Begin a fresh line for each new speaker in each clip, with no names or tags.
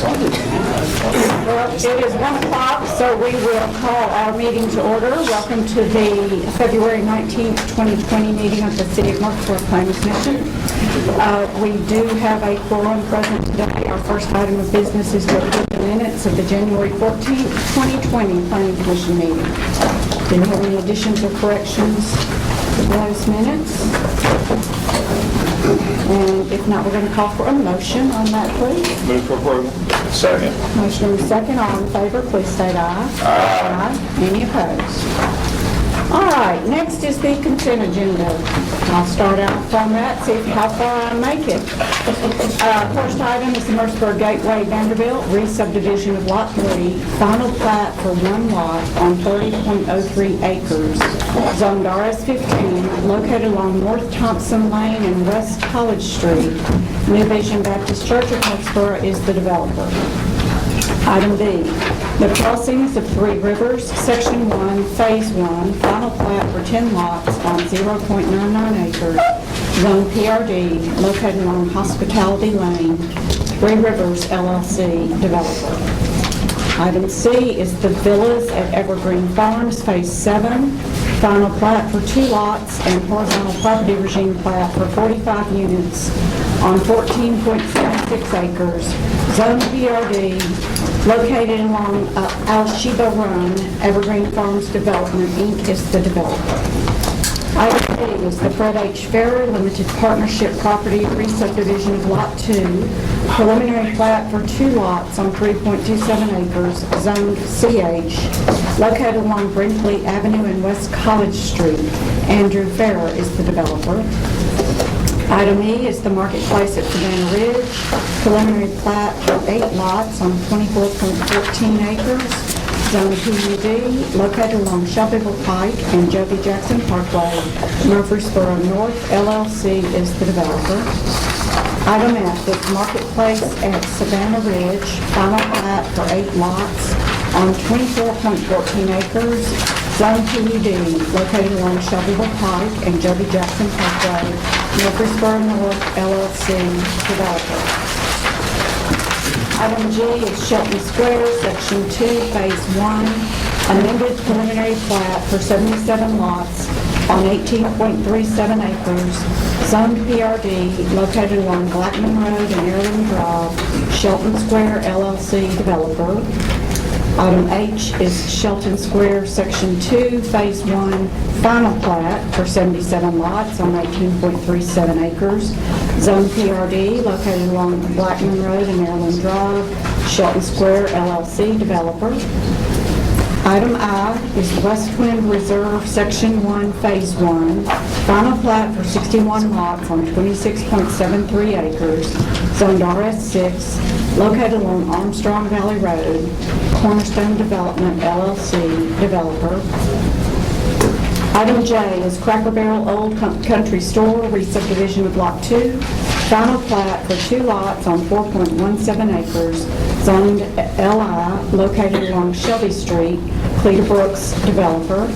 Well, it is 1 o'clock, so we will call our meeting to order. Welcome to the February 19th, 2020 meeting of the City of Murfreesboro Planning Commission. We do have a quorum present today. Our first item of business is to approve the minutes of the January 14th, 2020 Planning Commission meeting. Do you have any additions or corrections to those minutes? And if not, we're going to call for a motion on that, please.
Move for approval. Second.
Motion and second. All in favor, please state aye. Aye. Any opposed? All right, next is the consent agenda. I'll start out from that, see how far I make it. First item is the Murfreesboro Gateway Vanderbilt re-subdivision of Lot 3, final plat for one lot on 30.03 acres, zoned RS-15, located along North Thompson Lane and West College Street. New Vision Baptist Church of Murfreesboro is the developer. Item B, the crossings of Three Rivers, Section 1, Phase 1, final plat for 10 lots on 0.99 acres, zone PRD, located along Hospitality Lane, Three Rivers LLC, developer. Item C is the Villas at Evergreen Farms, Phase 7, final plat for 2 lots and horizontal property regime plat for 45 units on 14.76 acres, zone PRD, located along Al-Sheba Run. Evergreen Farms Development, Inc. is the developer. Item D is the Fred H. Ferrer Limited Partnership Property Re-subdivision of Lot 2, preliminary plat for 2 lots on 3.27 acres, zoned CH, located along Brinkley Avenue and West College Street. Andrew Ferrer is the developer. Item E is the Marketplace at Savannah Ridge, preliminary plat for 8 lots on 24.14 acres, zone PUD, located along Shelbyville Pike and Joby Jackson Parkway. Murfreesboro North LLC is the developer. Item F is Marketplace at Savannah Ridge, final plat for 8 lots on 24.14 acres, zone PUD, located along Shelbyville Pike and Joby Jackson Parkway. Murfreesboro North LLC, developer. Item G is Shelton Square, Section 2, Phase 1, amended preliminary plat for 77 lots on 18.37 acres, zoned PRD, located along Blackman Road and Airland Drive, Shelton Square LLC, developer. Item H is Shelton Square, Section 2, Phase 1, final plat for 77 lots on 18.37 acres, zone PRD, located along Blackman Road and Maryland Drive, Shelton Square LLC, developer. Item I is West Wind Reserve, Section 1, Phase 1, final plat for 61 lots on 26.73 acres, zoned RS6, located along Armstrong Valley Road, Cornerstone Development LLC, developer. Item J is Cracker Barrel Old Country Store, re-subdivision of Lot 2, final plat for 2 lots on 4.17 acres, zoned LI, located along Shelby Street, Cleta Brooks, developer.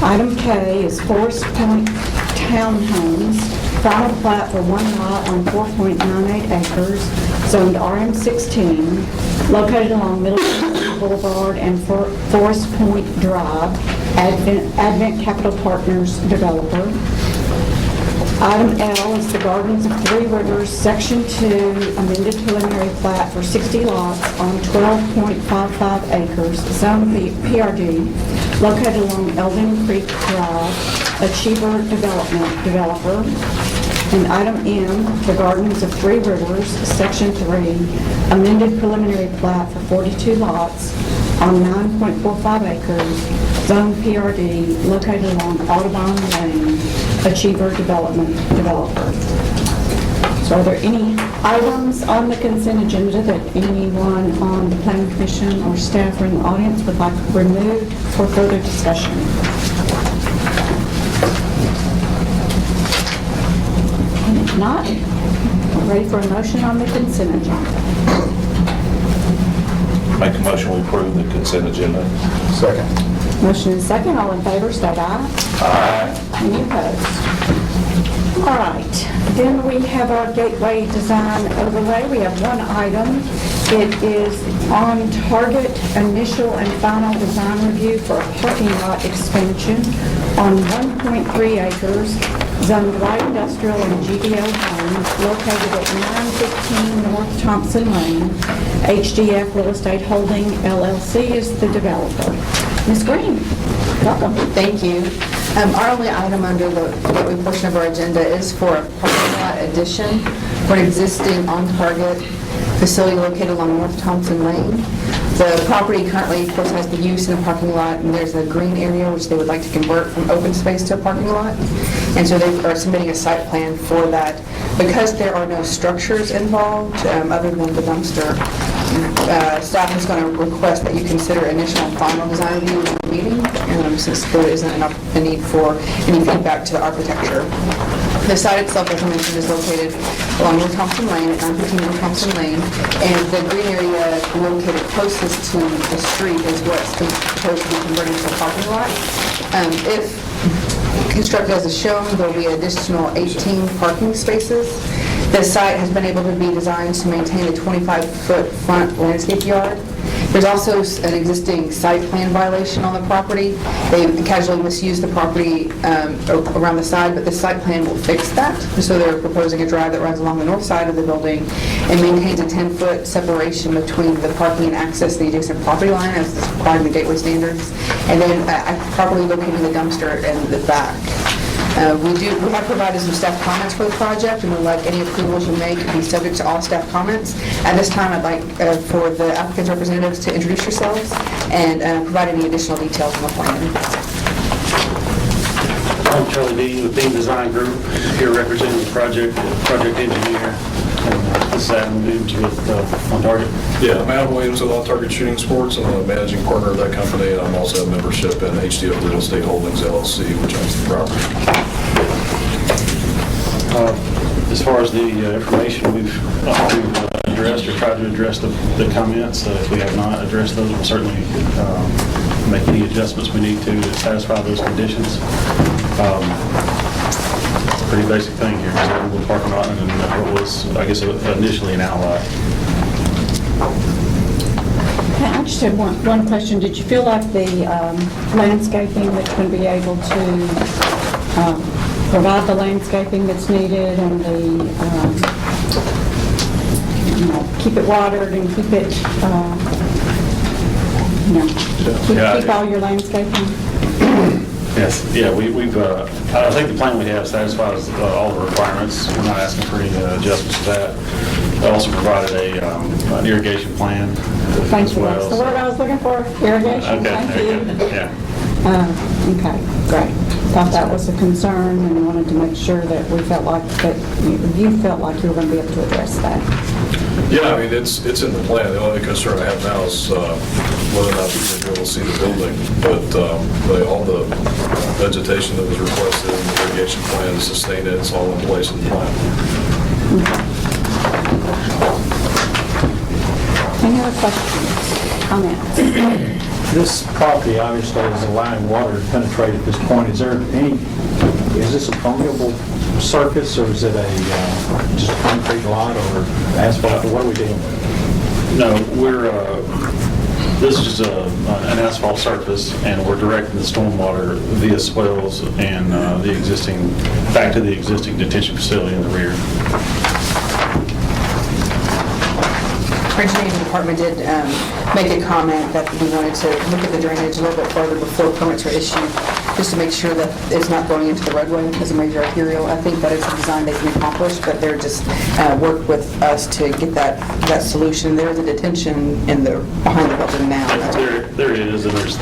Item K is Forest Point Townhomes, final plat for 1 lot on 4.98 acres, zoned RM16, located along Middle Boulevard and Forest Point Drive, Advent Capital Partners, developer. Item L is the Gardens of Three Rivers, Section 2, amended preliminary plat for 60 lots on 12.55 acres, zone PRD, located along Eldon Creek Drive, Achiever Development, developer. And item M, the Gardens of Three Rivers, Section 3, amended preliminary plat for 42 lots on 9.45 acres, zone PRD, located along Audubon Lane, Achiever Development, developer. So are there any items on the consent agenda that anyone on the Planning Commission or staff or in the audience would like removed for further discussion? And if not, we're ready for a motion on the consent agenda.
Make a motion we approve the consent agenda.
Second.
Motion and second, all in favor, state aye.
Aye.
Any opposed? All right, then we have our gateway design overlay. We have one item. It is on target initial and final design review for a parking lot expansion on 1.3 acres, zoned light industrial and GDO homes, located at 915 North Thompson Lane. HDF Real Estate Holding LLC is the developer. Ms. Green, welcome.
Thank you. Our only item under the gateway portion of our agenda is for a parking lot addition for an existing on-target facility located along North Thompson Lane. The property currently, of course, has the use in a parking lot, and there's a green area which they would like to convert from open space to a parking lot. And so they are submitting a site plan for that. Because there are no structures involved other than the dumpster, staff is going to request that you consider initial and final design review in the meeting, since there isn't a need for any feedback to the architecture. The site itself, as I mentioned, is located along North Thompson Lane, at 915 North Thompson Lane, and the green area located closest to the street is what's proposed to be converted to a parking lot. If constructed as is shown, there will be an additional 18 parking spaces. The site has been able to be designed to maintain a 25-foot front landscape yard. There's also an existing site plan violation on the property. They casually misused the property around the side, but the site plan will fix that. So they're proposing a drive that runs along the north side of the building and maintains a 10-foot separation between the parking and access to the adjacent property line as is required in the gateway standards, and then properly locating the dumpster in the back. We have provided some staff comments for the project, and would like any approvals you make to be subject to all staff comments. At this time, I'd like for the applicant's representatives to introduce yourselves and provide any additional details on the plan.
I'm Charlie Dean with Dean Design Group, here representing the project engineer. This is Adam Williams with On Target.
Yeah, I'm Adam Williams with On Target Shooting Sports. I'm a managing partner of that company, and I'm also a membership in HDF Real Estate Holdings LLC, which owns the property.
As far as the information we've addressed or tried to address the comments, if we have not addressed those, we'll certainly make any adjustments we need to satisfy those conditions. Pretty basic thing here, so we're parking lot and what was, I guess, initially an outlet.
I just had one question. Did you feel like the landscaping that's going to be able to provide the landscaping that's needed and the, keep it watered and keep it, keep all your landscaping?
Yes, yeah, we've, I think the plan we have satisfies all the requirements. We're not asking for any adjustments to that. We also provided an irrigation plan
Thank
as
you.
well.
That's the word I was looking for, irrigation.
Okay,
Thank
there
you.
you go. Yeah.
Okay, great. Thought that was a concern and wanted to make sure that we felt like, that you felt like you were going to be able to address that.
Yeah, I mean, it's in the plan. The only concern I have now is whether or not we can be able to see the building. But all the vegetation that was requested in the irrigation plan to sustain it, it's all in place in the plan.
Any other questions, comments?
This property obviously is allowing water to penetrate at this point. Is this a permeable surface, or is it just a concrete lot or asphalt, or what are we dealing with?
No, this is just an asphalt surface, and we're directing the stormwater via swells and back to the existing detention facility in the rear.
Our engineering department did make a comment that we wanted to look at the drainage a little bit further before permits are issued, just to make sure that it's not going into the roadway because of major arterial. I think that it's a design they can accomplish, but they're just work with us to get that solution. There is a detention behind the building now.
There is, and there's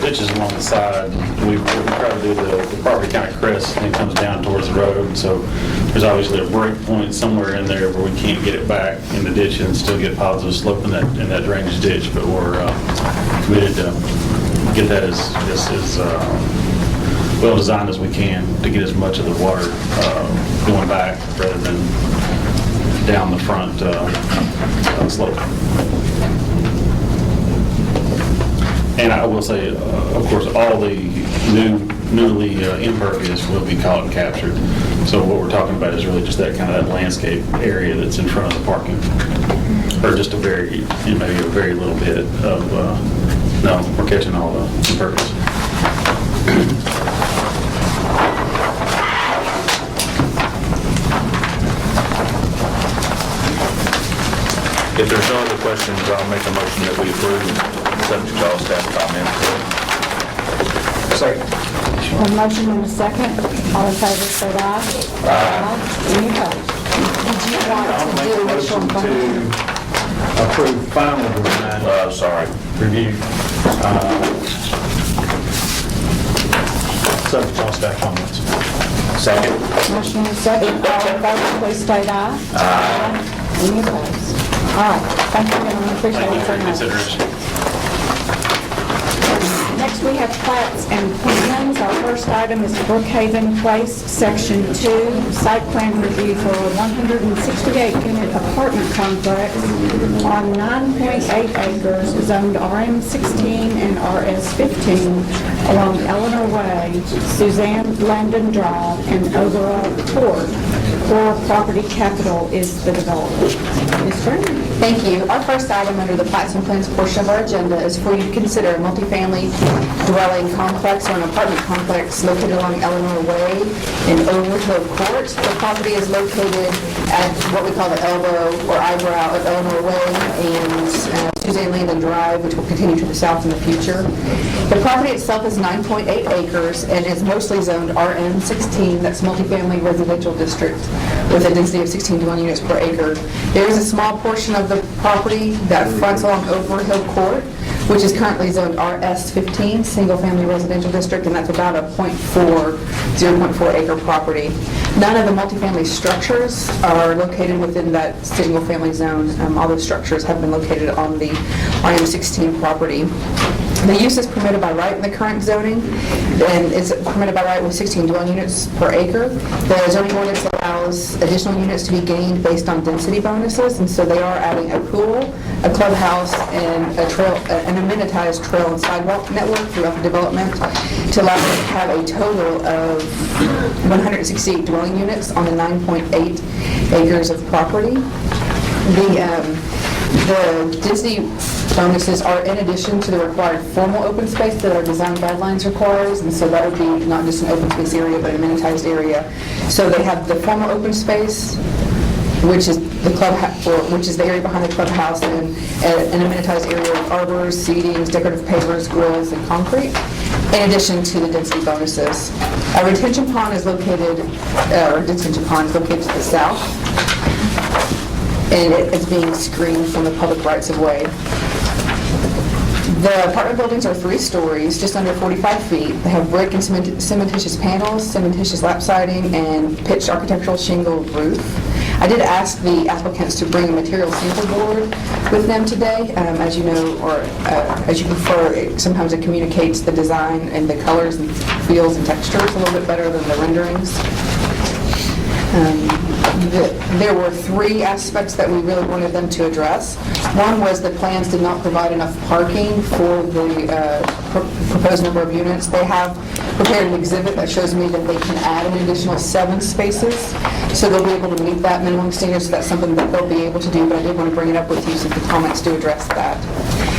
ditches along the side. We try to do the property kind of crests and it comes down towards the road. So there's obviously a break point somewhere in there where we can't get it back in the ditch and still get positive slope in that drainage ditch. But we're committed to get that as well designed as we can to get as much of the water going back rather than down the front slope. And I will say, of course, all the newly impervious will be caught and captured. So what we're talking about is really just that kind of that landscape area that's in front of the parking. or just a very, maybe a very little bit of, no, we're catching all the impervious.
If there's no other questions, I'll make a motion that we approve, subject to all staff comments. Second.
A motion and a second. All in favor, say aye. Aye. Any opposed?
Did you want
I'll
to
make
do
a
initial
motion
and final?
to approve final design
Sorry.
review, subject to all staff comments.
Second.
Motion and a second. All in favor, please state aye. Aye. Any opposed? All right. Thank you, gentlemen. Appreciate
Thank you
it
for
very much.
consideration.
Next, we have plats and plans. Our first item is Brookhaven Place, Section 2, site plan review for a 168-unit apartment complex on 9.8 acres zoned RM16 and RS15 along Eleanor Way, Suzanne Landon Drive, and overall Court. Core Property Capital is the developer. Ms. Vernon?
Thank you. Our first item under the plats and plans portion of our agenda is for you to consider a multifamily dwelling complex or an apartment complex located along Eleanor Way in Overhill Court. The property is located at what we call the elbow or eyebrow of Eleanor Way and Suzanne Landon Drive, which will continue to the south in the future. The property itself is 9.8 acres and is mostly zoned RM16, that's multifamily residential district, with a density of 16 dwelling units per acre. There is a small portion of the property that fronts along Overhill Court, which is currently zoned RS15, single-family residential district, and that's about a 0.4 acre property. None of the multifamily structures are located within that single-family zone. All those structures have been located on the RM16 property. The use is permitted by right in the current zoning, and it's permitted by right with 16 dwelling units per acre. The zoning ordinance allows additional units to be gained based on density bonuses, and so they are adding a pool, a clubhouse, and a trail, an amenitized trail and sidewalk network throughout the development to allow them to have a total of 168 dwelling units on the 9.8 acres of property. The density bonuses are in addition to the required formal open space that our design guidelines requires, and so that would be not just an open space area, but an amenitized area. So they have the formal open space, which is the clubhouse, which is the area behind the clubhouse, and an amenitized area of arbors, seatings, decorative pavers, grills, and concrete, in addition to the density bonuses. A retention pond is located, to the south, and it is being screened from the public rights of way. The apartment buildings are 3 stories, just under 45 feet. They have brick and cementitious panels, cementitious lap siding, and pitched architectural shingle roof. I did ask the applicants to bring a material sample board with them today. As you know, or as you prefer, sometimes it communicates the design and the colors and feels and textures a little bit better than the renderings. There were 3 aspects that we really wanted them to address. One was the plans did not provide enough parking for the proposed number of units. They have prepared an exhibit that shows me that they can add an additional 7 spaces, so they'll be able to meet that minimum standard, so that's something that they'll be able to do, but I did want to bring it up with you since the comments do address that.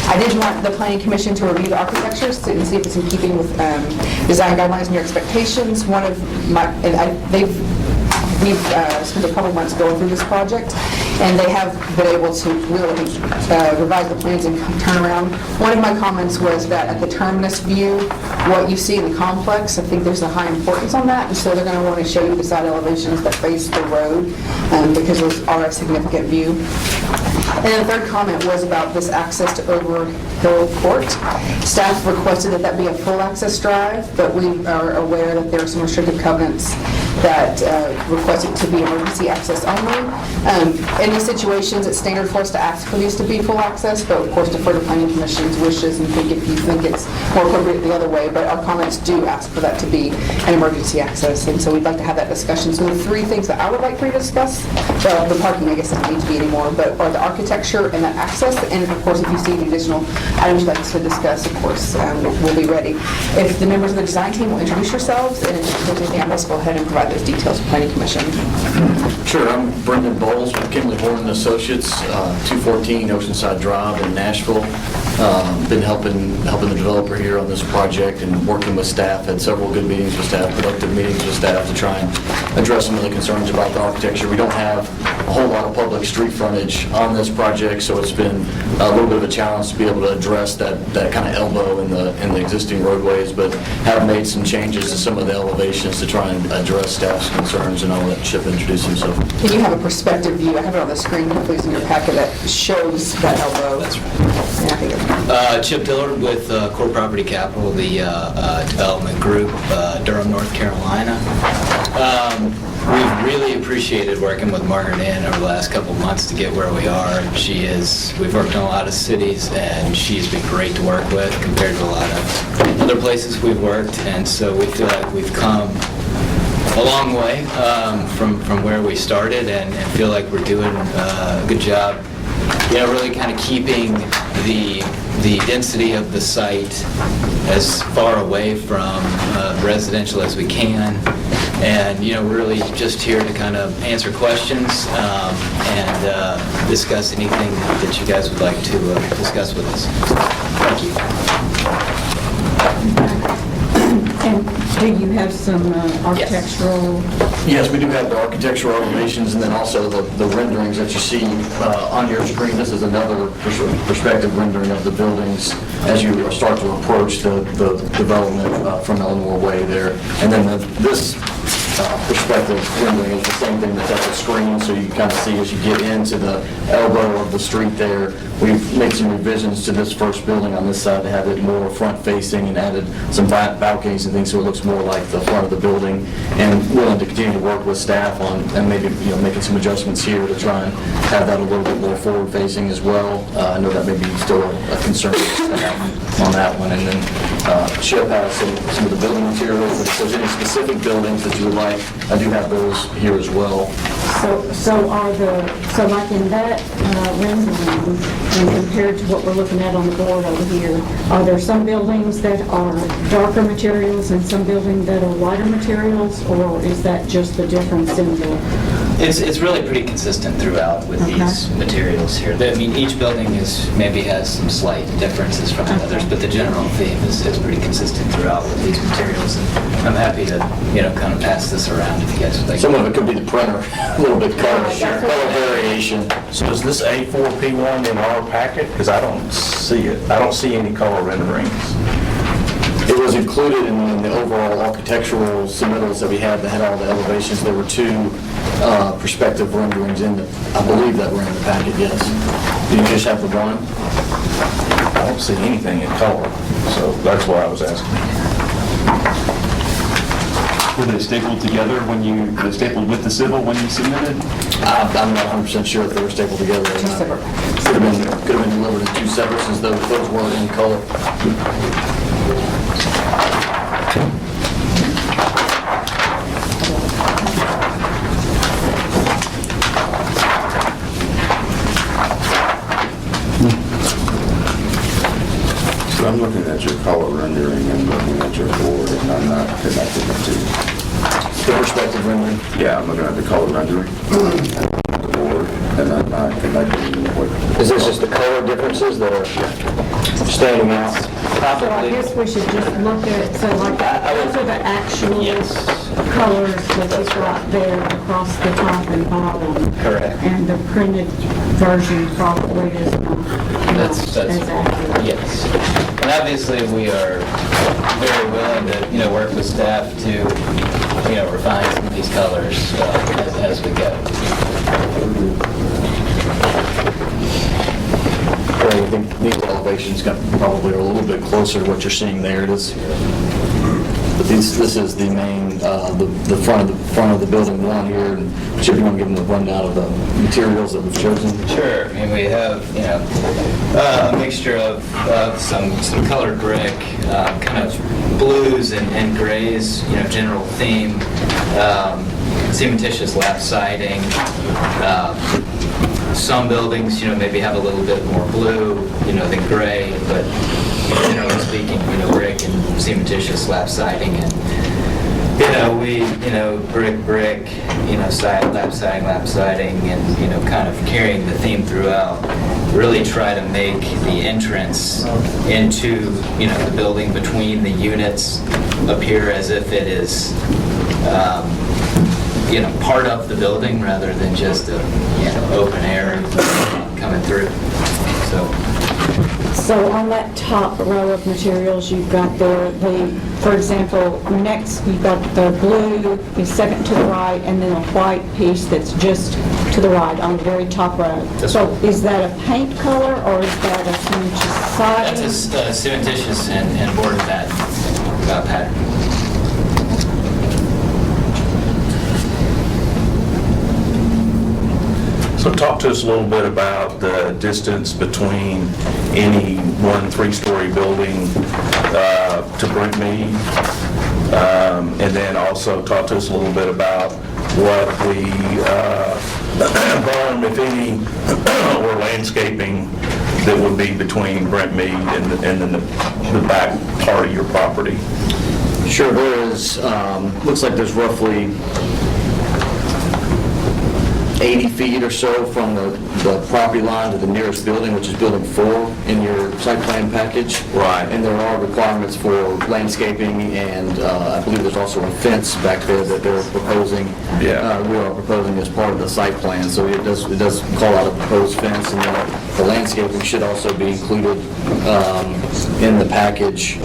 I did want the Planning Commission to review the architecture and see if it's in keeping with design guidelines and your expectations. We've spent a couple months going through this project, and they have been able to really revise the plans and turn around. One of my comments was that at the terminus view, what you see in the complex, I think there's a high importance on that, and so they're going to want to show you the side elevations that face the road because those are a significant view. And then the third comment was about this access to Overhill Court. Staff requested that that be a full access drive, but we are aware that there are some restrictive covenants that request it to be emergency access only. In these situations, it's standard for us to ask for these to be full access, but of course defer to Planning Commission's wishes and think if you think it's more appropriate the other way, but our comments do ask for that to be an emergency access, and so we'd like to have that discussion. So the 3 things that I would like for you to discuss, well, the parking I guess doesn't need to be anymore, but are the architecture and that access, and of course if you see the additional items you'd like us to discuss, of course, we'll be ready. If the members of the design team will introduce yourselves, and if there's anything else, go ahead and provide provide us details of Planning Commission.
Sure, I'm Brendan Bowles with Kimley Horn and Associates, 214 Oceanside Drive in Nashville. Been helping the developer here on this project and working with staff, had several good meetings with staff, productive meetings with staff to try and address some of the concerns about the architecture. We don't have a whole lot of public street frontage on this project, so it's been a little bit of a challenge to be able to address that kind of elbow in the existing roadways, but have made some changes to some of the elevations to try and address staff's concerns, and I'll let Chip introduce himself.
Can you have a perspective view? I have it on the screen, hopefully it's in your packet, that shows that elbow. That's right. Yeah, I think it's-
Chip Dillard with Core Property Capital, the development group, Durham, North Carolina. We've really appreciated working with Margaret Ann over the last couple of months to get where we are. We've worked in a lot of cities, and she's been great to work with compared to a lot of other places we've worked, and so we feel like we've come a long way from where we started, and feel like we're doing a good job, really kind of keeping the density of the site as far away from residential as we can. And, we're really just here to kind of answer questions and discuss anything that you guys would like to discuss with us. Thank you.
And do you have some architectural?
Yes, we do have the architectural elevations, and then also the renderings that you see on your screen. This is another perspective rendering of the buildings as you start to approach the development from Eleanor Way there. And then this perspective rendering is the same thing that's at the screen, so you kind of see as you get into the elbow of the street there. We've made some revisions to this first building on this side to have it more front-facing and added some balconies and things so it looks more like the front of the building, and willing to continue to work with staff on, and maybe making some adjustments here to try and have that a little bit more forward-facing as well. I know that may be still a concern for staff on that one. And then Chip has some of the building materials. If there's any specific buildings that you would like, I do have those here as well.
So like in that rendering, and compared to what we're looking at on the board over here, are there some buildings that are darker materials and some buildings that are lighter materials, or is that just the difference in the?
It's really pretty consistent throughout with these materials here. I mean, each building maybe has some slight differences from the others, but the general theme is pretty consistent throughout with these materials. And I'm happy to, kind of pass this around if you guys would like.
Some of it could be the printer, a little bit color variation.
So is this A4P1 in our packet? Because I don't see it. I don't see any color renderings.
It was included in the overall architectural submittals that we had that had all the elevations. There were two perspective renderings in it. I believe that were in the packet, yes. Did you just have the one?
I don't see anything in color, so that's why I was asking.
Were they stapled together they stapled with the civil when you submitted?
I'm not 100% sure if they were stapled together or not. Could have been delivered in two separate since those weren't in color.
So I'm looking at your color rendering and looking at your board, and I'm not connecting the two.
The perspective rendering.
Yeah, I'm looking at the color rendering, the board, and I'm not connecting what.
Is this just the color differences that are standing out?
So I guess we should just look at, so like, those are the actual colors that you've got there across the top and bottom.
Correct.
And the printed version probably is not
That's
as accurate.
yes. And obviously, we are very willing to, work with staff to, refine some of these colors as we go.
I think these elevations probably are a little bit closer to what you're seeing there. It is, but this is the main, the front of the building one here. And Chip, you want to give them a rundown of the materials that we've chosen?
Sure. I mean, we have, a mixture of some colored brick, kind of blues and grays, general theme, cementitious lap siding. Some buildings, maybe have a little bit more blue, than gray, but generally speaking, brick and cementitious lap siding. And, Brick, lap siding, and, kind of carrying the theme throughout. Really try to make the entrance into, the building between the units appear as if it is, part of the building rather than just a, open air coming through.
So on that top row of materials, you've got for example, next you've got the blue is second to the right, and then a white piece that's just to the right on the very top row. So is that a paint color or is that a cementitious siding?
That's a cementitious and board pattern.
So talk to us a little bit about the distance between any one three-story building to Brinkmead. And then also talk to us a little bit about what the berm, if any, or landscaping that would be between Brinkmead and the back part of your property.
Sure, there is, looks like there's roughly 80 feet or so from the property line to the nearest building, which is building 4 in your site plan package.
Right.
And there are requirements for landscaping, and I believe there's also a fence back there that they're proposing.
Yeah.
We are proposing as part of the site plan, so it does call out a proposed fence, and then the landscaping should also be included in the package.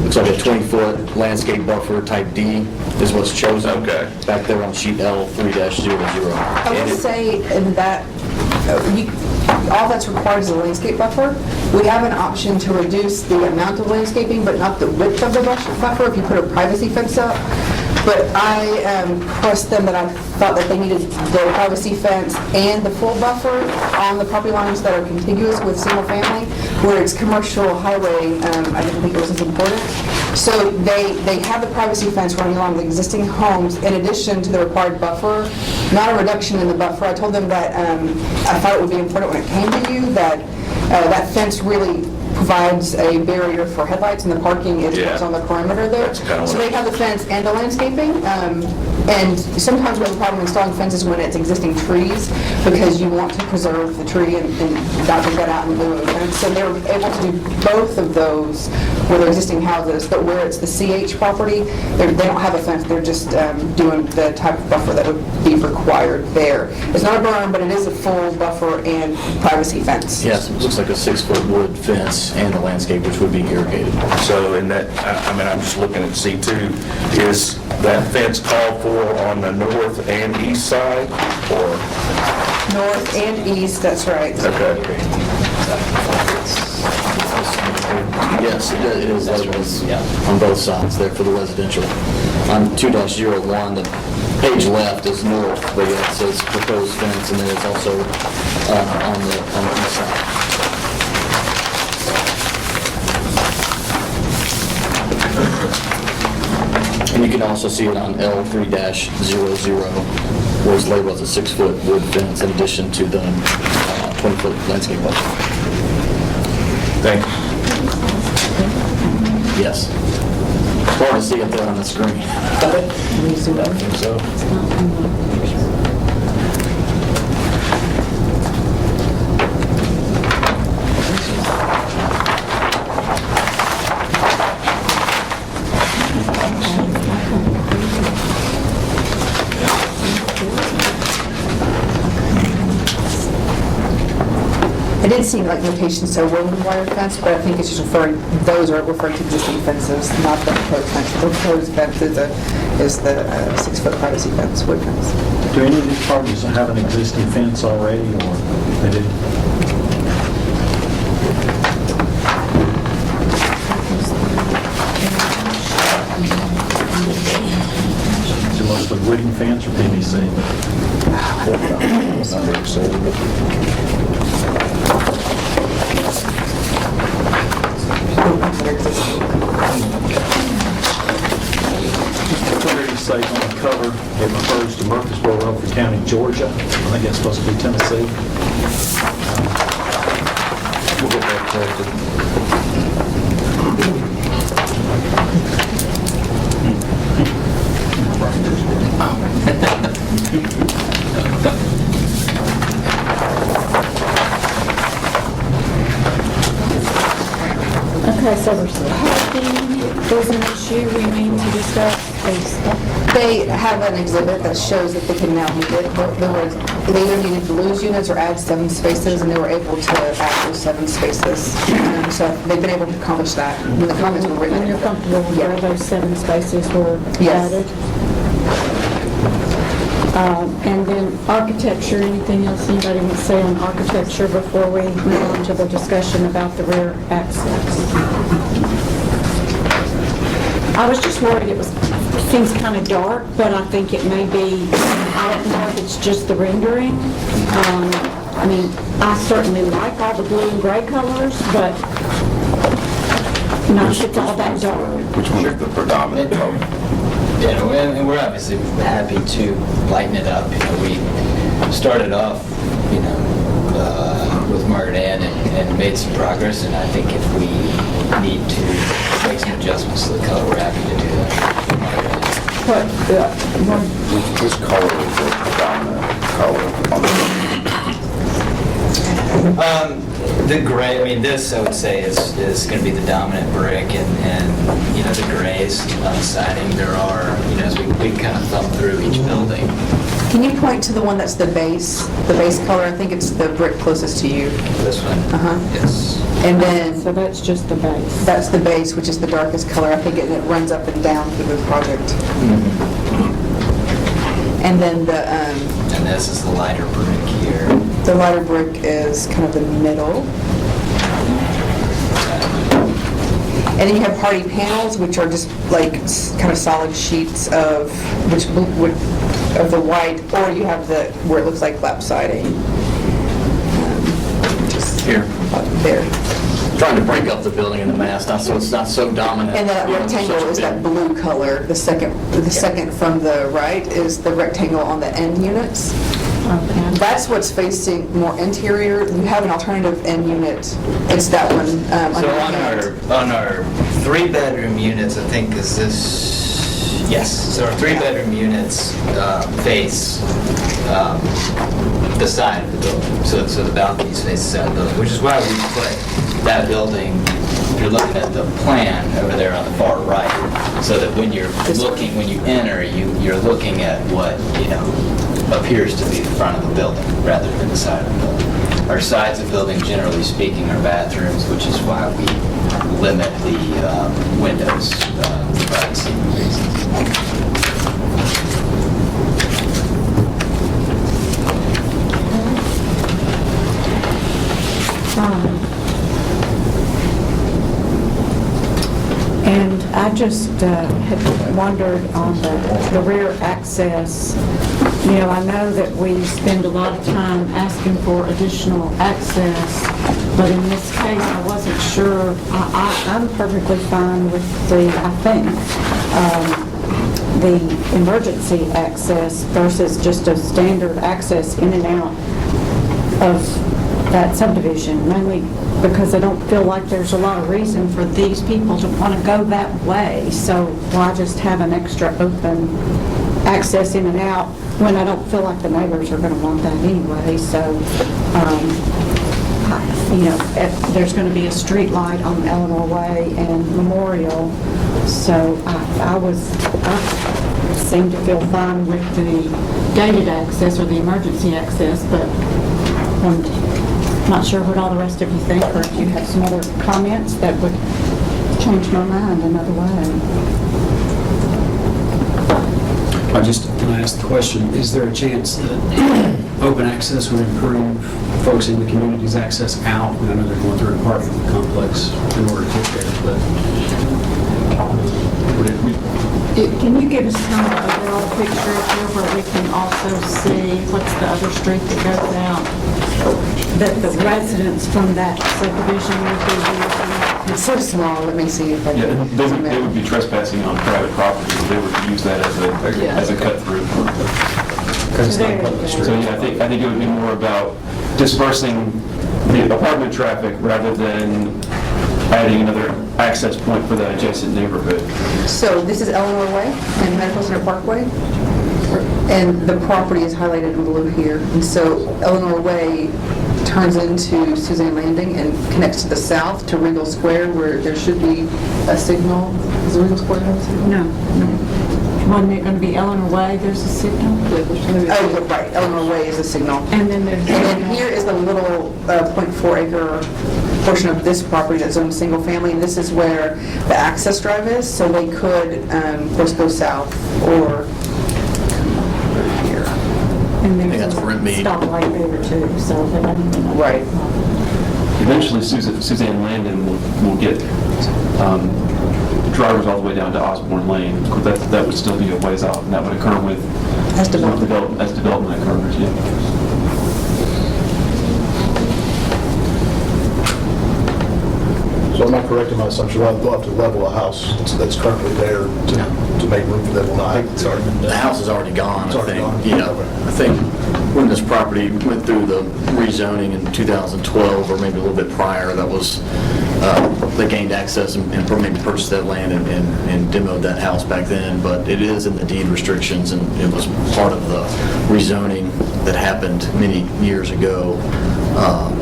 Looks like a 20-foot landscape buffer type D is what's chosen.
Okay.
Back there on sheet L3-00.
I would say in that, all that's required is a landscape buffer. We have an option to reduce the amount of landscaping, but not the width of the buffer if you put a privacy fence up. But I pressed them that I thought that they needed the privacy fence and the full buffer on the property lines that are contiguous with single family, where it's commercial highway. I didn't think it was as important. So they have the privacy fence running along the existing homes in addition to the required buffer, not a reduction in the buffer. I told them that I thought it would be important when it came to you that that fence really provides a barrier for headlights and the parking is on the perimeter there.
That's kind of
So
what
they have the fence and the landscaping. And sometimes we have a problem installing fences when it's existing trees because you want to preserve the tree and not take that out in lieu of a fence. So they're able to do both of those with their existing houses, but where it's the CH property, they don't have a fence. They're just doing the type of buffer that would be required there. It's not a berm, but it is a full buffer and privacy fence.
Yes, it looks like a 6-foot wood fence and a landscape which would be irrigated.
So in that, I'm just looking at C2, is that fence called for on the north and east side, or?
North and east, that's right.
Okay.
Yes, it is labeled on both sides there for the residential. On 2-01, the page left is north, but it says proposed fence, and then it's also on the east side. And you can also see it on L3-00, where it's labeled as a 6-foot wood fence in addition to the 20-foot landscape buffer.
Thank you.
Yes. It's hard to see up there on the screen. I think so.
I did see like notations, so woven wire fence, but I think it's just those are referring to existing fences, not the proposed fence. The proposed fence is the 6-foot privacy fence, wood fence.
Do any of these properties have an existing fence already, or they do? Is it mostly wooden fence or PVC? Where do you say on the cover, it refers to Murfreesboro, Rutherford County, Georgia? I think it's supposed to be Tennessee.
We'll get that corrected.
Okay, so parking is an issue we need to discuss.
They have an exhibit that shows that they can now meet it. They either needed to lose units or add 7 spaces, and they were able to add those 7 spaces. So they've been able to accomplish that. When the comments were written.
And you're comfortable with where those 7 spaces were
Yes.
added? And then architecture, anything else anybody wants to say on architecture before we move on to the discussion about the rear access? I was just worried it seems kind of dark, but I think it may be, I don't know if it's just the rendering. I mean, I certainly like all the blue and gray colors, but not if it's all that dark.
Which one is the predominant color?
You know, and we're obviously happy to lighten it up. You know, we started off, you know, with Margaret Ann and made some progress, and I think if we need to make some adjustments to the color, we're happy to do that.
But,
Which color is the predominant color on the
The gray, I mean, this I would say is going to be the dominant brick, and you know, the grays on the siding. There are, you know, as we kind of thumb through each building.
Can you point to the one that's the base color? I think it's the brick closest to you.
This one.
Uh-huh.
Yes.
And then
so that's just the base.
that's the base, which is the darkest color. I think it runs up and down through the project. And then
And this is the lighter brick here.
the lighter brick is kind of the middle. And then you have party panels, which are just like kind of solid sheets of of the white, or you have the where it looks like lap siding. Just
Here.
up there.
Trying to break up the building in the mass, so it's not so dominant.
And that rectangle is that blue color. The second from the right is the rectangle on the end units.
Okay.
That's what's facing more interior. You have an alternative end unit. It's that one.
So on our 3-bedroom units, I think is this. Yes. So our 3-bedroom units face the side of the building. So the balconies face the side of the building, which is why we put that building, if you're looking at the plan over there on the far right, so that when you enter, you're looking at what, you know, appears to be the front of the building rather than the side of the building. Our sides of the building, generally speaking, are bathrooms, which is why we limit the windows for privacy reasons.
And I just had wondered on the rear access. You know, I know that we spend a lot of time asking for additional access, but in this case, I wasn't sure. I'm perfectly fine with the emergency access versus just a standard access in and out of that subdivision, mainly because I don't feel like there's a lot of reason for these people to want to go that way. So why just have an extra open access in and out when I don't feel like the neighbors are going to want that anyway? So, you know, there's going to be a street light on Eleanor Way and Memorial. So I seem to feel fine with the gated access or the emergency access, but I'm not sure what all the rest of you think, or if you have some other comments that would change my mind another way.
Can I ask the question, is there a chance that open access would improve folks in the community's access out? I know they're going through an apartment complex in order to get there, but
Can you give us kind of an overall picture here where we can also see what's the other street that goes out, that the residents from that subdivision would be using?
It's so small. Let me see if I
Yeah,
can.
they would be trespassing on private property, so they would use that as a cut through.
because it's not public
So
street.
yeah, I think it would be more about dispersing the apartment traffic rather than adding another access point for the adjacent neighborhood.
So this is Eleanor Way and Medical Center Parkway, and the property is highlighted in blue here. And so Eleanor Way turns into Suzanne Landing and connects to the south to Regal Square, where there should be a signal. Is Regal Square have a signal?
No. Wasn't it going to be Eleanor Way, there's a signal?
Oh, right, Eleanor Way is a signal.
And then there's...
And then here is the little .4 acre portion of this property that's owned single family, and this is where the access drive is, so they could, of course, go south or come here.
And
think
there's
that's Brent
a
Mead.
stoplight there too, so that doesn't...
Right.
Eventually, Suzanne Landon will get drivers all the way down to Osborne Lane. Of course, that would still be a ways off, and that would occur with
As development.
as development occurs, yeah.
So am I correct in my assumption, they'll have to level a house that's currently there to make room for that one? I think it's already been done.
The house is already gone,
It's
I
already
think.
gone?
Yeah,
Okay.
I think when this property went through the rezoning in 2012, or maybe a little bit prior, that was, they gained access and maybe purchased that land and demoed that house back then, but it is in the deed restrictions, and it was part of the rezoning that happened many years ago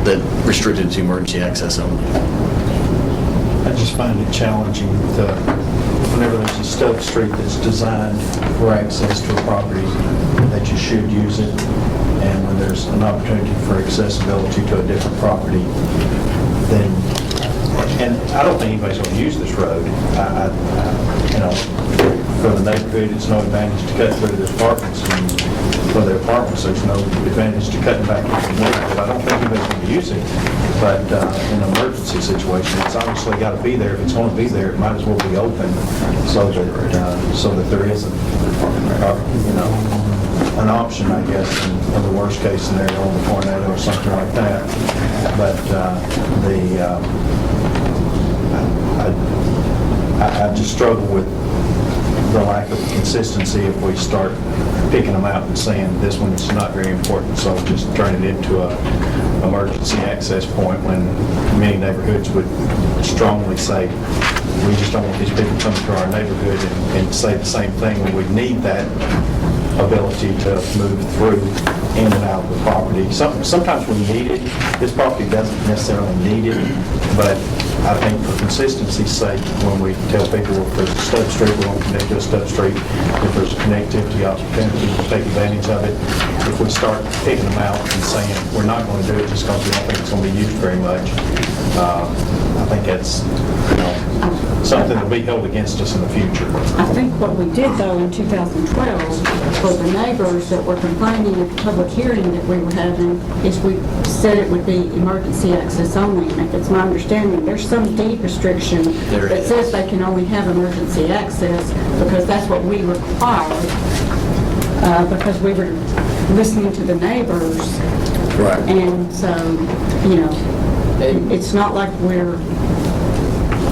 that restricted it to emergency access only.
I just find it challenging whenever there's a stub street that's designed for access to a property, that you should use it, and when there's an opportunity for accessibility to a different property, then, and I don't think anybody's going to use this road. For the neighborhood, it's no advantage to cut through the apartments, and for the apartments, there's no advantage to cutting back into the neighborhood. I don't think anybody's going to use it, but in an emergency situation, it's obviously got to be there. If it's going to be there, it might as well be open so that there isn't, an option, I guess, in the worst case scenario, in the tornado or something like that. But I just struggle with the lack of consistency if we start picking them out and saying this one's not very important, so just turn it into a emergency access point, when many neighborhoods would strongly say, we just don't want these people coming to our neighborhood and say the same thing, when we need that ability to move through in and out of the property. Sometimes we need it. This property doesn't necessarily need it, but I think for consistency's sake, when we tell people if there's a stub street, we want to connect to a stub street. If there's a connectivity opportunity, to take advantage of it. If we start picking them out and saying we're not going to do it just because we don't think it's going to be used very much, I think that's something that will be held against us in the future.
I think what we did, though, in 2012, for the neighbors that were complaining at the public hearing that we were having, is we said it would be emergency access only. And if it's my understanding, there's some deed restriction
There
that
is.
says they can only have emergency access, because that's what we required, because we were listening to the neighbors.
Right.
And so, it's not like we're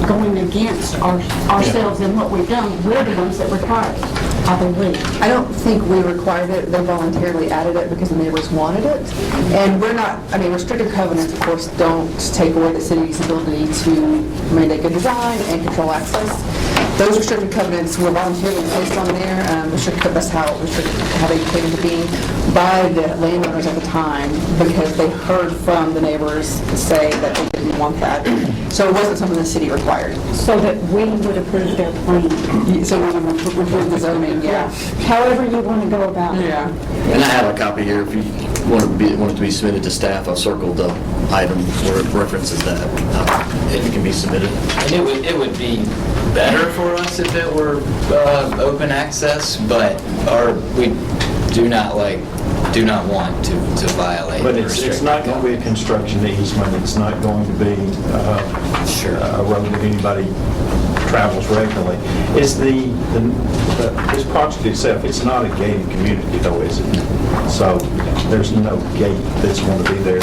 going against ourselves and what we've done. We're the ones that require it, I believe.
I don't think we required it, they voluntarily added it because the neighbors wanted it. And we're not, restricted covenants, of course, don't take away the city's ability to mandate good design and control access. Those restricted covenants were voluntarily placed on there, that's how they came into being, by the landowners at the time, because they heard from the neighbors say that they didn't want that. So it wasn't something the city required.
So that we would approve their plan.
So we would approve the zoning, yeah.
However you want to go about it.
Yeah.
And I have a copy here, if you want it to be submitted to staff, I've circled the item where it references that. It can be submitted.
And it would be better for us if it were open access, but we do not want to violate.
But it's not going to be a construction easement, it's not going to be a road that anybody travels regularly. Is this project itself, it's not a gated community though, is it? So there's no gate that's going to be there.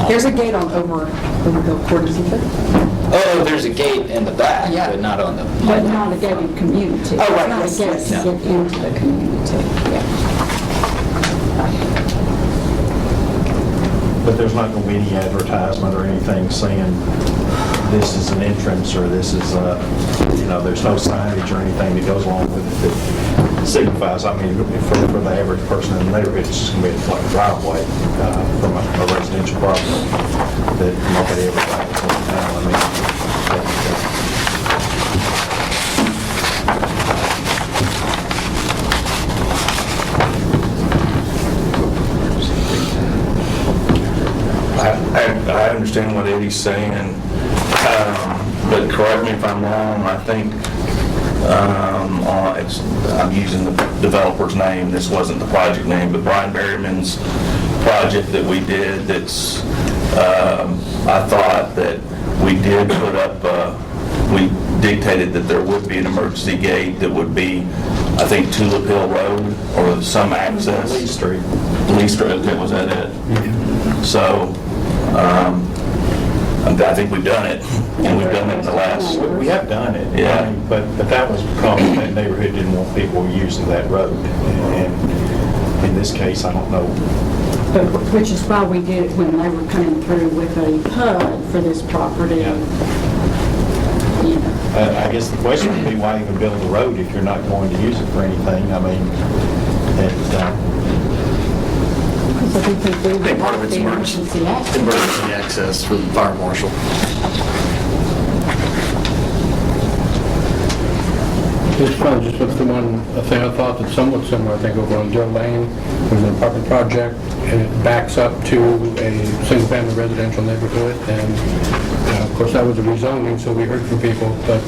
There's a gate on Overhill Court, isn't there?
Oh, there's a gate in the back,
Yeah.
but not on the...
But not a gated community.
Oh, right,
It's not a
yes,
gate to get into the community.
But there's not going to be any advertisement or anything saying this is an entrance or this is there's no signage or anything that goes along with it that signifies, I mean, for the average person in the neighborhood, it's just going to be like a driveway from a residential property that nobody ever drives on now. I mean,
I understand what Eddie's saying, but correct me if I'm wrong, I think, I'm using the developer's name, this wasn't the project name, but Brian Berryman's project that we did, that's, I thought that we did put up, we dictated that there would be an emergency gate that would be, I think, Tulip Hill Road, or some access.
Lee Street.
Lee Street, okay, was that it? So, I think we've done it, and we've done it in the last,
We have done it.
Yeah.
I mean, But that was because that neighborhood didn't want people using that road. And in this case, I don't know.
But which is why we did it when they were coming through with a PUD for this property.
Yeah.
You know.
I guess the question would be, why even build a road if you're not going to use it for anything? I mean,
Because I think we
I think part of
want
it's
the emergency access.
emergency access for the fire marshal.
It's fun, just with the one thing I thought that's somewhat similar, I think over on Joe Lane, there's an apartment project, and it backs up to a single-family residential neighborhood, and of course, that was a rezoning, so we heard from people, but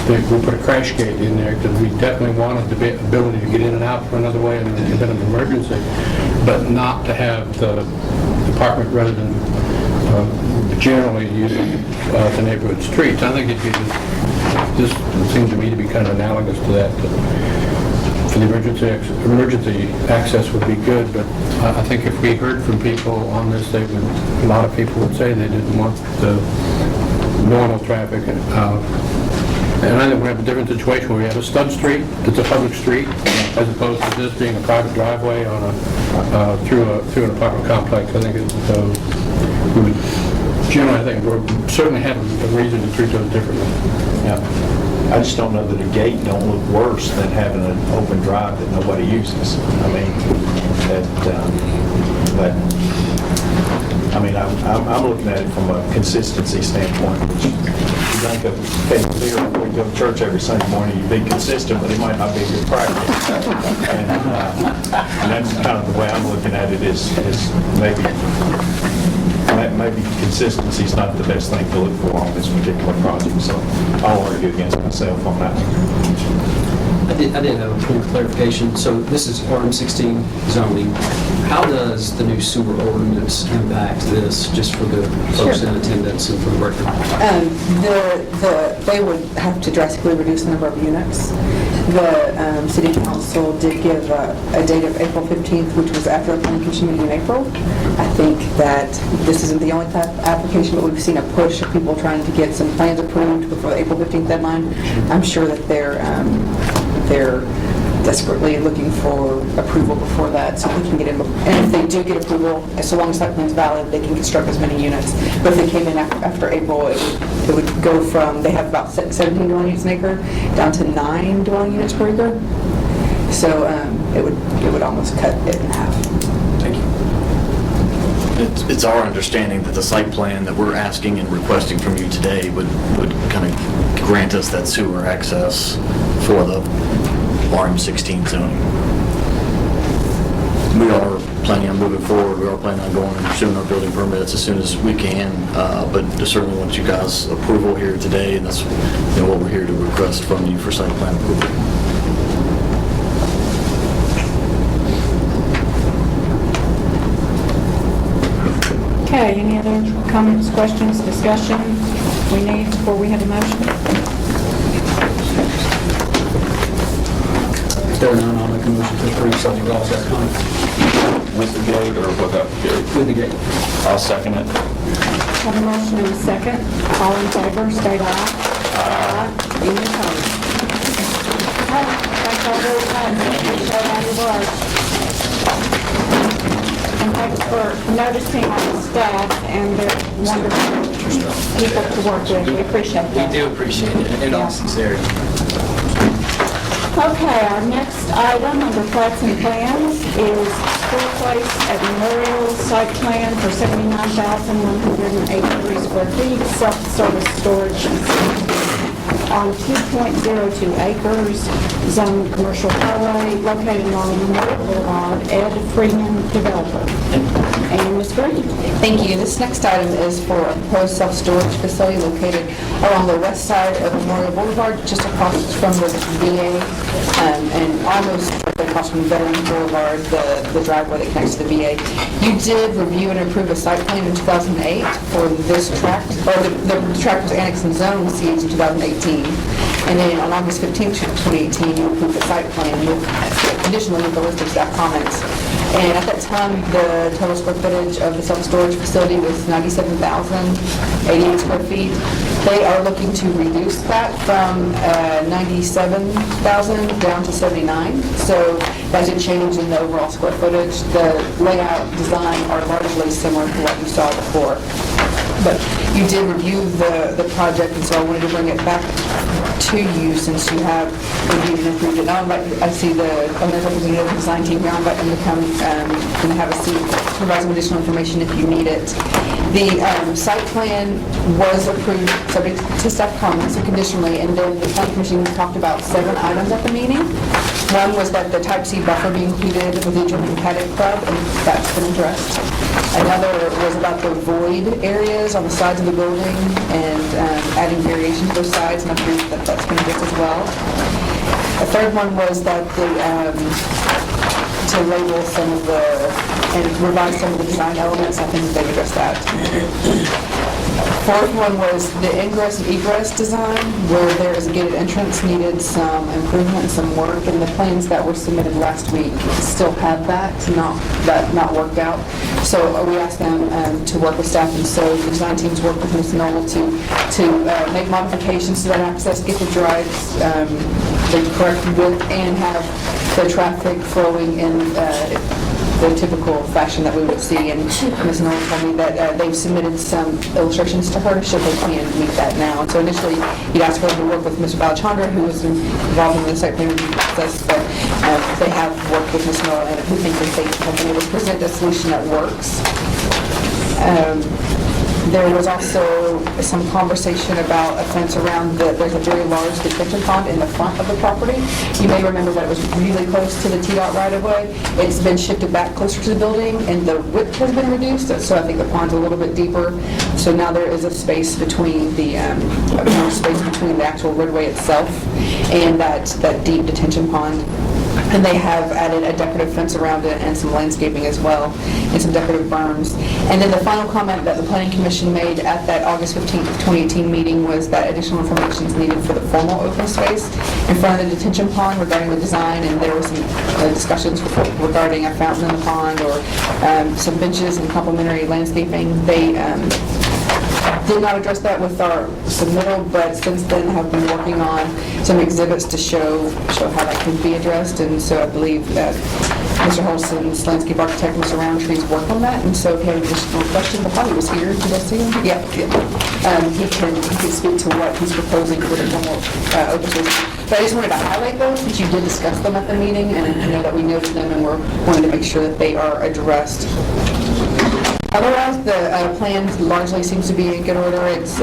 we put a crash gate in there, because we definitely wanted the ability to get in and out for another way in the event of emergency, but not to have the apartment resident generally using the neighborhood streets. I think this seems to me to be kind of analogous to that. For the emergency access would be good, but I think if we heard from people on this, a lot of people would say they didn't want the normal traffic. And I think we have a different situation where we have a stud street that's a public street, as opposed to this being a private driveway on through an apartment complex. I think we would generally, I think we certainly have a reason to treat those differently.
yeah, I just don't know that a gate don't look worse than having an open drive that nobody uses. I mean, I'm looking at it from a consistency standpoint. You think of beer, we go to church every Sunday morning, you be consistent, but it might not be a good practice. And that's kind of the way I'm looking at it, is maybe consistency is not the best thing to look for on this particular project, so I'll argue against myself on that one.
I did have a point of clarification. So this is RM16 zoning. How does the new sewer ordinance impact this, just for the folks in attendance and for the record?
They would have to drastically reduce the number of units. The city council did give a date of April 15th, which was after a planning commission meeting in April. I think that this isn't the only type of application, but we've seen a push of people trying to get some plans approved before the April 15th deadline. I'm sure that they're desperately looking for approval before that, so we can get in. And if they do get approval, so long as that plan's valid, they can construct as many units. But if they came in after April, it would go from, they have about 17 dwelling units an acre, down to 9 dwelling units per acre. So it would almost cut it in half.
Thank you.
It's our understanding that the site plan that we're asking and requesting from you today would kind of grant us that sewer access for the RM16 zoning. We are planning on moving forward. We are planning on going and pursuing our building permits as soon as we can, but certainly want you guys' approval here today, and that's what we're here to request from you for site plan approval.
Okay, any other comments, questions, discussion we need before we have a motion?
If there are none, I'll make a motion to approve sunnyvale.com
with the gate or without the gate?
with the gate.
I'll second it.
Have a motion and a second. All in favor, state aye. Aye. Any opposed? Okay, thanks all very much. Appreciate all your work. And thanks for noticing our staff and their wonderful people to work with. We appreciate
We
that.
do appreciate it, in all sincerity.
Okay, our next item under plats and plans is School Place at Memorial Site Plan for 79,183 square feet, self-service storage on 2.02 acres, zoned commercial highway located along Memorial Boulevard, Ed Freeman developer. And Ms. Green.
Thank you. This next item is for a proposed self-storage facility located along the west side of Memorial Boulevard, just across from the VA, and almost across from Veterans Boulevard, the driveway that connects to the VA. You did review and approve a site plan in 2008 for this tract, or the tract was annexed and zoned CH in 2018. And then on August 15th, 2018, you approved the site plan with conditionally with the list of staff comments. And at that time, the total square footage of the self-storage facility was 97,088 square feet. They are looking to reduce that from 97,000 down to 79. So that did change in the overall square footage. The layout design are largely similar to what you saw before. But you did review the project, and so I wanted to bring it back to you since you have reviewed and approved it. I see the owner's representative of the design team here. I'll invite them to come and have a seat, provide some additional information if you need it. The site plan was approved subject to staff comments and conditionally, and then the planning commission talked about 7 items at the meeting. One was that the type C buffer be included with the adjoining paddock club, and that's been addressed. Another was about the void areas on the sides of the building and adding variation to those sides, and I believe that that's been addressed as well. A third one was that to label some of and revise some of the design elements. I think they addressed that. Fourth one was the ingress and egress design, where there is a gated entrance, needed some improvement and some work, and the plans that were submitted last week still have that not worked out. So we asked them to work with staff, and so the design teams worked with Ms. Knoll to make modifications to that access, get the drives the correct width, and have the traffic flowing in the typical fashion that we would see. And Ms. Knoll told me that they've submitted some illustrations to her, so they can meet that now. And so initially, you'd ask her to work with Mr. Balachandra, who was involved in the site plan review process, but they have worked with Ms. Knoll, and we think that they have been able to present a solution that works. There was also some conversation about a fence around there's a very large detention pond in the front of the property. You may remember that it was really close to the TDOT right-of-way. It's been shifted back closer to the building, and the width has been reduced, so I think the pond's a little bit deeper. So now there is a space between the actual roadway itself and that deep detention pond. And they have added a decorative fence around it and some landscaping as well, and some decorative berms. And then the final comment that the Planning Commission made at that August 15th, 2018 meeting was that additional information is needed for the formal open space in front of the detention pond regarding the design, and there were some discussions regarding a fountain in the pond or some benches and complementary landscaping. They did not address that with our submittal, but since then have been working on some exhibits to show how that can be addressed. And so I believe that Mr. Holston's landscape architect, Mr. Roundtree's worked on that. And so if you have additional questions, I thought he was here. Did I see him? Yeah. He can speak to what he's proposing for the formal open space. But I just wanted to highlight those since you did discuss them at the meeting, and I know that we noted them, and we're wanting to make sure that they are addressed. Otherwise, the plan largely seems to be in good order. It's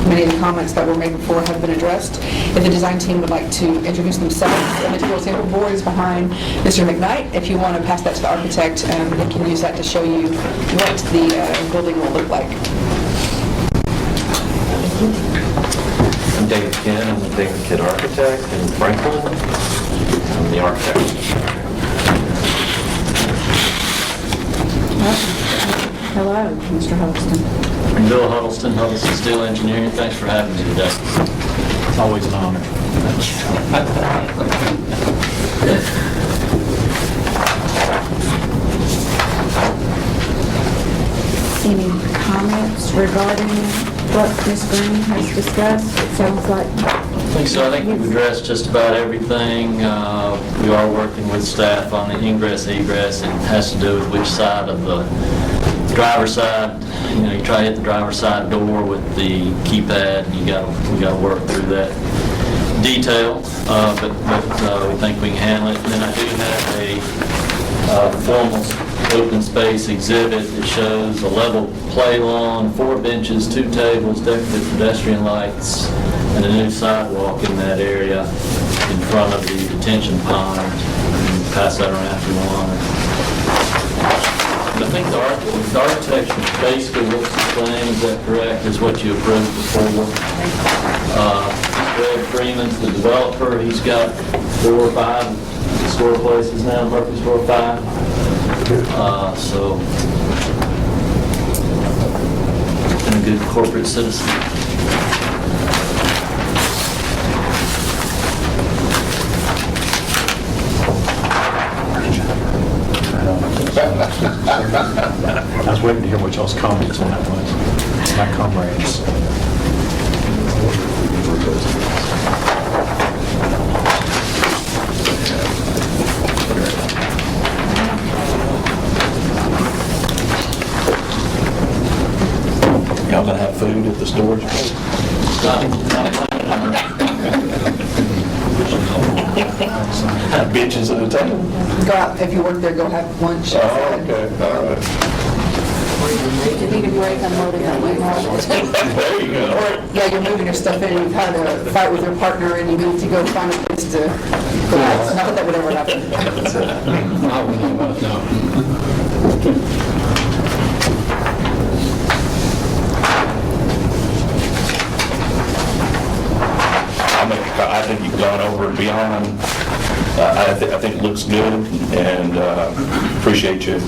many of the comments that were made before have been addressed. If the design team would like to introduce themselves, the material sample board is behind Mr. McKnight. If you want to pass that to the architect, they can use that to show you what the building will look like.
I'm David Kidd. I'm the David Kidd Architect in Franklin. I'm the architect.
Hello, Mr. Huddleston.
I'm Bill Huddleston, Huddleston Steel Engineering. Thanks for having me today.
It's always an honor.
Any comments regarding what Ms. Green has discussed? It sounds like...
I think so. I think we've addressed just about everything. We are working with staff on the ingress, egress. It has to do with which side of the driver's side. You know, you try to hit the driver's side door with the keypad, and we got to work through that. detail, but we think we can handle it. And then I do have a formal open space exhibit that shows a level play lawn, 4 benches, 2 tables, decorative pedestrian lights, and a new sidewalk in that area in front of the detention pond. Pass that around if you want. I think the architecture basically looks the same, is that correct, as what you approved before? Greg Freeman's the developer, he's got 4 or 5 store places now, Murfreesboro 5. So, been a good corporate citizen.
I was waiting to hear what y'all's comments on that was. My comrades.
Y'all gonna have food at the storage place? Have benches at the table?
Go out, if you work there, go have lunch.
Oh, okay, all right.
If you need a break, I'm loading that way.
There you go.
Or, yeah, you're moving your stuff in, you've had a fight with your partner, and you need to go find a place to go out. Not that that would ever happen.
I wouldn't know about that.
I think you've gone over and beyond. I think it looks good, and appreciate you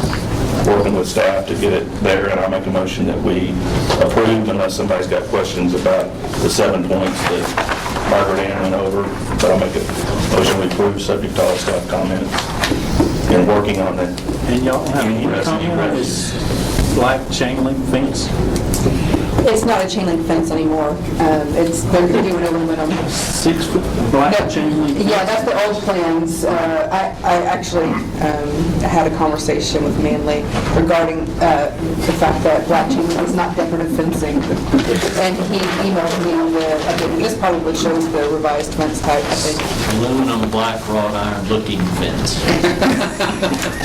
working with staff to get it there, and I'll make a motion that we approve unless somebody's got questions about the 7 points that Margaret Ann went over, but I'll make a motion we approve subject to all staff comments and working on it.
And y'all have any comment on this black chain link fence?
It's not a chain link fence anymore. They're doing aluminum.
6 foot black chain link?
Yeah, that's the old plans. I actually had a conversation with Manley regarding the fact that black chain link is not decorative fencing. And he emailed me this probably shows the revised fence type, I think.
Aluminum black wrought iron looking fence.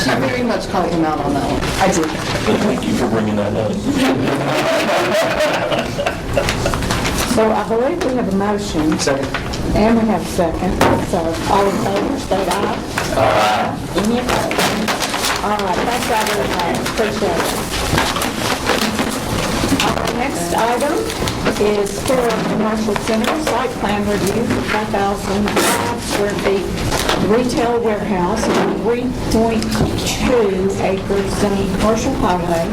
She very much called him out on that one. I did.
Thank you for bringing that up.
So I believe we have a motion.
Second.
And we have a second. So all in favor, state aye. Aye. Any opposed? All right, thanks, everybody. Appreciate it. Our next item is for commercial center site plan review for 5,005 square feet retail warehouse on 3.2 acres zoned commercial highway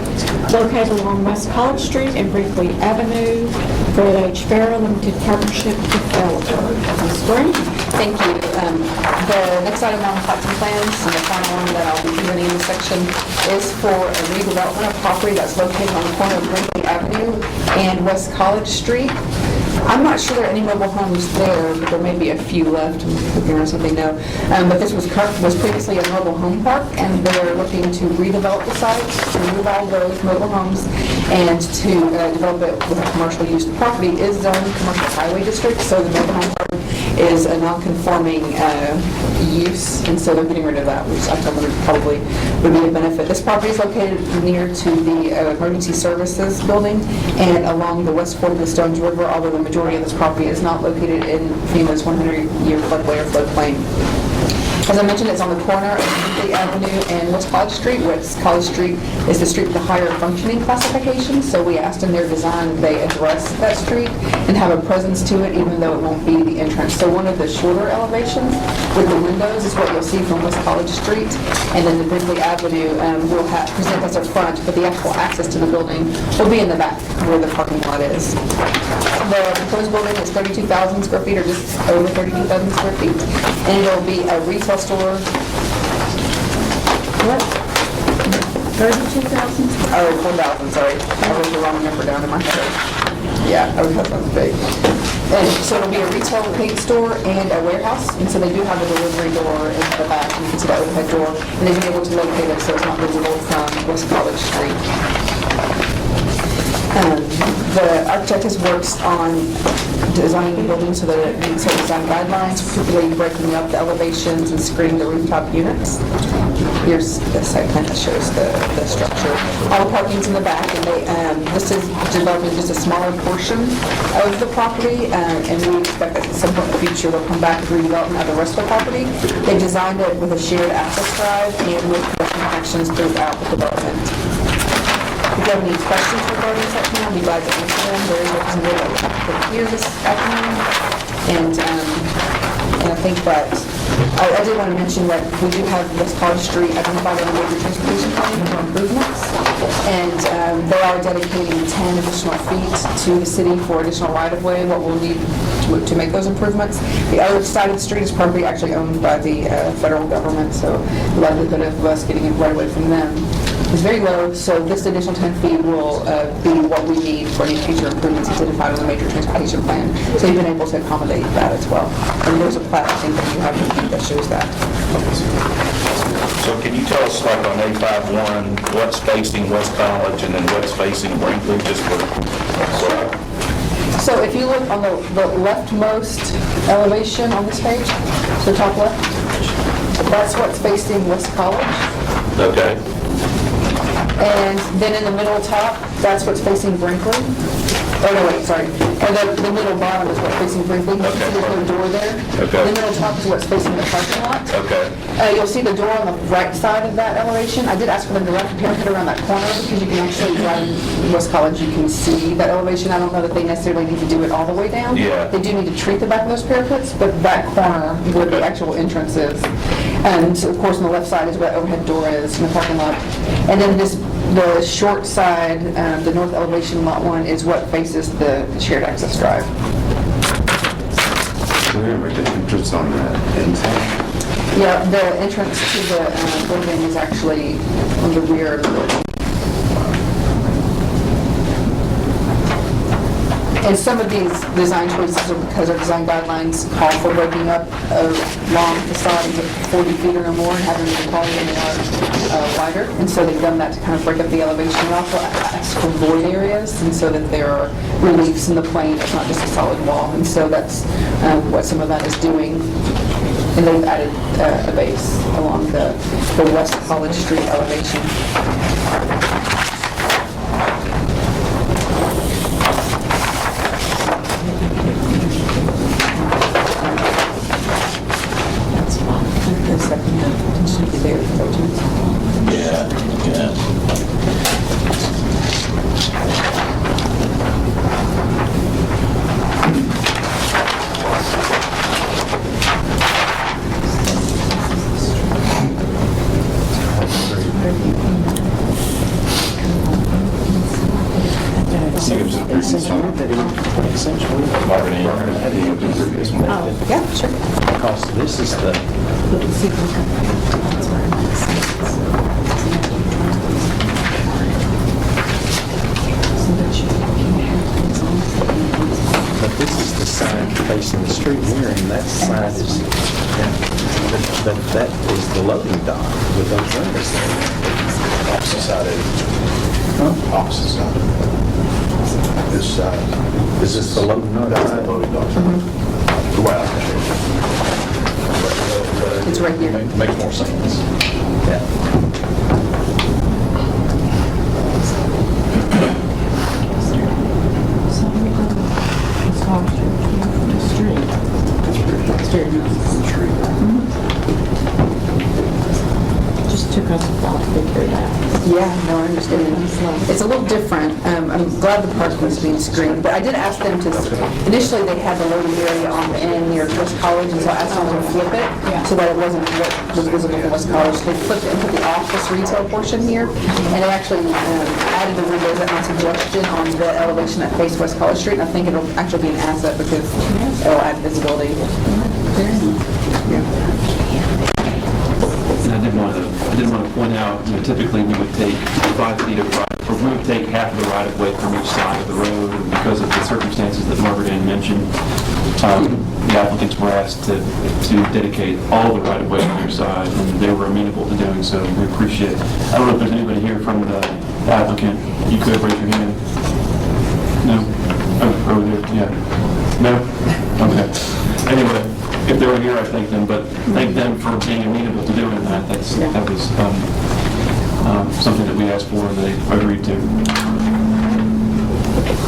located along West College Street and Brinkley Avenue. Fred H. Farrell Limited Partnership Developer. Ms. Green?
Thank you. The next item on plots and plans, and the final one that I'll be presenting in this section, is for a redevelopment of property that's located on the corner of Brinkley Avenue and West College Street. I'm not sure there are any mobile homes there, but there may be a few left, if you're on something now. But this was previously a mobile home park, and they're looking to redevelop the site, to remove all those mobile homes, and to develop it with a commercial use. The property is zoned commercial highway district, so the mobile home park is a non-conforming use, and so they're getting rid of that, which I told them probably would be a benefit. This property is located near to the emergency services building and along the west fork of the Stones River, although the majority of this property is not located in FEMA's 100-year floodway or floodplain. As I mentioned, it's on the corner of Brinkley Avenue and West College Street. West College Street is the street with the higher functioning classification, so we asked in their design that they address that street and have a presence to it, even though it won't be the entrance. So one of the shorter elevations with the windows is what you'll see from West College Street, and then the Brinkley Avenue will present as a front, but the actual access to the building will be in the back where the parking lot is. The proposed building is 32,000 square feet, or just over 32,000 square feet, and it'll be a retail store. What? 32,000? Oh, 4,000, sorry. I wrote the wrong number down in my head. Yeah, I would have that big. And so it'll be a retail paint store and a warehouse, and so they do have a delivery door in the back. You can see that overhead door, and they've been able to locate it so it's not visible from West College Street. The architect has worked on designing the building so that it meets our design guidelines, particularly breaking up the elevations and screening the rooftop units. Here's the site plan that shows the structure. All the parking's in the back, and this is developing just a smaller portion of the property, and we expect that at some point in the future they'll come back with redevelopment of the rest of the property. They designed it with a shared access drive and with commercial connections throughout the development. If you have any questions regarding this section, I'll be glad to answer them. There is representative here this afternoon, and I think that I did want to mention that we do have West College Street identified on the major transportation plan for improvements, and they are dedicating 10 additional feet to the city for additional right-of-way, what we'll need to make those improvements. The other side of the street is property actually owned by the federal government, so the likelihood of us getting it right away from them is very low, so this additional 10 feet will be what we need for any future improvements identified on the major transportation plan. So you've been able to accommodate that as well. And there's a plat, I think, that you have that shows that.
So can you tell us, like on A51, what's facing West College and then what's facing Brinkley, just for...
So if you look on the leftmost elevation on this page, the top left, that's what's facing West College.
Okay.
And then in the middle top, that's what's facing Brinkley. Oh, no, wait, sorry. And the middle bottom is what's facing Brinkley. You see there's no door there.
Okay.
The middle top is what's facing the parking lot.
Okay.
You'll see the door on the right side of that elevation. I did ask for them to wrap the parapet around that corner because you can actually drive in West College, you can see that elevation. I don't know that they necessarily need to do it all the way down.
Yeah.
They do need to treat the back of those parapets, but that corner where the actual entrance is. And of course, on the left side is where the overhead door is in the parking lot. And then the short side, the north elevation, lot 1, is what faces the shared access drive.
Remember the entrance on that inside?
Yeah, the entrance to the building is actually on the rear of the building. And some of these design choices are because our design guidelines call for breaking up a long facade into 40 feet or more and having them taller than they are wider. And so they've done that to kind of break up the elevation and also ask for void areas, and so that there are reliefs in the plane. It's not just a solid wall. And so that's what some of that is doing. And they've added a base along the West College Street elevation. Yeah, sure.
Because this is the, but this is the side facing the street here, and that side is, that is the loading dock with those windows there.
Opposite side of it. Opposite side. This side.
Is this the loading dock?
That's the loading dock. Wow.
It's right here.
Makes more sense. Yeah.
Just took us a while to figure it out.
Yeah, no, I understand. It's a little different. I'm glad the parking is being screened, but I did ask them to, initially they had the loading area on the end near West College, and so I asked them to flip it so that it wasn't what was visible from West College. They flipped it and put the office retail portion here, and they actually added the windows at my suggestion on the elevation that face West College Street, and I think it'll actually be an asset because it'll add visibility.
And I did want to point out, typically we would take 5 feet of right, or we would take half of the right of way from each side of the road, and because of the circumstances that Margaret Ann mentioned, the applicants were asked to dedicate all the right of way on their side, and they were amenable to doing so. We appreciate it. I don't know if there's anybody here from the applicant. You could raise your hand. No? Oh, over there, yeah. No? Okay. Anyway, if they were here, I'd thank them, but thank them for being amenable to doing that. That was something that we asked for and they agreed to.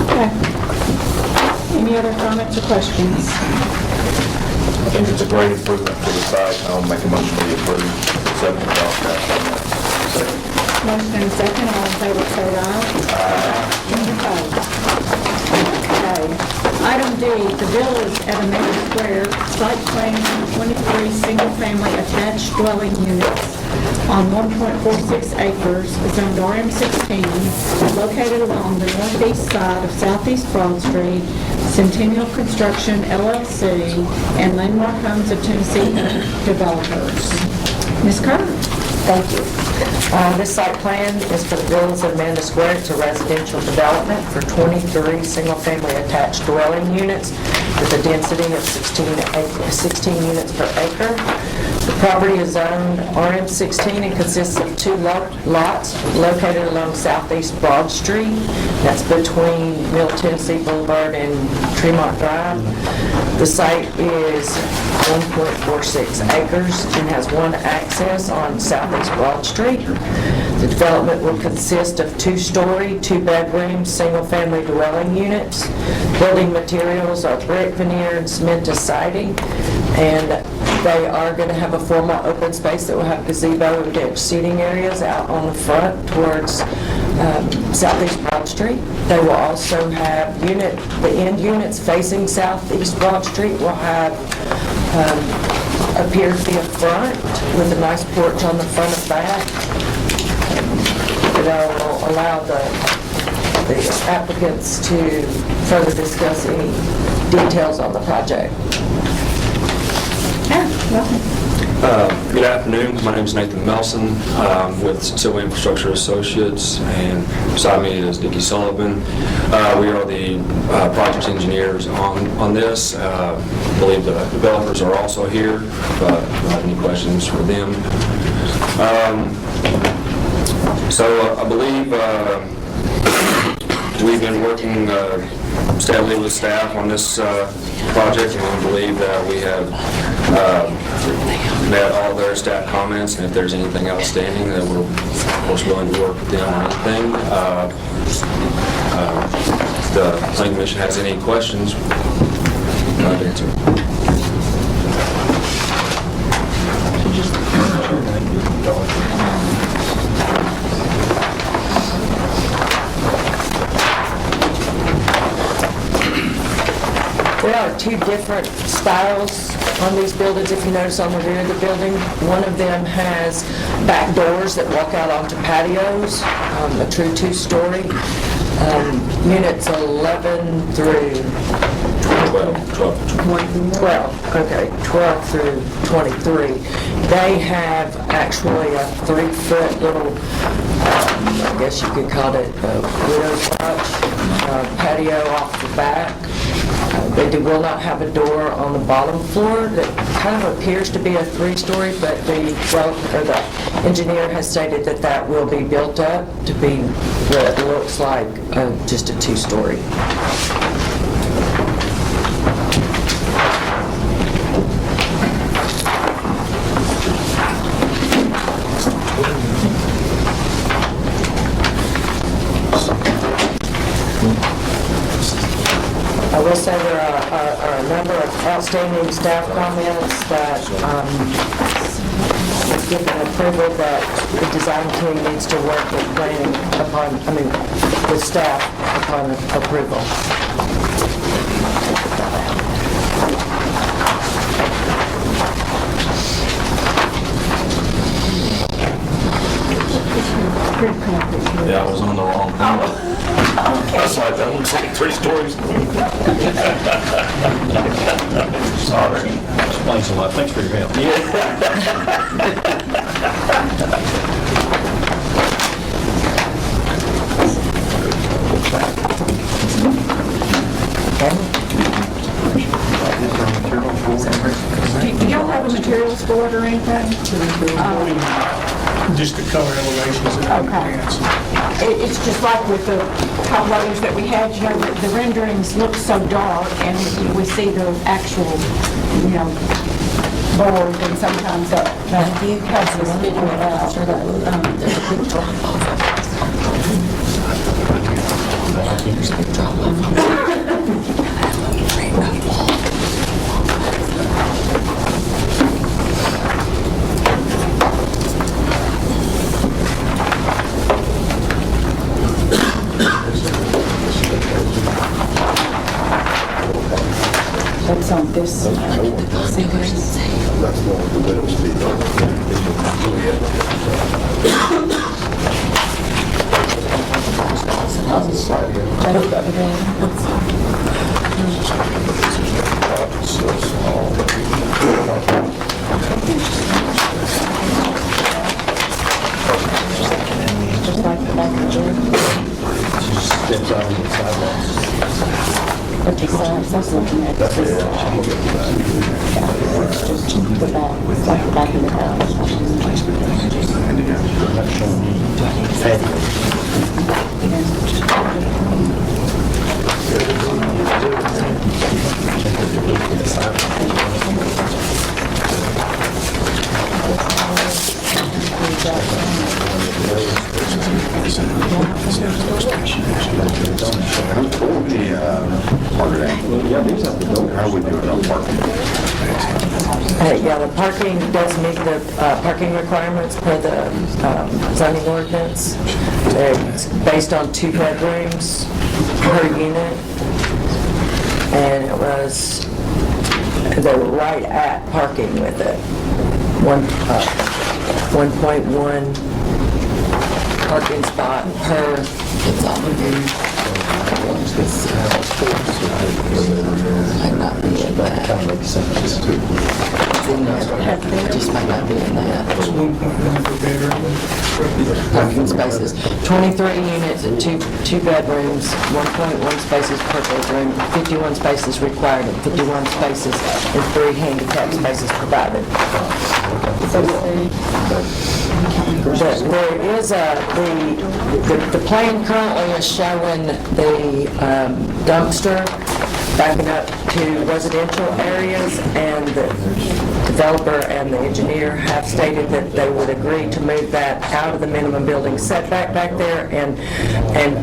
Okay. Any other comments or questions?
I think it's a great improvement for the site. I'll make a motion to approve accepting the
Motion and second, all in favor, say aye. Any opposed? Okay. Item D, the villas at Amanda Square, site plan 23 single-family attached dwelling units on 1.46 acres, zoned RM16, located along the northeast side of Southeast Broad Street, Centennial Construction LLC, and Landmark Homes of Tennessee developers. Ms. Carter?
Thank you. This site plan is for the villas at Amanda Square. It's a residential development for 23 single-family attached dwelling units with a density of 16 units per acre. The property is zoned RM16 and consists of 2 lots located along Southeast Broad Street. That's between Middle Tennessee Boulevard and Tremont Drive. The site is 1.46 acres and has 1 access on Southeast Broad Street. The development will consist of 2-story, 2-bedroom, single-family dwelling units. Building materials are brick, veneer, and cementous siding, and they are going to have a formal open space that will have gazebo and bench seating areas out on the front towards Southeast Broad Street. They will also have the end units facing Southeast Broad Street will have appear to be a front with a nice porch on the front of that. That will allow the applicants to further discuss any details on the project.
Good afternoon. My name is Nathan Melson with Civil Infrastructure Associates, and beside me is Dickie Sullivan. We are the project engineers on this. I believe the developers are also here, but if you have any questions for them. So I believe we've been working steadily with staff on this project, and we believe that we have met all their staff comments, and if there's anything outstanding, that we're of course willing to work with them on anything. If the Planning Commission has any questions, I'd answer.
There are 2 different styles on these buildings, if you notice on the rear of the building. One of them has back doors that walk out onto patios, a true 2-story. Units 11 through 12 through 23. They have actually a 3-foot little, I guess you could call it a widow's watch patio off the back. They will not have a door on the bottom floor that kind of appears to be a 3-story, but the engineer has stated that that will be built up to be what it looks like just a 2-story. I will say there are a number of outstanding staff comments that give an approval that the design team needs to work with planning with staff upon approval.
Yeah, I was on the wrong thing. That's like, that looks like 3 stories. Sorry.
Explains a lot. Thanks for your help.
Do y'all have a materials board or anything?
Just the color elevations and everything else.
It's just like with the hot weathers that we had, you know, the renderings look so dark, and we see the actual, you know, board, and sometimes that helps us figure it out.
There's a big drop off. There's a big drop off.
That's on this side. See this?
That's the one with the widow's peak on
Just like the back of the gym.
Steps out on the sidewalks.
But the sides, that's looking at this. Yeah, it's just the back, it's like the back of the house.
How are we doing on parking?
Yeah, the parking does meet the parking requirements per the zoning ordinance. It's based on 2 bedrooms per unit, and it was, they were right at parking with it. 1.1 parking spot per. It's all of you. Might not be in that. Just might not be in that. Parking spaces, 23 units and two bedrooms, 1.1 spaces per bedroom, 51 spaces required, and 51 spaces and 3 handicap spaces provided. There is the plan currently is showing the dumpster backing up to residential areas, and the developer and the engineer have stated that they would agree to move that out of the minimum building setback back there and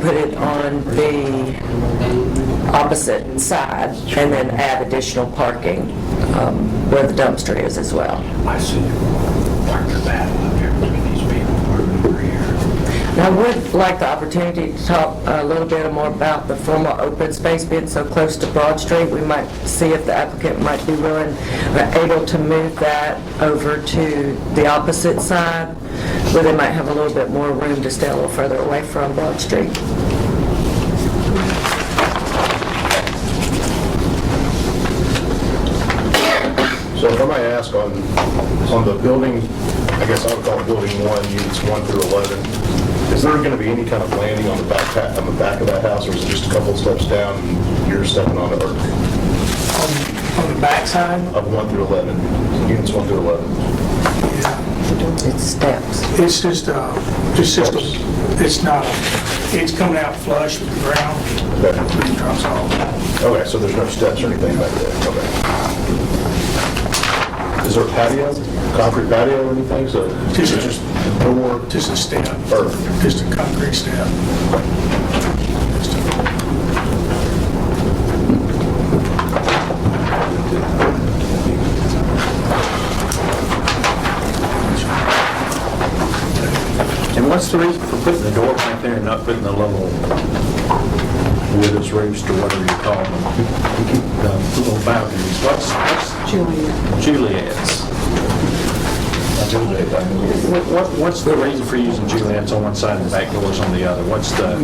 put it on the opposite side, and then add additional parking where the dumpster is as well.
I see. Park the battle up here between these people over here.
Now, I would like the opportunity to talk a little bit more about the former open space being so close to Broad Street. We might see if the applicant might be willing, or able to move that over to the opposite side, where they might have a little bit more room to stay a little further away from Broad Street.
So if I may ask, on the building, I guess I would call it building 1, units 1 through 11, is there going to be any kind of landing on the back of that house, or is it just a couple of steps down and you're stepping on it? Or
On the back side?
of 1 through 11, units 1 through 11?
It's steps.
It's just it's not, it's coming out flush with the ground.
Okay.
It drops off.
Okay, so there's no steps or anything back there? Okay. Is there a patio, concrete patio or anything? So
Just a-
just door?
Just a step,
Or
just a concrete step.
And what's the reason for putting the door back there and not putting the little widow's roost or whatever you call them? The little balconies. What's Juliet's? What's the reason for using Juliet's on one side and back doors on the other? What's the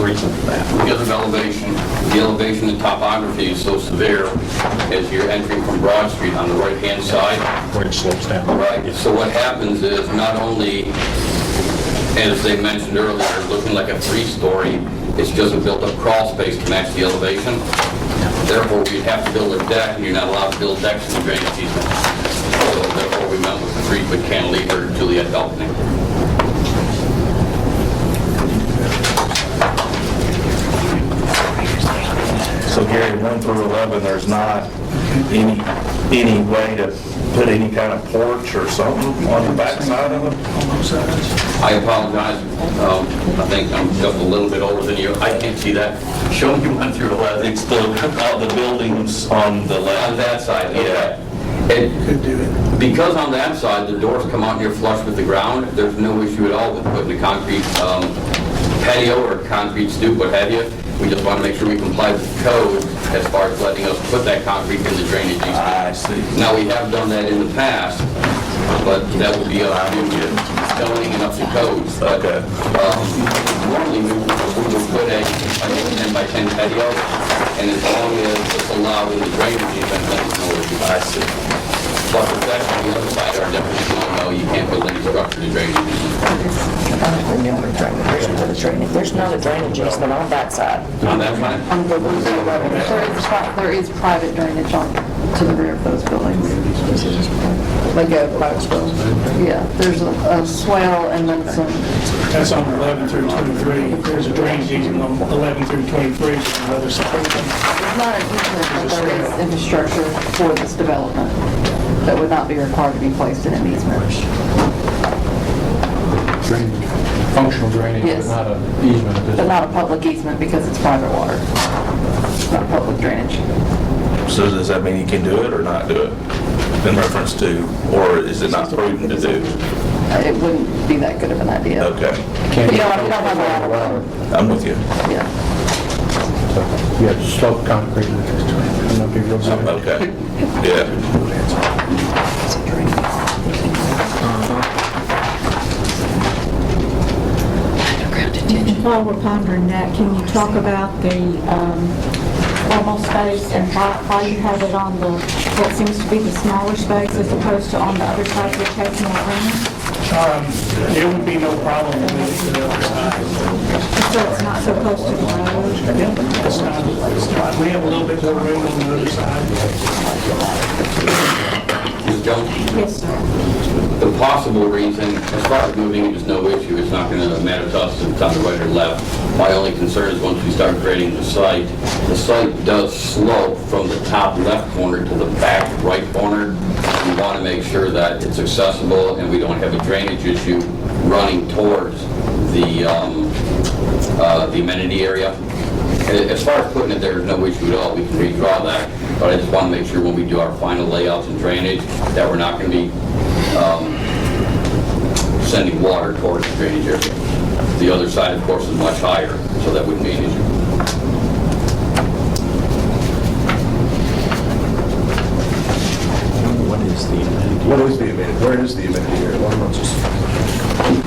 reason for that?
Because of elevation. The elevation and topography is so severe as you're entering from Broad Street on the right-hand side.
Where it slopes down.
Right. So what happens is not only, as they mentioned earlier, looking like a 3-story, it's just a built-up crawl space to match the elevation. Therefore, we have to build a deck, and you're not allowed to build decks in the drainage easement. So therefore, we went with the 3-foot cantilever Juliet balcony.
So Gary, 1 through 11, there's not any way to put any kind of porch or something on the back side of it?
I apologize. I think I'm just a little bit older than you. I can't see that. Show me 1 through 11.
It's the buildings on the left.
On that side, yeah.
Could do it.
Because on that side, the doors come out near flush with the ground, there's no issue at all with putting a concrete patio or concrete stoop, what have you. We just want to make sure we comply with the code as far as letting us put that concrete in the drainage easement.
I see.
Now, we have done that in the past, but that would be up to zoning and up to codes. But,
Okay.
normally, we would put a 10 by 10 patio, and as long as it's allowed in the drainage easement, then it's no issue.
I see.
But the fact on the other side, our definition on no, you can't build any structure in drainage easement.
There's not a drainage easement on that side.
On that side?
There is private drainage on, to the rear of those buildings. Like a private swell. Yeah, there's a swell and then some.
That's on 11 through 23. There's a drainage easement on 11 through 23 on the other side.
There's not an easement, but there is infrastructure for this development that would not be required to be placed in an easement.
Drainage, functional drainage,
Yes.
but not an easement at this
But not a public easement because it's private water. It's not public drainage.
So does that mean you can do it or not do it in reference to, or is it not prudent to do?
It wouldn't be that good of an idea.
Okay.
Can't
You
get
don't have a lot of water.
I'm with you.
Yeah.
You have slope concrete. I don't know if you real good.
Okay. Yeah.
While we're pondering that, can you talk about the formal space and why you have it on the, what seems to be the smaller space as opposed to on the other side which has more room?
There would be no problem with it to the other side.
So it's not so close to the road?
Yeah, it's not. We have a little bit more room on the other side.
Ms. Jones?
Yes, sir.
The possible reason, as far as moving it is no issue, it's not going to matter to us if it's on the right or left. My only concern is once we start grading the site does slope from the top left corner to the back right corner. We want to make sure that it's accessible and we don't have a drainage issue running towards the amenity area. As far as putting it there, there's no issue at all. We can redraw that, but I just want to make sure when we do our final layouts and drainage that we're not going to be sending water towards the drainage area. The other side, of course, is much higher, so that wouldn't be an issue.
What is the amenity? Where is the amenity here? Why not just...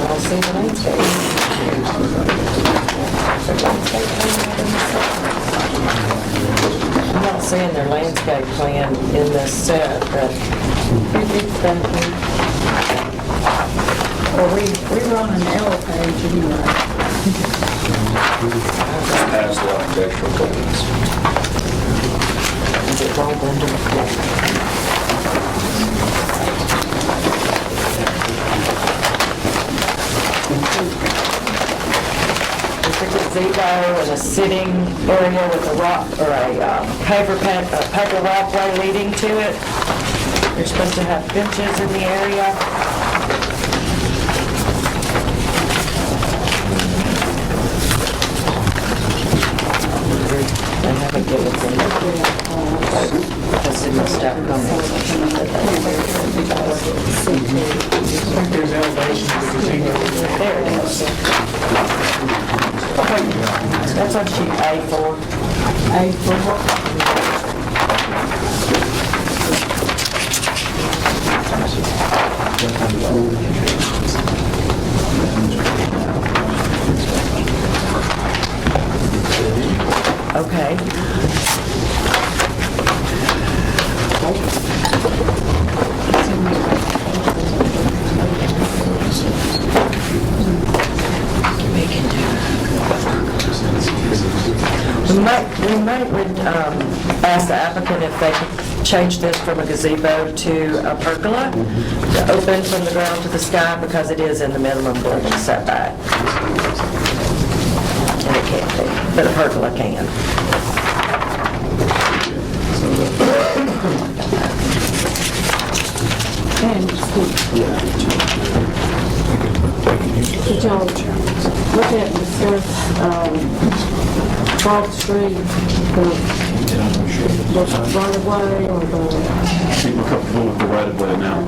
I'll see the landscape. I'm not seeing their landscape plan in this set, but
Well, we run an L page anyway.
Past the architectural plans.
it's all under the floor. It's a gazebo and a sitting area with a rock, or a paper walkway leading to it. You're supposed to have benches in the area. They haven't given us any, because it must have come
There's elevation of the gazebo.
There it is. That's on sheet A4. Okay. We might ask the applicant if they could change this from a gazebo to a pergola, open from the ground to the sky, because it is in the minimum building setback. And it can't be, but a pergola can.
And did y'all look at and discuss Broad Street, the right of way or the...
I think we're comfortable with the right of way now.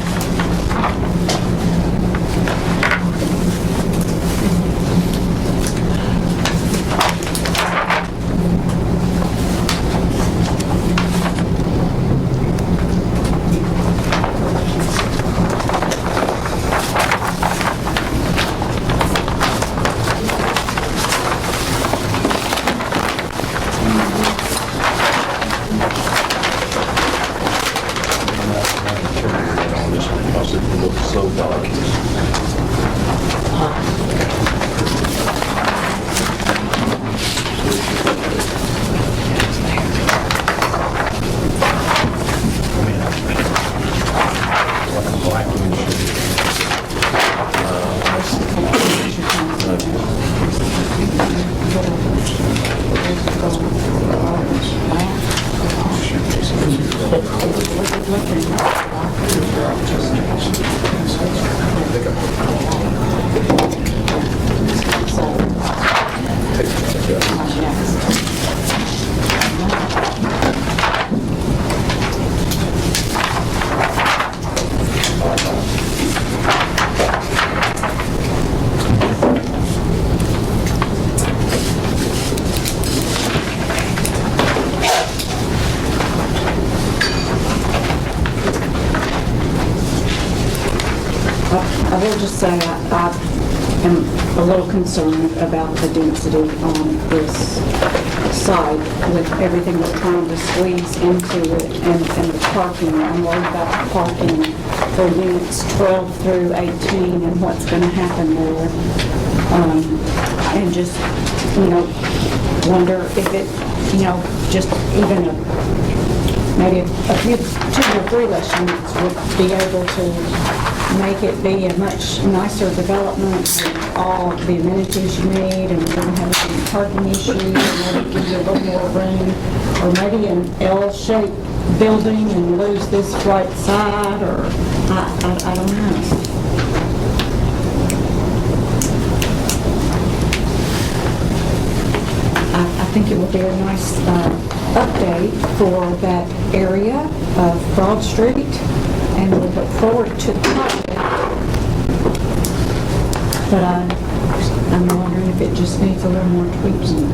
I will just say I am a little concerned about the density on this site with everything we're trying to squeeze into it and the parking. I'm worried about the parking for units 12 through 18 and what's going to happen there. And just, wonder if it, just even maybe a few, 2 or 3 less units would be able to make it be a much nicer development with all the amenities you need, and we don't have any parking issues, and maybe give you a little more room, or maybe an L-shaped building and lose this right side, or I don't know. I think it would be a nice update for that area of Broad Street, and we look forward to the project. But I'm wondering if it just needs a little more tweaking.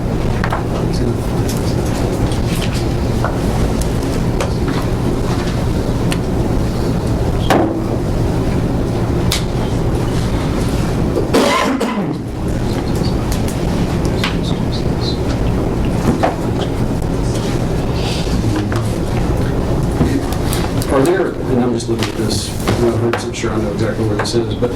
Are there, and I'm just looking at this, I'm not 100% sure I know exactly where this is, but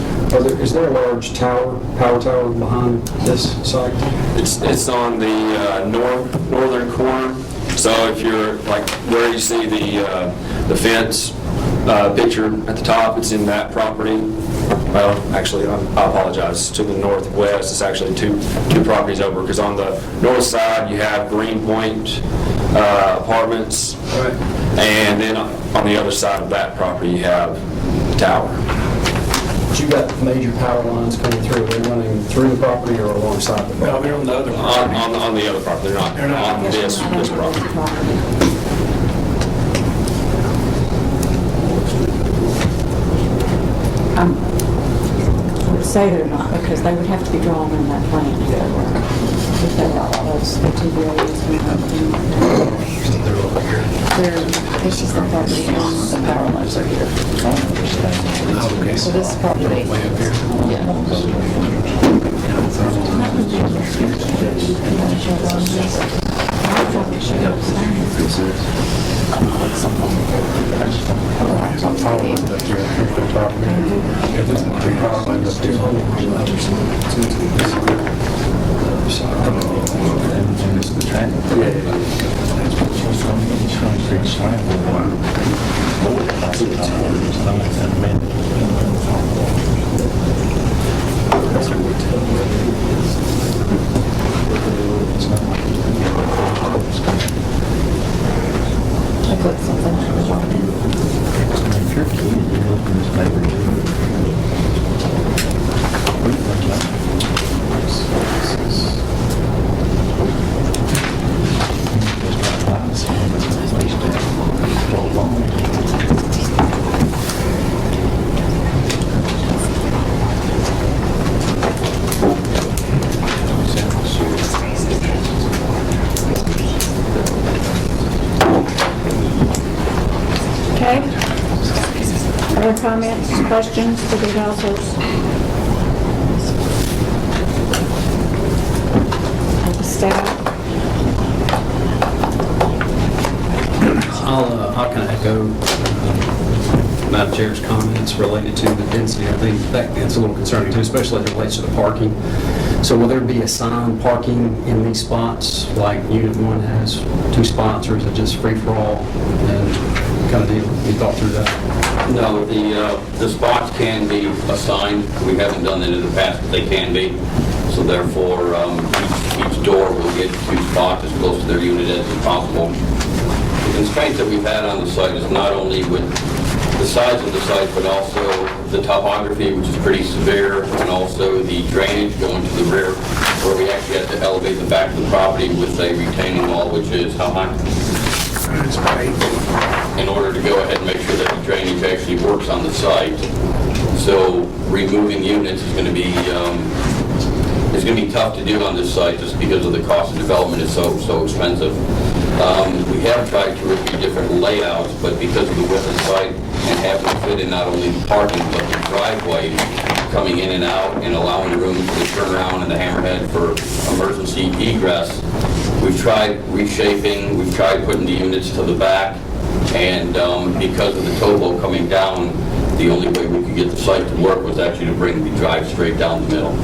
is there a large tower, power tower behind this site?
It's on the northern corner. So if you're like where you see the fence picture at the top, it's in that property. Well, actually, I apologize. To the northwest, it's actually two properties over, because on the north side you have Greenpoint Apartments,
Right.
and then on the other side of that property you have the tower.
But you've got major power lines coming through. They're running through the property or alongside the property?
No, they're on the other one.
On the other property, they're not on this property.
I would say they're not, because they would have to be drawn in that plan if they were. If they were all those areas we have. This is the property, and the power lines are here. So this property. Yeah. I put something. Okay. Other comments, questions for the developers? Of the staff?
I'll kind of echo Madam Chair's comments related to the density. I think that's a little concerning too, especially as it relates to the parking. So will there be assigned parking in these spots, like Unit 1 has 2 spots, or is it just free-for-all and kind of deal? You thought through that?
No, the spots can be assigned. We haven't done that in the past, but they can be. So therefore, each door will get 2 spots as close to their unit as possible. The constraint that we've had on the site is not only with the size of the site, but also the topography, which is pretty severe, and also the drainage going to the rear, where we actually have to elevate the back of the property with a retaining wall, which is how high?
That's right.
In order to go ahead and make sure that the drainage actually works on the site. So removing units is going to be tough to do on this site just because of the cost of development is so expensive. We have tried 2 or 3 different layouts, but because of the width of the site and having to fit in not only the parking but the driveway coming in and out and allowing room for the turnaround and the hammerhead for emergency egress, we've tried reshaping, we've tried putting the units to the back, and because of the topo coming down, the only way we could get the site to work was actually to bring the drive straight down the middle.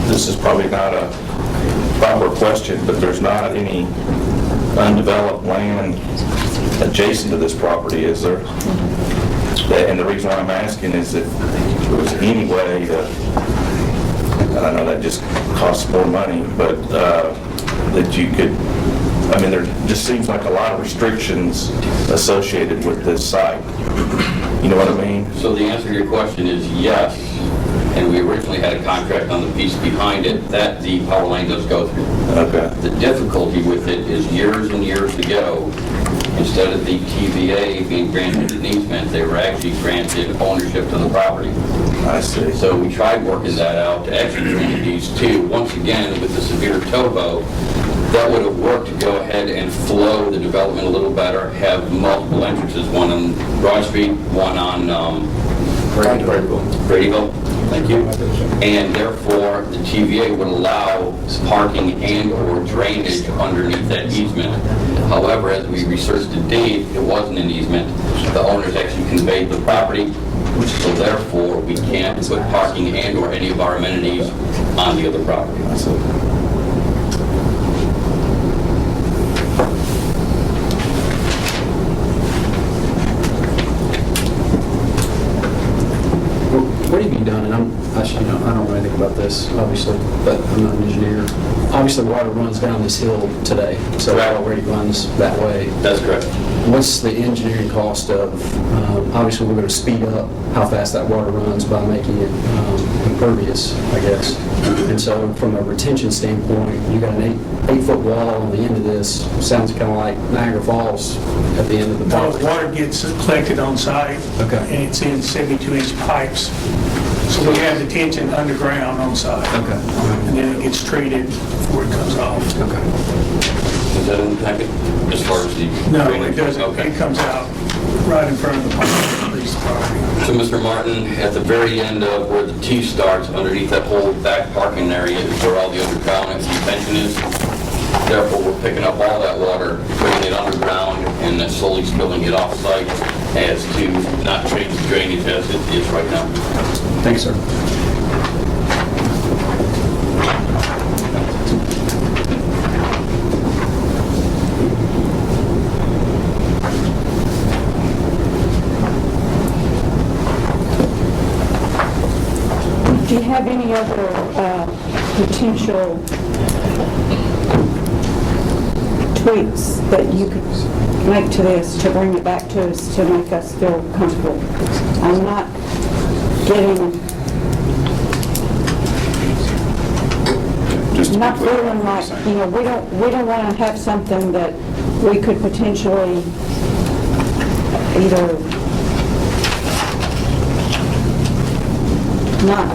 This is probably not a proper question, but there's not any undeveloped land adjacent to this property, is there? And the reason why I'm asking is if there was any way to, and I know that just costs more money, but that you could, I mean, there just seems like a lot of restrictions associated with this site. You know what I mean?
So the answer to your question is yes, and we originally had a contract on the piece behind it that the power line does go through.
Okay.
The difficulty with it is years and years ago, instead of the TVA being granted an easement, they were actually granted ownership to the property.
I see.
So we tried working that out to actually grant these 2. Once again, with the severe topo, that would have worked to go ahead and flow the development a little better, have multiple entrances, one on Broad Street, one on Bradyville. Thank you. And therefore, the TVA would allow parking and/or drainage underneath that easement. However, as we researched the deed, it wasn't an easement. The owners actually conveyed the property, so therefore, we can't put parking and/or any of our amenities on the other property.
What have you done, and I don't know anything about this, obviously, but I'm not an engineer. Obviously, water runs down this hill today, so it already runs that way.
That's correct.
what's the engineering cost of, obviously, we're going to speed up how fast that water runs by making it impervious, I guess. And so from a retention standpoint, you got an 8-foot wall on the end of this. Sounds kind of like Niagara Falls at the end of the
The
property.
water gets collected on site.
Okay.
And it's in 72-inch pipes. So we have detention underground on site.
Okay.
And then it gets treated before it comes off.
Okay.
Is that in the packet as far as the...
No, it doesn't.
Okay.
It comes out right in front of the police property.
So, Mr. Martin, at the very end of where the T starts, underneath that whole back parking area is where all the underground and detention is. Therefore, we're picking up all that water, putting it underground, and then slowly spilling it off-site as to not change the drainage as it is right now.
Thanks, sir.
Do you have any other potential tweaks that you could make to this to bring it back to us to make us feel comfortable? I'm not feeling like, we don't want to have something that we could potentially either not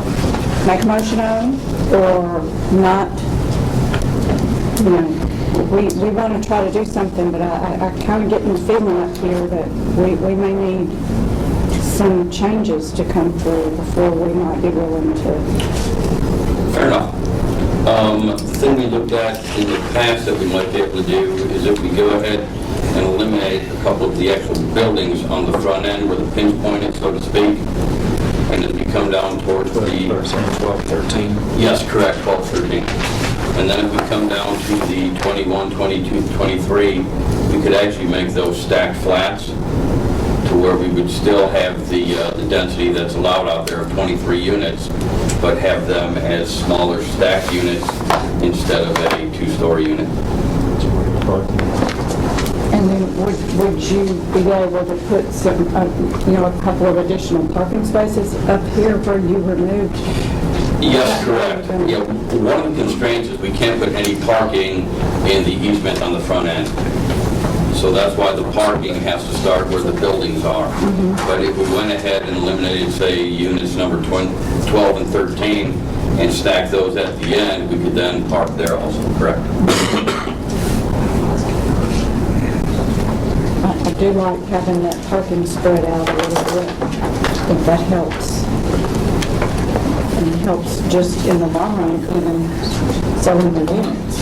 make a motion on, or not, we want to try to do something, but I kind of get the feeling up here that we may need some changes to come through before we might be willing to.
Fair enough. The thing we looked at in the past that we might be able to do is if we go ahead and eliminate a couple of the actual buildings on the front end where the pinch point is, so to speak, and then we come down towards the...
12, 13.
Yes, correct, 12, 13. And then if we come down to the 21, 22, 23, we could actually make those stacked flats to where we would still have the density that's allowed out there of 23 units, but have them as smaller stacked units instead of a 2-story unit.
And then would you be able to put some, a couple of additional parking spaces up here where you removed?
Yes, correct. Yeah, one of the constraints is we can't put any parking in the easement on the front end. So that's why the parking has to start where the buildings are. But if we went ahead and eliminated, say, units number 12 and 13 and stacked those at the end, we could then park there also, correct?
I do like having that parking spread out a little bit. I think that helps. And it helps just in the long run, even selling the units.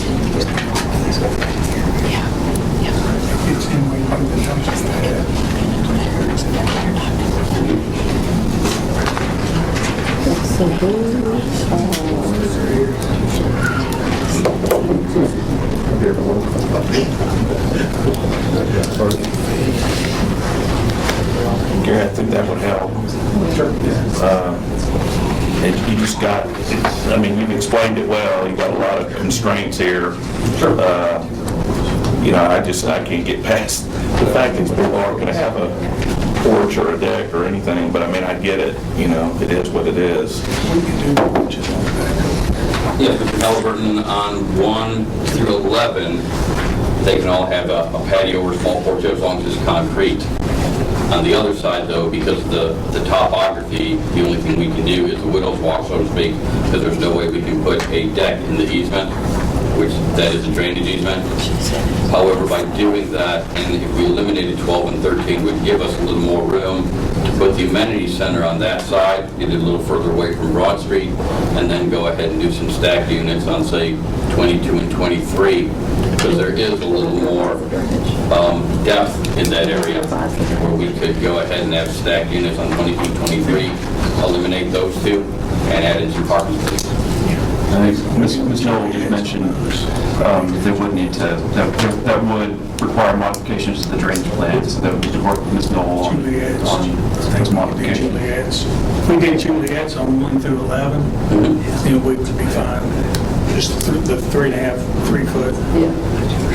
It's in where you put the dumpster there.
So
Gary, I think that would help. You just got, you've explained it well, you got a lot of constraints here. I can't get past the fact that people aren't going to have a porch or a deck or anything, but I get it, it is what it is.
We can do porches on the back.
Yeah, Mr. Halliburton, on 1 through 11, they can all have a patio or small porch as long as it's concrete. On the other side, though, because of the topography, the only thing we can do is a widow's walk, so to speak, because there's no way we can put a deck in the easement, which that is a drainage easement. However, by doing that, and if we eliminated 12 and 13, would give us a little more room to put the amenity center on that side, get it a little further away from Broad Street, and then go ahead and do some stacked units on, say, 22 and 23, because there is a little more depth in that area where we could go ahead and have stacked units on 22, 23, eliminate those two, and add in some parking spaces.
I think Ms. Noel just mentioned they would need to, that would require modifications to the drainage plans, so that would need to work with Ms. Noel on those modifications.
Juliet's. If we did Juliet's on 1 through 11, then we would be fine. just the 3.5, 3 foot.
Yeah.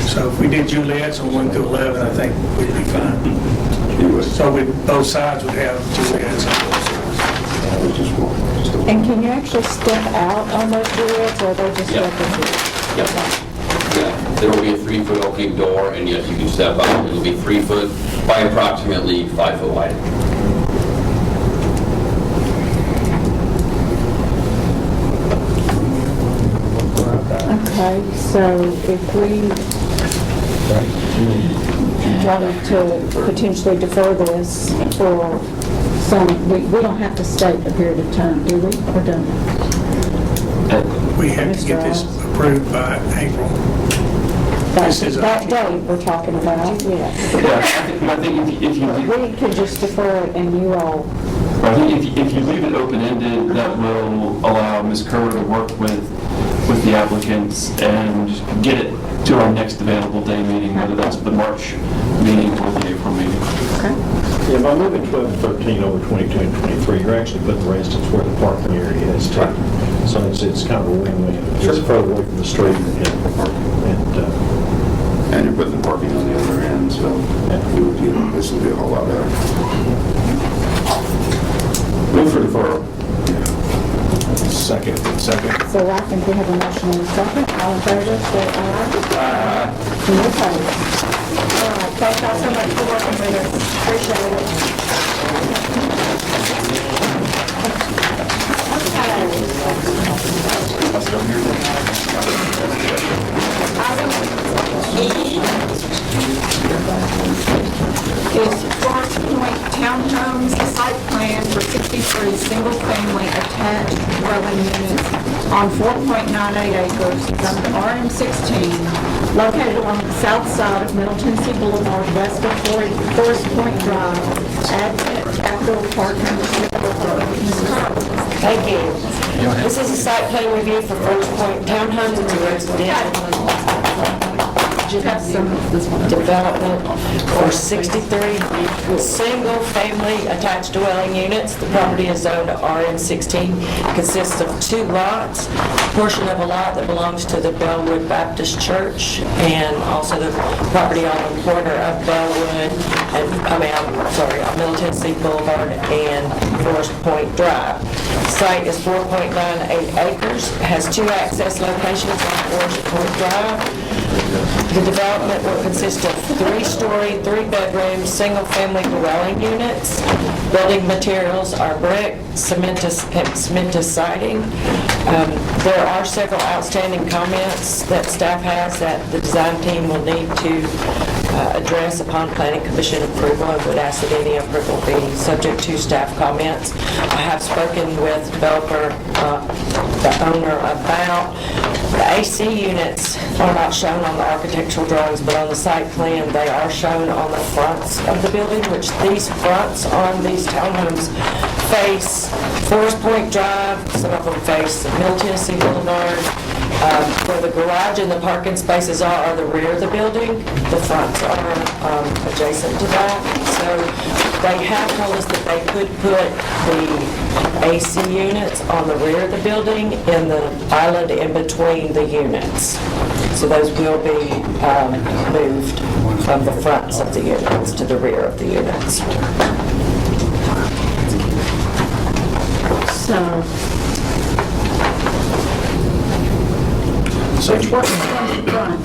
So if we did Juliet's on 1 to 11, I think we'd be fine. So both sides would have Juliet's on both sides.
And can you actually step out on those Juliets, or are they just
Yep.
decorative?
Yep. Yeah, there will be a 3-foot opening door, and yes, you can step out. It'll be 3 foot by approximately 5 foot wide.
Okay, so if we wanted to potentially defer this for some, we don't have to state a period of time, do we, or don't?
We have to get this approved by April. This is
That date we're talking about, yes.
I think if you
We can just defer it and you all,
I think if you leave it open-ended, that will allow Ms. Kerr to work with the applicants and get it to our next available day meeting, whether that's the March meeting or the April meeting.
Yeah, by moving 12 and 13 over 22 and 23, you're actually putting the residents where the parking area is too. So it's kind of a win-win. It's further away from the street
And you're putting the parking on the other end, so this will be a whole lot better.
Move for deferral.
Second.
so I think we have a motion and a second. All in favor, say aye. Any opposed? All right, thank y'all so much for working with us. Appreciate is Forest Point Townhomes site plan for 63 single-family attached dwelling units on 4.98 acres from RM16, located along the south side of Middle Tennessee Boulevard, west of Forest Point Drive, adjacent to Capital Parking.
Thank you. This is a site plan review for Forest Point Townhomes. It's a residential development for 63 single-family attached dwelling units. The property is zoned RM16, consists of 2 lots, a portion of a lot that belongs to the Bellwood Baptist Church, and also the property on the corner of Bellwood, and, on Middle Tennessee Boulevard and Forest Point Drive. The site is 4.98 acres, has 2 access locations on Forest Point Drive. The development will consist of 3-story, 3-bedroom, single-family dwelling units. Building materials are brick, cementous siding. There are several outstanding comments that staff has that the design team will need to address upon planning commission approval. I would ask that any approval be subject to staff comments. I have spoken with developer, the owner, about the AC units are not shown on the architectural drawings, but on the site plan, they are shown on the fronts of the building, which these fronts on these townhomes face Forest Point Drive, some of them face Middle Tennessee Boulevard. Where the garage and the parking spaces are the rear of the building. The fronts are adjacent to that. So they have told us that they could put the AC units on the rear of the building in the island in between the units. So those will be moved from the fronts of the units to the rear of the units.
which one's from the front?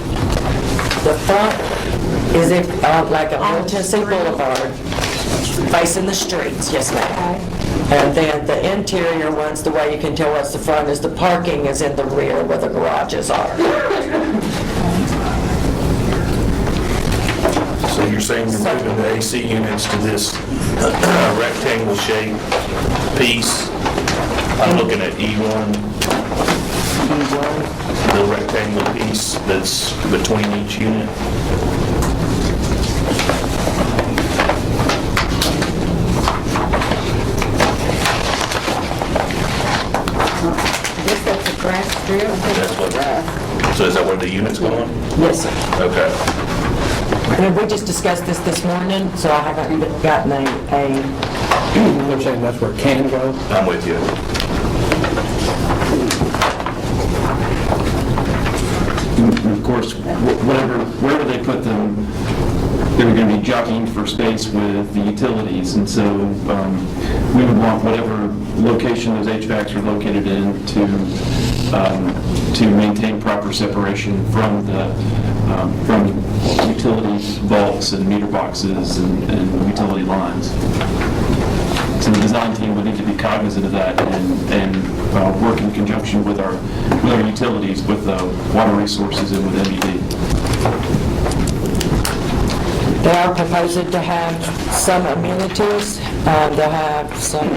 The front is like a Middle Tennessee Boulevard, facing the streets, yes ma'am. And then the interior ones, the way you can tell what's the front is the parking is in the rear where the garages are.
So you're saying you're moving the AC units to this rectangle shaped piece? I'm looking at E1, the rectangle piece that's between each unit.
I guess that's a grass strip.
That's what, so is that where the unit's going?
Yes, sir.
Okay.
And we just discussed this morning, so I haven't even gotten
You're saying that's where it can go?
I'm with you.
of course, wherever they put them, they're going to be jockeying for space with the utilities, and so we would want whatever location those HVACs are located in to maintain proper separation from utility vaults and meter boxes and utility lines. So the design team would need to be cognizant of that and work in conjunction with our utilities, with water resources and with MED.
They are proposing to have some amenities. They'll have some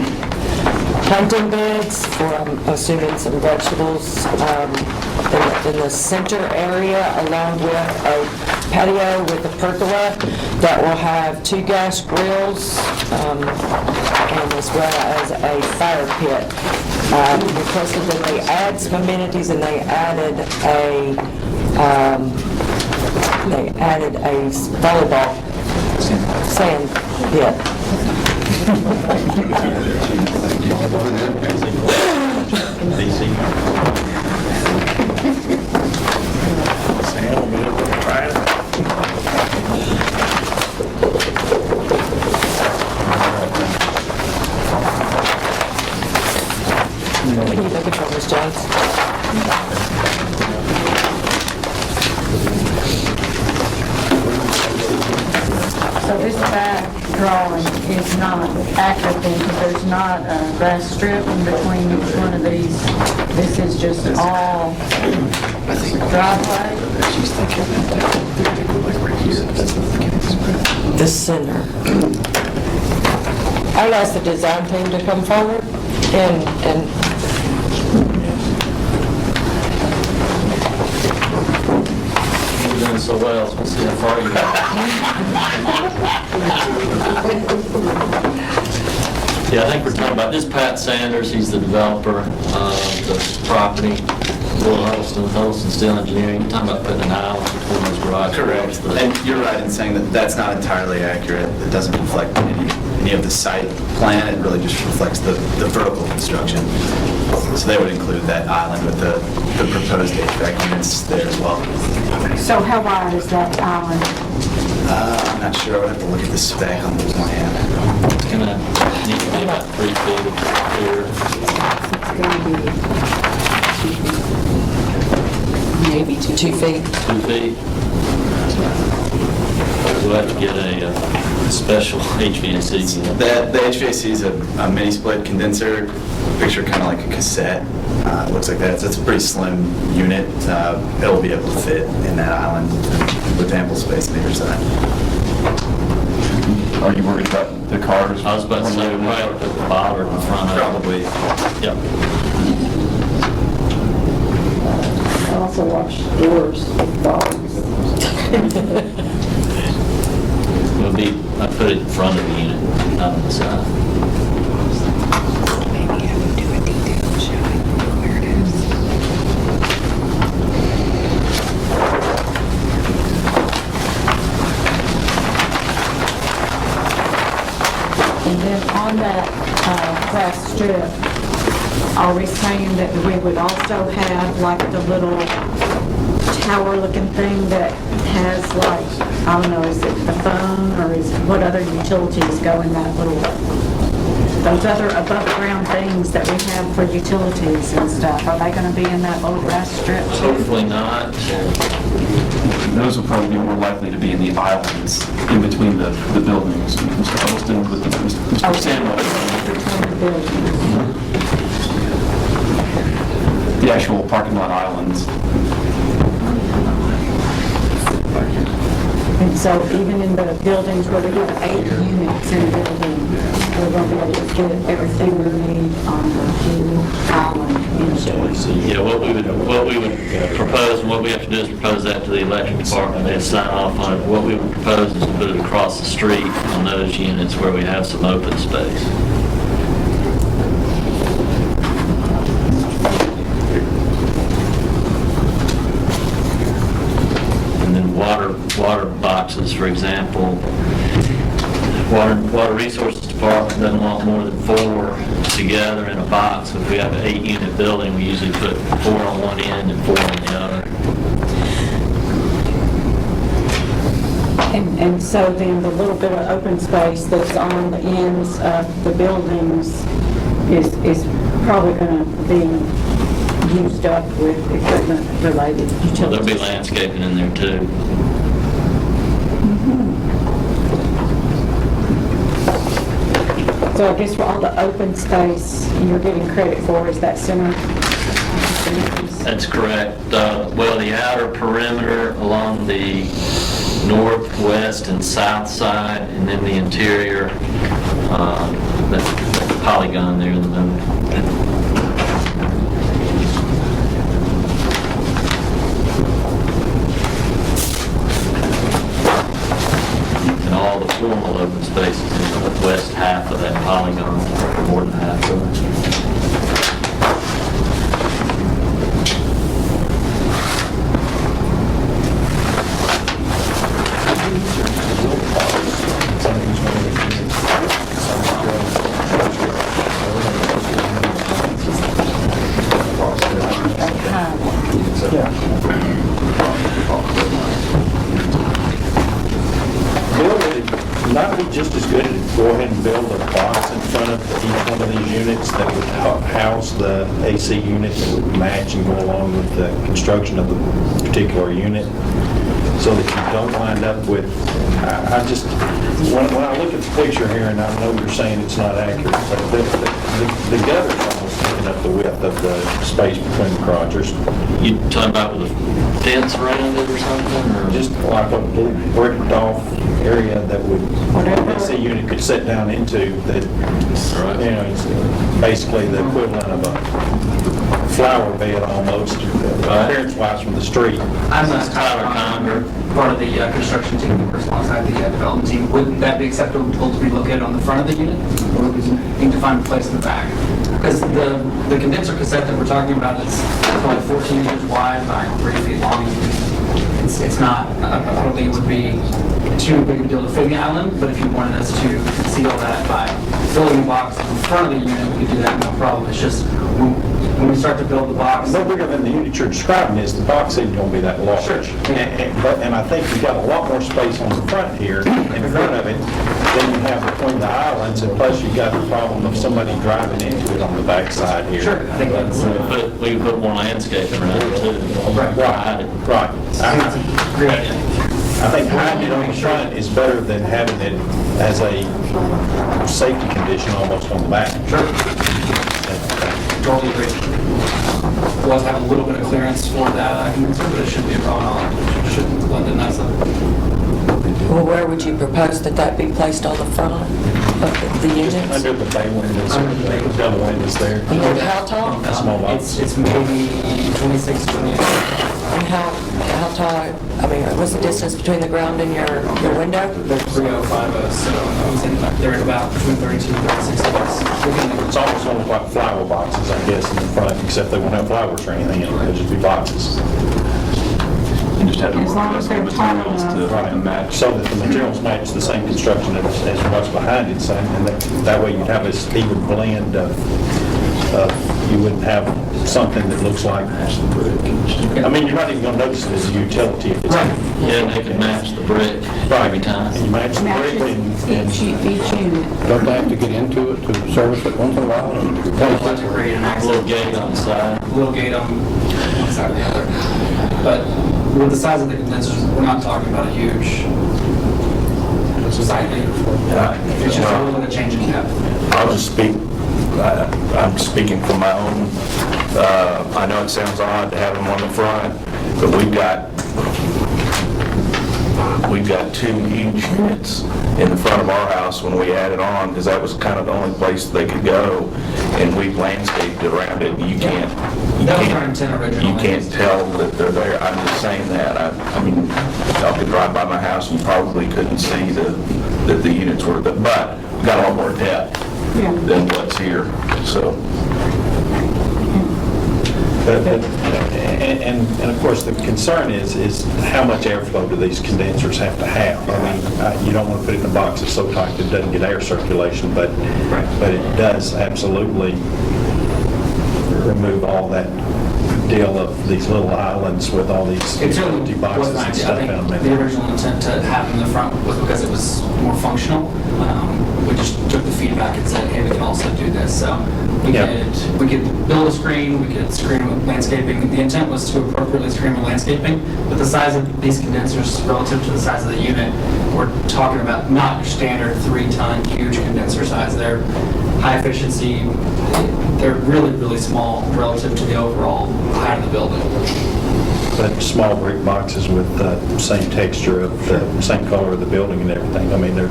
planting beds for, I'm assuming, some vegetables in the center area, along with a patio with a pergola that will have 2 gas grills, and as well as a fire pit. Requested that they add some amenities, and they added a volleyball sand pit. What are you looking for, Ms. Jones?
So this back drawing is not accurate then, because there's not a grass strip in between each one of these. This is just all driveway.
The center. I'll ask the design team to come forward and
You're doing so well, so we'll see how far you go. Yeah, I think we're talking about, this Pat Sanders, he's the developer of the property, Will Huddleston Steel Engineering. You're talking about putting an island between those garage doors.
Correct. And you're right in saying that that's not entirely accurate. It doesn't reflect any of the site plan. It really just reflects the vertical construction. So they would include that island with the proposed HVAC units there as well.
So how wide is that island?
I'm not sure. I would have to look at the spec on the plan.
It's going to need to be about 3 feet of clear.
It's going to be
maybe 2 feet.
2 feet. We'll have to get a special HVAC unit.
The HVAC is a mini split condenser. Picture kind of like a cassette. It looks like that. So it's a pretty slim unit. It'll be able to fit in that island with ample space on either side.
Are you worried about the cars?
I was about to say, right at the bottom in front of it.
Probably.
Yep.
I also wash doors with dogs.
I put it in front of the unit, not on the side.
Maybe I would do a detail showing where it is.
And then on that grass strip, are we saying that we would also have like the little tower-looking thing that has like, I don't know, is it the phone or is, what other utilities go in that little, those other above-ground things that we have for utilities and stuff, are they going to be in that little grass strip too?
Hopefully not.
Those will probably be more likely to be in the islands in between the buildings. Mr. Huddleston with Mr. Samuel. The actual parking lot islands.
And so even in the buildings where we have 8 units in a building, we're going to be able to get everything we need on the whole island.
Yeah, what we would propose, and what we have to do is propose that to the electric department and sign off on it. What we would propose is to put it across the street on those units where we have some open space. And then water boxes, for example. Water Resources Department doesn't want more than 4 together in a box. If we have an 8-unit building, we usually put 4 on one end and 4 on the other.
And so then the little bit of open space that's on the ends of the buildings is probably going to be used up with equipment-related utilities.
There'll be landscaping in there too.
So I guess for all the open space you're getting credit for is that center?
That's correct. Well, the outer perimeter along the northwest and south side, and then the interior, the polygon there in the middle. And all the formal open spaces in the west half of that polygon, more than half of it.
Not be just as good to go ahead and build a box in front of each one of these units that would house the AC unit that would match and go along with the construction of the particular unit, so that you don't wind up with, I just, when I look at the picture here, and I know you're saying it's not accurate, but the gutter's almost taking up the width of the space between the garages.
You talking about with a fence around it or something, or?
Just like a bricked off area that would, AC unit could sit down into, that, you know, it's basically the equivalent of a flower bed almost, appearance-wise from the street.
I'm Tyler Conger, part of the construction team that works alongside the development team. Would that be acceptable to be located on the front of the unit, or would we need to find a place in the back? Because the condenser cassette that we're talking about is only 14 inches wide by 3 feet long. It's not, I don't think it would be too big a deal to fit in the island, but if you wanted us to conceal that by filling the box in front of the unit, we could do that, no problem. It's just when we start to build the box.
No bigger than the unit you're describing is, the box isn't going to be that large.
Sure.
And I think you've got a lot more space on the front here, in front of it, than you have between the islands, and plus you've got the problem of somebody driving into it on the backside here.
Sure, I think that's...
We can put more landscaping around it too.
Right.
Great idea.
I think hiding it on the front is better than having it as a safety condition almost on the back.
Sure. Totally agree. We'll also have a little bit of clearance for that condenser, but it shouldn't be a problem. It shouldn't blend in nicely.
Well, where would you propose that be placed on the front of the units?
Under the bay windows, the double windows there.
And how tall?
Small box.
It's maybe 26, 28.
And how tall, I mean, what's the distance between the ground and your window?
They're 3050, so they're at about between 32 and 36 inches.
It's almost almost like flower boxes, I guess, in the front, except they won't have flowers or anything in it. They'll just be boxes.
You just have to
As long as they're tall enough.
Right, match, so that the materials match the same construction as what's behind it, and that way you'd have this even blend of, you wouldn't have something that looks like, I mean, you're not even going to notice it as a utility. If it's
Yeah, they can match the brick every time.
And you match the brick and
Each unit.
Don't they have to get into it to service it once in a while?
A
Little gate on the side.
little gate on one side or the other. But with the size of the condensers, we're not talking about a huge site lead. It's just a little bit of change in depth.
I'll just speak, I'm speaking from my own, I know it sounds odd to have them on the front, but we've got two huge units in the front of our house when we added on, because that was kind of the only place they could go, and we've landscaped around it. You can't tell that they're there. I'm just saying that. I mean, y'all could drive by my house and you probably couldn't see that the units were, but we got a lot more depth than what's here, so.
And of course, the concern is how much airflow do these condensers have to have? I mean, you don't want to put it in a box that's so tight that it doesn't get air circulation, but it does absolutely remove all that deal of these little islands with all these
It certainly
empty boxes
wasn't
and
ideal.
stuff
I
in them.
think the original intent to have in the front was because it was more functional. We just took the feedback and said, hey, we can also do this. So we could build a screen, we could screen with landscaping. The intent was to appropriately screen with landscaping, but the size of these condensers relative to the size of the unit, we're talking about not your standard 3-ton huge condenser size. They're high efficiency. They're really, really small relative to the overall height of the building.
But small brick boxes with the same texture of the same color of the building and everything. I mean, I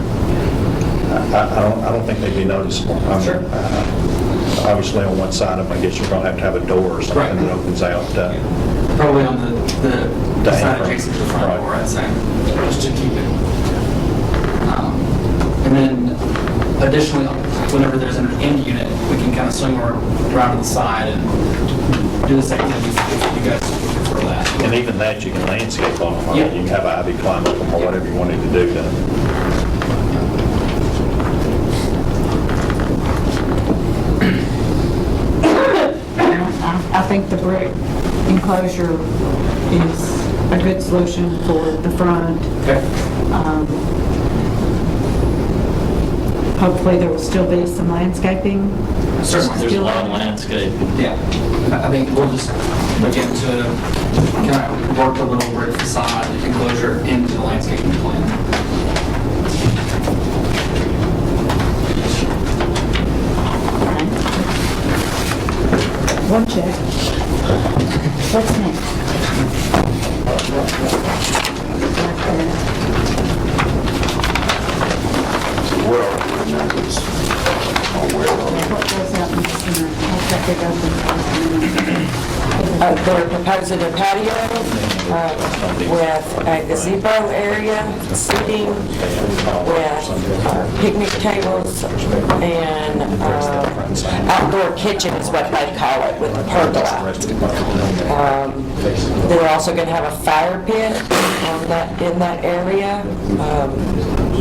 don't think they'd be noticeable. I mean,
Sure.
Obviously, on one side of them, I guess you're going to have a door or something that opens out.
Probably on the side
front.
adjacent to the front
Right.
door, I'd say, just to keep it. And then additionally, whenever there's an end unit, we can kind of swing around to the side and do the same thing if you guys prefer that.
And even that, you can landscape on them.
Yeah.
You can have ivy climb up them or whatever you wanted to do to
I think the brick enclosure is a good solution for the front. Hopefully there will still be some landscaping.
Certainly.
There's a lot of landscape.
Yeah, I think we'll just begin to kind of work a little brick facade enclosure into the landscaping plan.
One check. What's next?
What are the numbers?
What goes out in the center? What's that big open?
They're proposing a patio with a gazebo area, seating, with picnic tables, and outdoor kitchen is what they call it, with a pergola. They're also going to have a fire pit in that area.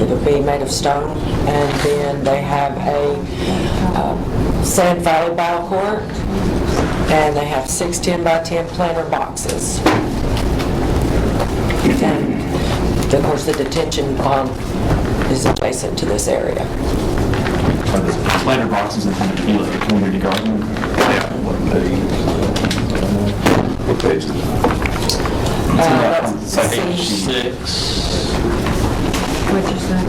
It'll be made of stone. And then they have a sand volleyball court. And they have 6 10-by-10 planter boxes. And of course, the detention pond is adjacent to this area.
Planter boxes and kind of the community garden.
Yeah. What page is it?
Page 6.
What'd you say?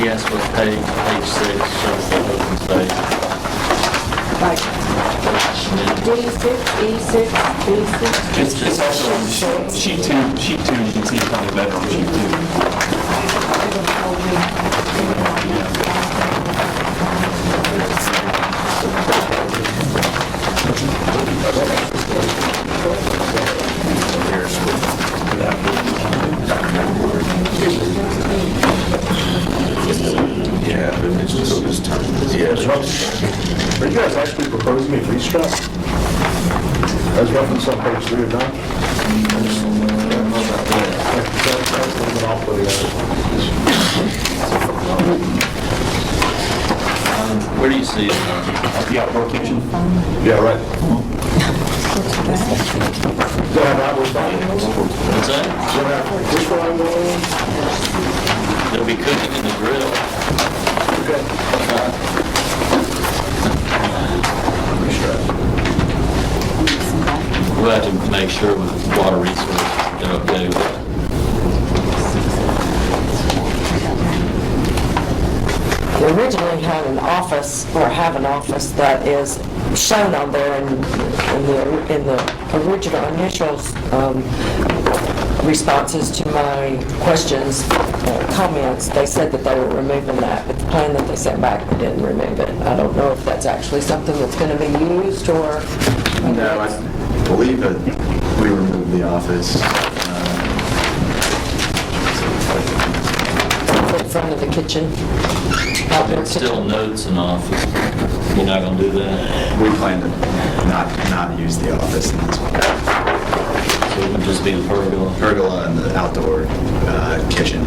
Yes, what page 6 shows the open space.
Like D6, E6, B6?
It's also on sheet 2. Sheet 2, you can see it's probably better on sheet
Yeah, but it's just turn. Yeah.
Are you guys actually proposing a lease trap? As referenced on page 3 of 9?
Where do you see it?
The outdoor kitchen.
Yeah, right. Does that have outdoor dining?
What's that?
Does that have dish frying going on?
They'll be cooking in the grill. We'll have to make sure with water resources, they're okay with that.
They originally had an office, or have an office that is shown on there in the original initials responses to my questions, comments. They said that they were removing that, but the plan that they sent back, they didn't remove it. I don't know if that's actually something that's going to be used, or...
No, I believe that we removed the office.
In front of the kitchen.
It's still notes in office. You're not gonna do that?
We plan to not use the office in this one.
So it would just be the pergola?
Pergola and the outdoor kitchen.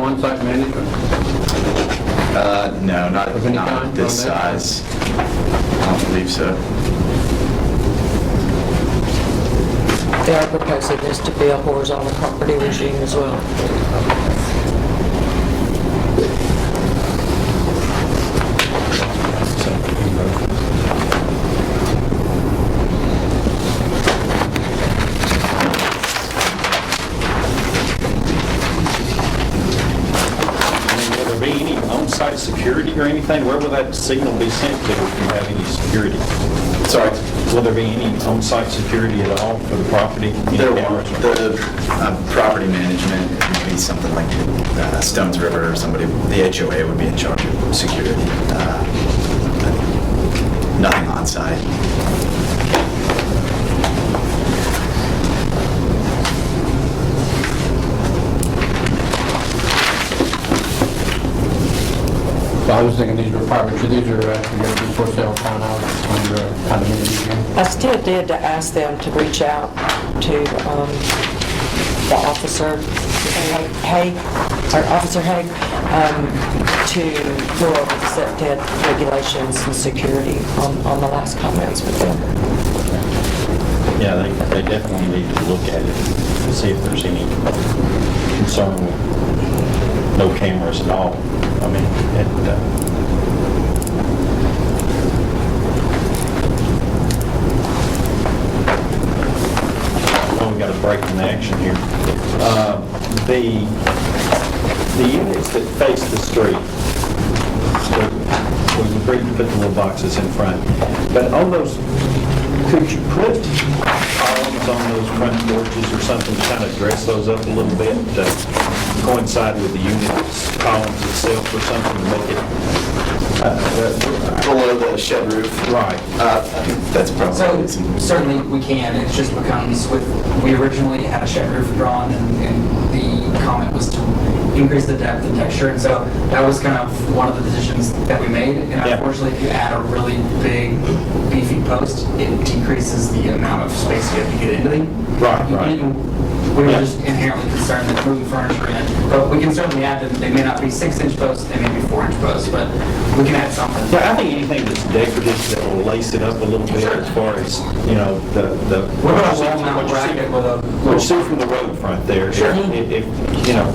on-site management?
No, not
Of any
not
kind
this
on that?
size. I don't believe so.
They are proposing this to be a horizontal property regime as well.
Will there be any on-site security or anything? Where will that signal be sent to if you have any security?
Sorry.
Will there be any on-site security at all for the property?
There were, the property management would be something like Stones River or somebody, the HOA would be in charge of security. Nothing on site.
So I was thinking these are apartments, so these are actually going to be for sale townhouses under a condominium.
I still did to ask them to reach out to the officer, Haig, to go over the septet regulations and security on the last comments with them.
Yeah, they definitely need to look at it and see if there's any concern with no cameras at all. I mean, well, we got a break in action here. The units that face the street, we agreed to put the little boxes in front, but on those, could you put columns on those front porches or something to kind of dress those up a little bit to coincide with the unit's columns itself or something to make it
Below the shed roof.
right?
I think that's probably.
So certainly we can, it just becomes with, we originally had a shed roof drawn and the comment was to increase the depth and texture, and so that was kind of one of the decisions that we made, and
Yeah.
unfortunately if you add a really big beefy post, it decreases the amount of space you have to get into the
Right.
unit. We were just inherently concerned that moving furniture in, but we can certainly add them, they may not be 6-inch posts, they may be 4-inch posts, but we can add something.
Yeah, I think anything that's decorative that will lace it up a little bit as far as, you know, the.
What about a wall mount bracket with a?
What you see from the road front there.
Sure.
If, you know,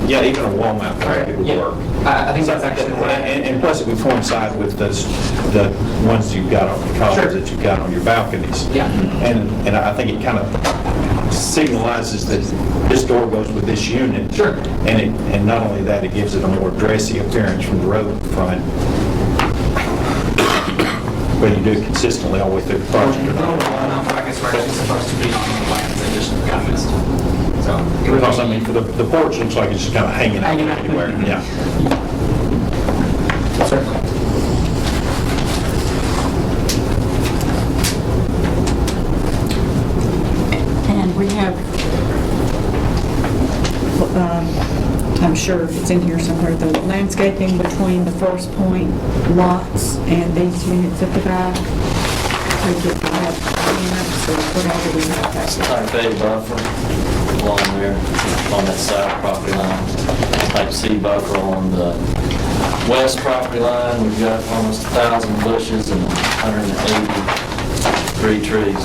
yeah, even a wall mount bracket would
Yeah.
work.
I think that's actually what
And plus it would coincide with the ones you've got on the columns that you've got on your balconies.
Yeah.
And I think it kind of signalizes that this door goes with this unit.
Sure.
And not only that, it gives it a more dressy appearance from the road front. But you do it consistently all the way through the project.
The wall mount brackets were actually supposed to be on the plans, they just got missed. So it would
Because, I mean, for the porch, looks like it's just kind of hanging out
Hanging out.
anywhere, yeah.
certainly.
And we have, I'm sure it's in here somewhere, the landscaping between the First Point lots and these units at the back. We get to have camps or whatever we have back there.
Type A buffer along there, on that side property line. Type C buffer on the west property line. We've got almost 1,000 bushes and 183 trees.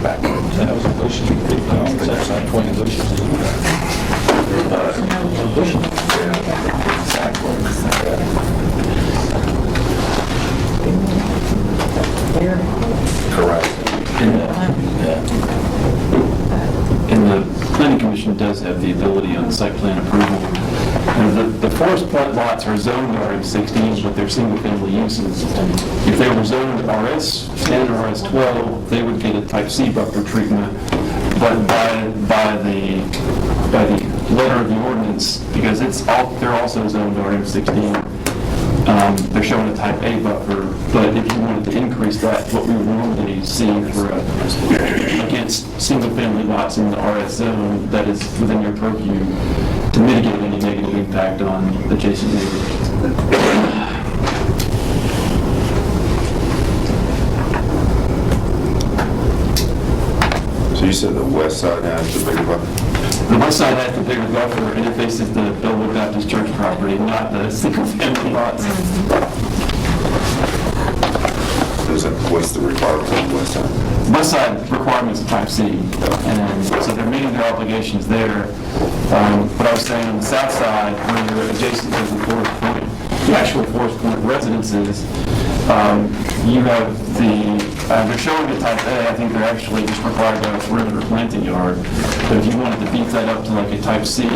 Back 1,000 bushes, 20 bushes.
Correct.
And the planning commission does have the ability on site plan approval. And the Forest Point lots are zoned RM16, but they're single-family uses. And if they were zoned RS10 or RS12, they would get a type C buffer treatment. But by the letter of the ordinance, because they're also zoned RM16, They're showing a type A buffer, but if you wanted to increase that, what we would normally see for against single-family lots in the RS zone, that is within your purview to mitigate any negative impact on adjacent neighbors.
So you said the west side has the bigger buffer?
The west side has the bigger buffer, and it faces the Bellwood Baptist Church property, not the single-family lots.
What's the requirement on the west side?
West side requirements of type C, and so they're meeting their obligations there. But I was saying on the south side, where you're adjacent to the Forest Point, the actual Forest Point residences, you have they're showing the type A. I think they're actually just required to have a perimeter planting yard. But if you wanted to beef that up to like a type C,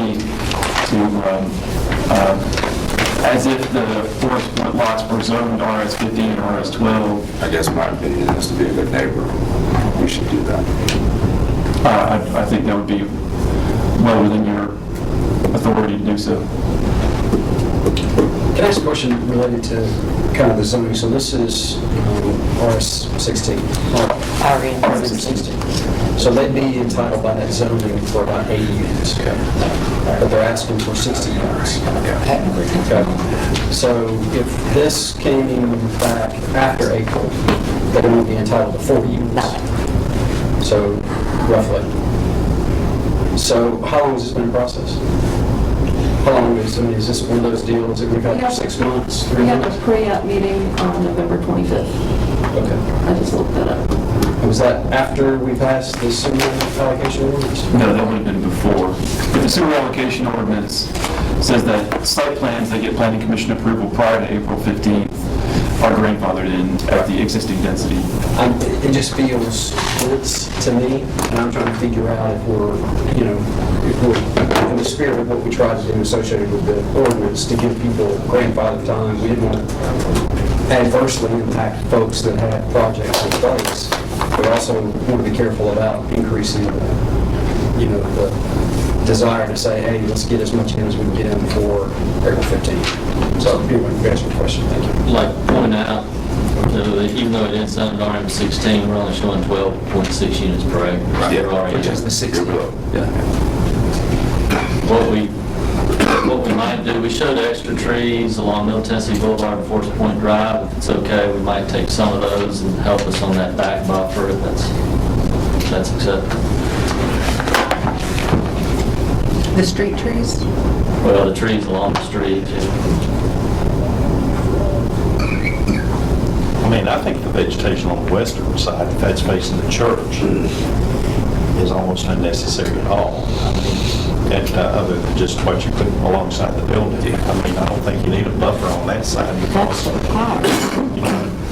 as if the Forest Point lots were zoned RS-15 or RS-12.
I guess my opinion is to be a good neighbor, we should do that.
I think that would be well within your authority to do so.
Can I ask a question related to kind of the zoning? So this is RS-16. RS-16. So they'd be entitled by that zoning for about 80 units. But they're asking for 60 units. Okay. So if this came back after April, they would be entitled to 40 units. So roughly. So how long has this been in process? How long is this one of those deals that we've had for 6 months, 3
We have
months?
a pre-app meeting on November 25th.
Okay.
I just looked that up.
Was that after we passed the sewer allocation ordinance?
No, that would have been before. But the sewer allocation ordinance says that site plans that get planning commission approval prior to April 15th are grandfathered in at the existing density.
It just feels tense to me, and I'm trying to figure out if we're in the spirit of what we tried to do associated with the ordinance to give people grandfathered time. We didn't want to adversely impact folks that had projects in place. We also want to be careful about increasing the desire to say, hey, let's get as much in as we can get in for April 15th. So anyway, you answered the question. Thank you.
Like pointing out, even though it is zoned RM16, we're only showing 12.6 units per acre.
Right. Which is the 60.
Yeah. What we might do, we showed extra trees along Middle Tennessee Boulevard and Forest Point Drive. If it's okay, we might take some of those and help us on that back buffer if that's acceptable.
The street trees?
Well, the trees along the street,
I mean, I think the vegetation on the western side, if that's facing the church, is almost unnecessary at all. I mean, other than just what you put alongside the building. I mean, I don't think you need a buffer on that side.
That's required.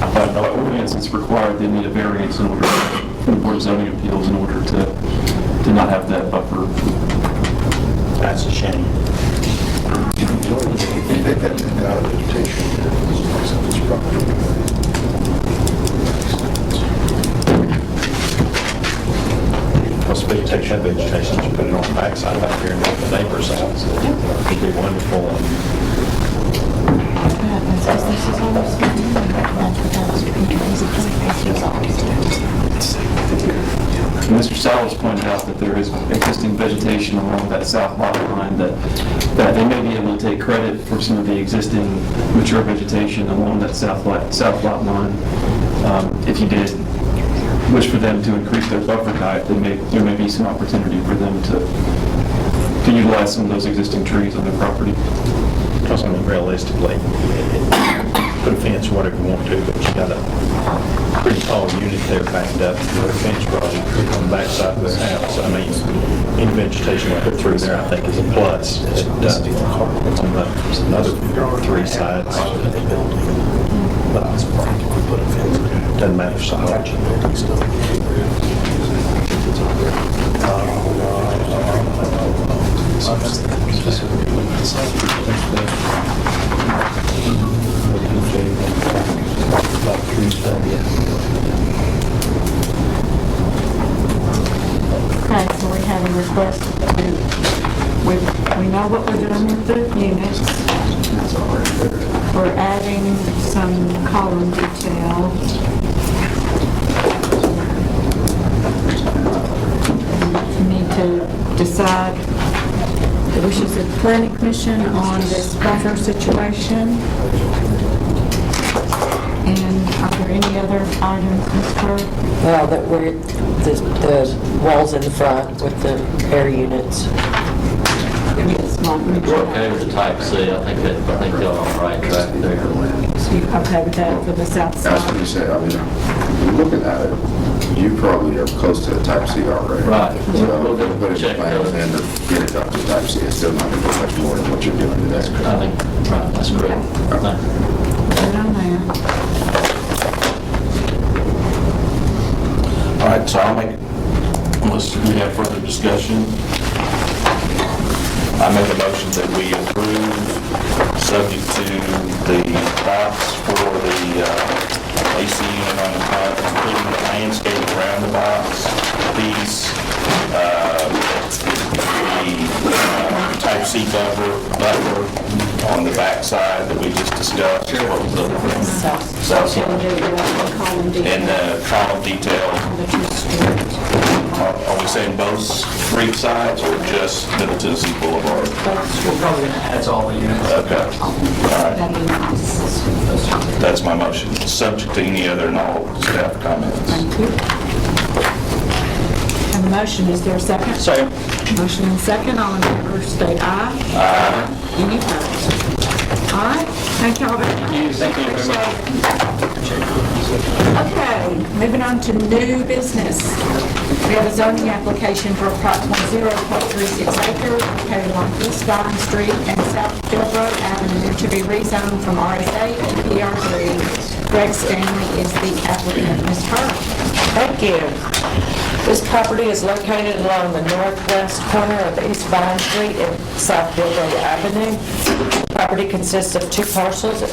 But by ordinance, it's required they need a variance in order for the Board of Zoning Appeals in order to not have that buffer.
That's a shame. Because if you take that vegetation, you put it on the backside back here and help the neighbor's house, it'd be wonderful.
Mr. Salles pointed out that there is existing vegetation along that south lot line that they may be able to take credit for some of the existing mature vegetation along that south lot line. If you did wish for them to increase their buffer height, there may be some opportunity for them to utilize some of those existing trees on their property.
Because I mean, realistically, put a fence, whatever you want to, but you got a pretty tall unit there backed up, with a fence probably on the backside of the house. I mean, any vegetation we put through there, I think is a plus. On the another 3 sides, doesn't matter so much.
Okay, so we have a request to, we know what we're doing with the units. We're adding some column detail. We need to decide the wishes of the planning commission on this buffer situation. And are there any other items, Ms. Kerr?
Well, that we're, the walls in the front with the air units.
We're okay with the type C. I think y'all are on the right track there.
So you okay with that for the south
That's what
side?
you said, I mean, looking at it, you probably are close to the type C already.
Right.
So,
We'll
put it
check
in plans and to get it up to type C, it's still not going to be much more than what you're doing today.
I think, right, that's correct. Thank you.
Put it on there.
All right, so I'll make, unless we have further discussion, I make a motion that we approve, subject to the box for the AC unit on the front, including the landscape around the box, piece, the type C buffer on the back side that we just discussed. What was the south side? And the column detail. Are we saying both street sides or just Middle Tennessee Boulevard?
We're probably going to add to all the units.
Okay, all right. That's my motion, subject to any other and all staff comments.
Thank you. And the motion, is there a second?
Second.
Motion and second, all in favor, state aye.
Aye.
Any opposed? All right, thank you all very much.
Thank you very much.
Okay, moving on to new business. We have a zoning application for approximately 0.36 acres located along East Vine Street and South Philbrook Avenue to be rezoned from RS8 to PR3. Greg Stanley is the applicant. Ms. Hart?
Thank you. This property is located along the northwest corner of East Vine Street and South Philbrook Avenue. The property consists of two parcels at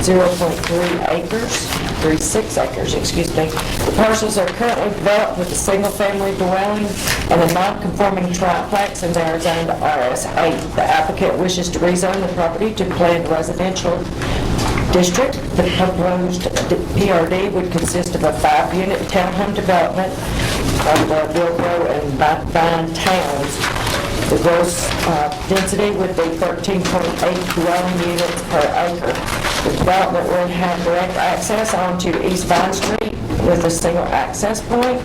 0.3 acres, 36 acres, excuse me. The parcels are currently developed with a single-family dwelling and a non-conforming triplex, and they are zoned RS8. The applicant wishes to rezone the property to planned residential district. The proposed PRD would consist of a 5-unit townhome development of the Bilbro and Vine towns. The gross density would be 13.8 dwelling units per acre. The development would have direct access onto East Vine Street with a single access point.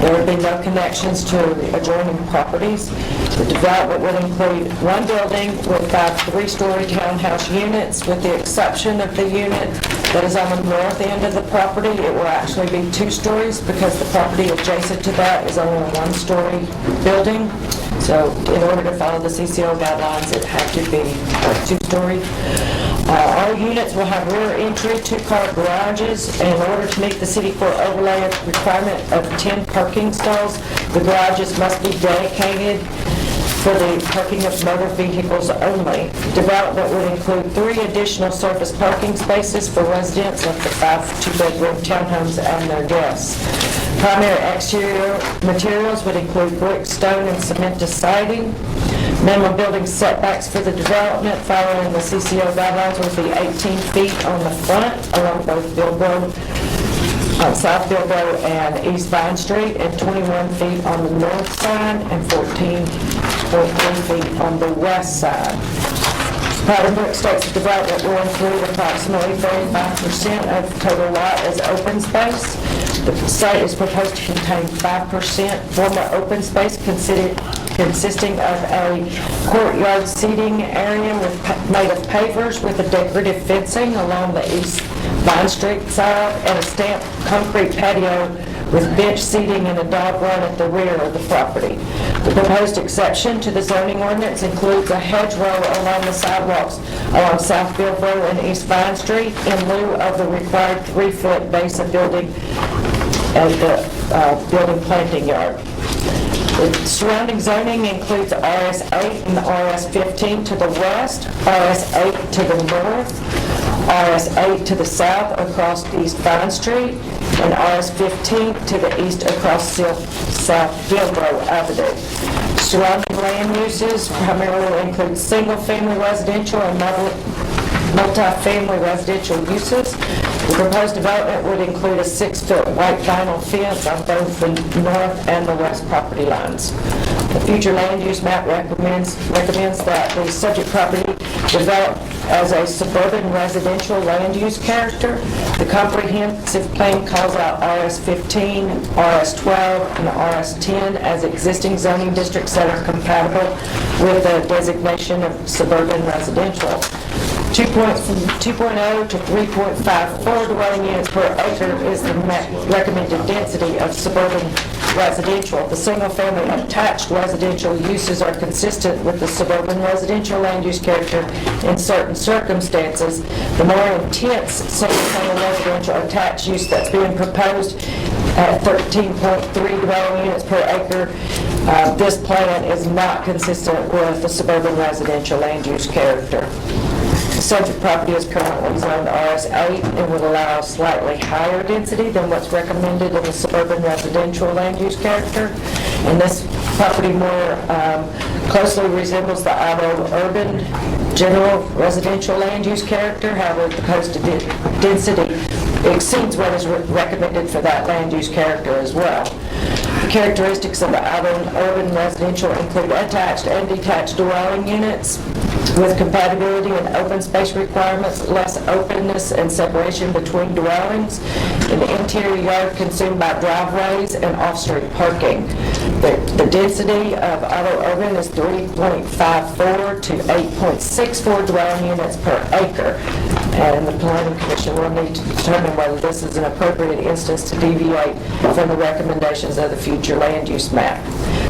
There would be no connections to adjoining properties. The development would include one building with 5 3-story townhouse units, with the exception of the unit that is on the north end of the property. It will actually be 2 stories because the property adjacent to that is only a 1-story building. So in order to follow the CCO guidelines, it had to be 2-story. All units will have rear entry 2-car garages. In order to meet the City Court overlay requirement of 10 parking stalls, the garages must be dedicated for the parking of motor vehicles only. Development would include 3 additional surface parking spaces for residents of the 5 2-bedroom townhomes and their guests. Primary exterior materials would include brick, stone, and cementous siding. Minimum building setbacks for the development following the CCO guidelines would be 18 feet on the front along both South Bilbro and East Vine Street, and 21 feet on the north side and 14.3 feet on the west side. Powder Brook states the development will include approximately 35% of total lot as open space. The site is proposed to contain 5% former open space consisting of a courtyard seating area made of pavers with a decorative fencing along the East Vine Street side and a stamped concrete patio with bench seating and a dog run at the rear of the property. The proposed exception to the zoning ordinance includes a hedgerow along the sidewalks along South Bilbro and East Vine Street in lieu of the required 3-foot base of building at the building planting yard. The surrounding zoning includes RS8 and RS15 to the west, RS8 to the north, RS8 to the south across East Vine Street, and RS15 to the east across South Bilbro Avenue. Surrounding land uses primarily include single-family residential and multi-family residential uses. The proposed development would include a 6-foot white vinyl fence on both the north and the west property lines. The future land use map recommends that the subject property develop as a suburban residential land use character. The comprehensive plan calls out RS-15, RS-12, and RS-10 as existing zoning districts that are compatible with the designation of suburban residential. 2.0 to 3.54 dwelling units per acre is the recommended density of suburban residential. The single-family attached residential uses are consistent with the suburban residential land use character in certain circumstances. The more intense single-family residential attached use that's being proposed at 13.3 dwelling units per acre, this plan is not consistent with the suburban residential land use character. The subject property is currently zoned RS8 and would allow slightly higher density than what's recommended in the suburban residential land use character. And this property more closely resembles the Idaho urban general residential land use character. However, the proposed density exceeds what is recommended for that land use character as well. The characteristics of the urban residential include attached and detached dwelling units with compatibility and open space requirements, less openness and separation between dwellings, and the interior yard consumed by driveways and off-street parking. The density of auto urban is 3.54 to 8.64 dwelling units per acre, and the Planning Commission will need to determine whether this is an appropriate instance to deviate from the recommendations of the future land use map.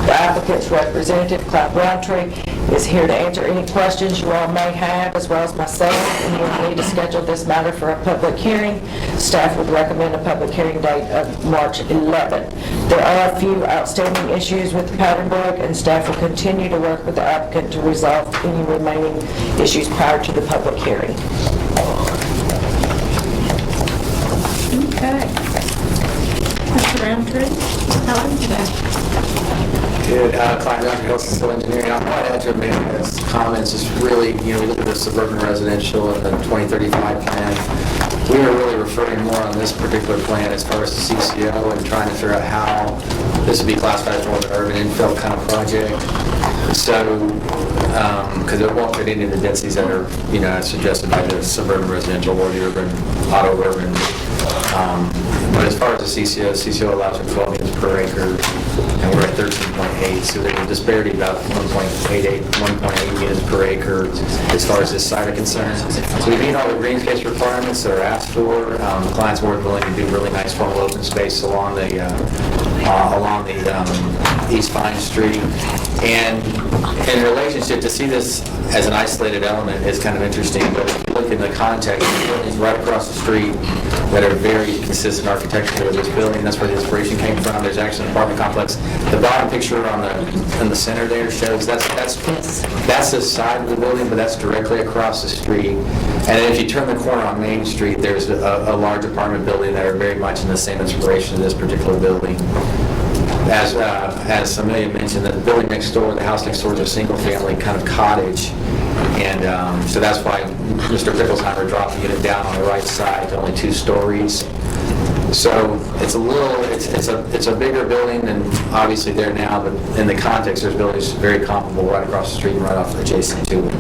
The applicant's representative, Clyde Roundtree, is here to answer any questions you all may have, as well as myself, and you will need to schedule this matter for a public hearing. Staff would recommend a public hearing date of March 11th. There are a few outstanding issues with the pattern book, and staff will continue to work with the applicant to resolve any remaining issues prior to the public hearing.
Okay. Mr. Roundtree, how are you today?
Good. Clyde Roundtree, Health and Civil Engineering. I'll probably add to Amanda's comments. It's really, we look at the suburban residential and the 2035 plan. We were really referring more on this particular plan as far as the CCO and trying to figure out how this would be classified as more of an urban infill kind of project. So, because it won't fit any of the densities that are, suggested by the suburban residential or the urban, auto urban. But as far as the CCO allows for 12 units per acre, and we're at 13.8, so there's a disparity about 1.8 units per acre as far as this site are concerned. So we meet all the greenspace requirements that are asked for. The client's more than willing to do really nice formal open space along the East Vine Street. And in relationship, to see this as an isolated element is kind of interesting, but if you look in the context, the buildings right across the street that are very consistent architecturally with this building, that's where the inspiration came from. There's actually an apartment complex. The bottom picture in the center there shows that's the side of the building, but that's directly across the street. And then if you turn the corner on Main Street, there's a large apartment building that are very much in the same inspiration of this particular building. As Amelia mentioned, the building next door, the house next door is a single-family kind of cottage, and so that's why Mr. Picklesheimer dropped the unit down on the right side to only 2 stories. So it's a bigger building than obviously there now, but in the context, there's buildings very comparable right across the street and right off adjacent to it.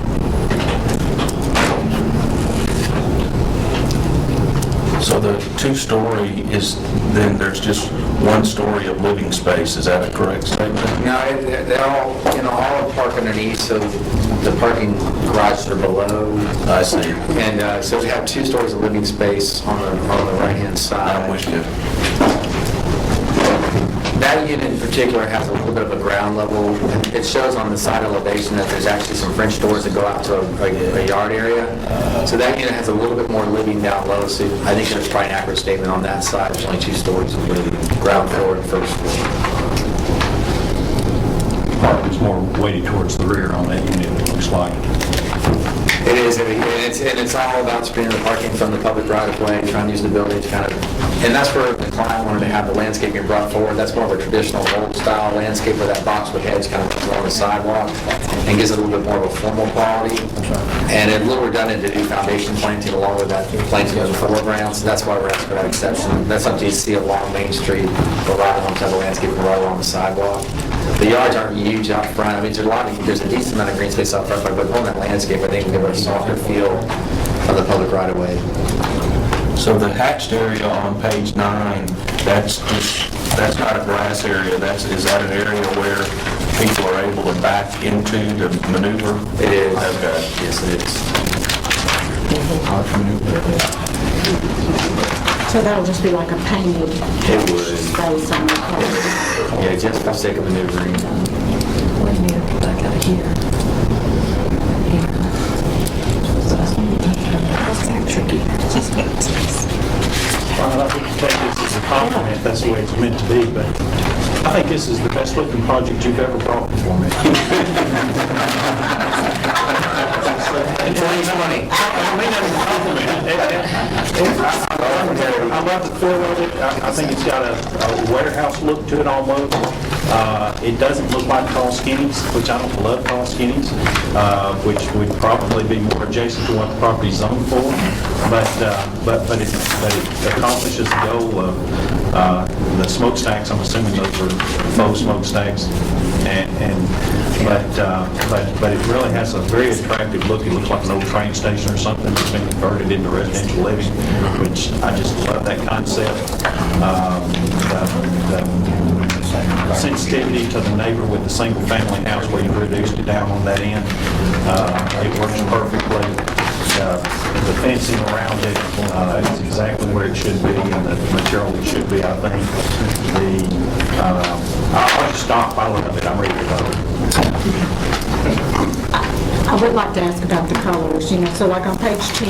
So the 2-story is, then there's just 1 story of living space, is that a correct statement?
No, they're all, all park underneath, so the parking garages are below.
I see.
And so we have 2 stories of living space on the right-hand side.
I'm with you.
That unit in particular has a little bit of a ground level. It shows on the side elevation that there's actually some French doors that go out to a yard area. So that unit has a little bit more living down low. So I think there's probably an accurate statement on that side. There's only 2 stories of living, ground floor and first floor.
Parking's more weighted towards the rear on that unit, it looks like.
It is, and it's all about screening the parking from the public right-of-way, trying to use the building to kind of, and that's where client wanted to have the landscaping brought forward. That's more of a traditional old-style landscape where that boxwood hedge kind of comes along the sidewalk and gives it a little bit more of a formal quality. And it's a little redundant to do foundation planting along with that planting in the foreground, so that's why we're asking for that exception. That's something you see along Main Street, where right alongside the landscape right along the sidewalk. The yards aren't huge out front. I mean, there's a decent amount of green space out front, but on that landscape, I think we give it a softer feel of the public right of way.
So the hatched area on page 9, that's not a grass area, is that an area where people are able to back into to maneuver?
It is.
Okay.
Yes, it is.
So that'll just be like a painted
It would.
space on the car.
Yeah, just for the sake of maneuvering.
We need to get back out of here. That's tricky.
Well, I think you take this as a compliment, that's the way it's meant to be, but I think this is the best looking project you've ever brought before me.
2020.
I mean, that's a compliment. I love the feel of it. I think it's got a warehouse look to it almost. It doesn't look like tall skinnies, which I don't love tall skinnies, which would probably be more adjacent to what the property's zoned for. But it accomplishes the goal of the smokestacks. I'm assuming those are faux smokestacks, but it really has a very attractive look. It looks like an old train station or something that's been converted into residential living, which I just love that concept. The sensitivity to the neighbor with the single-family house where you reduced it down on that end, it works perfectly. The fencing around it is exactly where it should be, and the material it should be, I think. I'll just stop. I love it. I'm ready to vote.
I would like to ask about the colors, so like on page 10,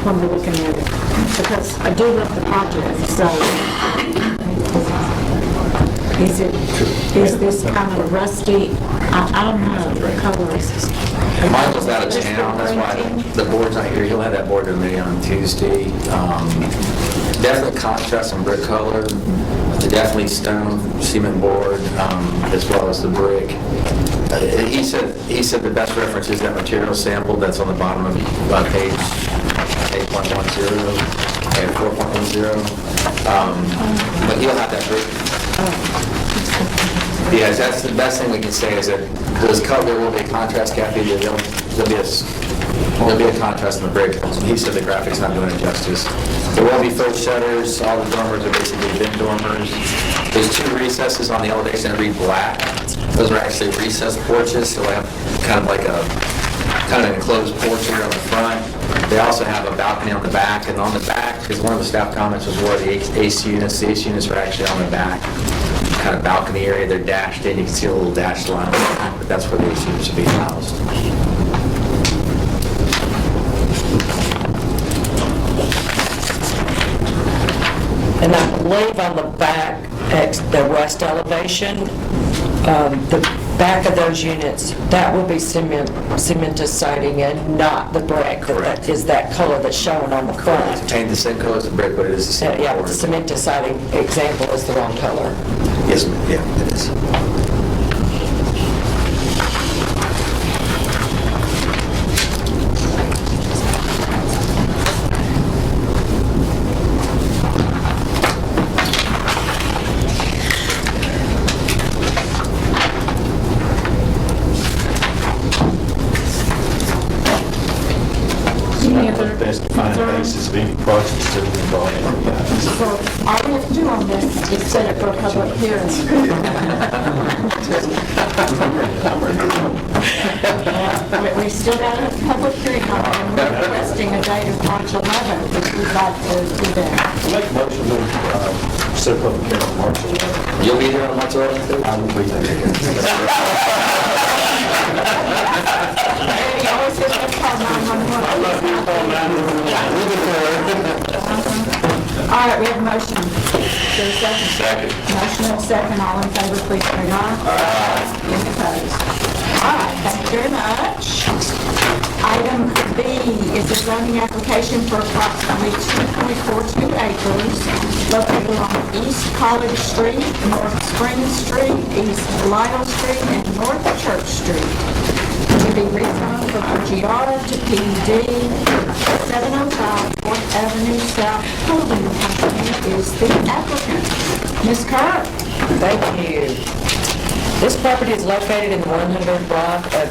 when we're looking at it, because I do love the project, so is this kind of rusty? I don't know, the colors.
Michael's out of town, that's why the board's not here. He'll have that board meeting on Tuesday. Definitely contrast and brick color, definitely stone, cement board, as well as the brick. He said the best reference is that material sample that's on the bottom of page 8.10 and 4.10. But he'll have that brick. Yes, that's the best thing we can say is that this color, there will be a contrast, Kathy. There'll be a contrast in the brick. He said the graphic's not doing it justice. There will be faux shutters. All the dormers are basically bin dormers. There's 2 recesses on the elevation that read black. Those are actually recessed porches, so they have kind of like an enclosed porch here on the front. They also have a balcony on the back, and on the back, because one of the staff comments was where the AC units. The AC units are actually on the back, kind of balcony area. They're dashed in. You can see a little dashed line, but that's where the AC units should be housed.
And I believe on the back, the west elevation, the back of those units, that will be cementous siding and not the brick. That is that color that's shown on the front.
It's painted the same color as the brick, but it is the same
Yeah,
color.
but the cementous siding example is the wrong color.
Yes, ma'am. Yeah, it is.
Any other
Best defined basis of any projects that we've brought in.
So all we have to do on this is set it for a public hearing. We still got a public hearing on it, and we're requesting a date of March 11th, if we'd like to do that.
Make a motion to set up a hearing on March 11th.
You'll be here on March 11th?
I will be there.
You always said that's called 911. All right, we have a motion. Is there a second?
Second.
Motion and a second. All in favor, please say aye. Any opposed? All right, thank you very much. Item B is a zoning application for approximately 2.42 acres located along East College Street, North Spring Street, East Lytle Street, and North Church Street. To be rezoned from GR to PUD, 705 Fourth Avenue South Holding Company is the applicant. Ms. Kerr?
Thank you. This property is located in the 100 block of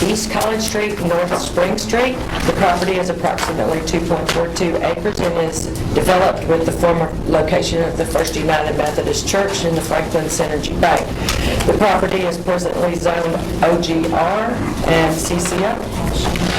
East College Street, North Spring Street. The property is approximately 2.42 acres and is developed with the former location of the First United Methodist Church in the Franklin Synergy Bank. The property is presently zoned OGR and CCO.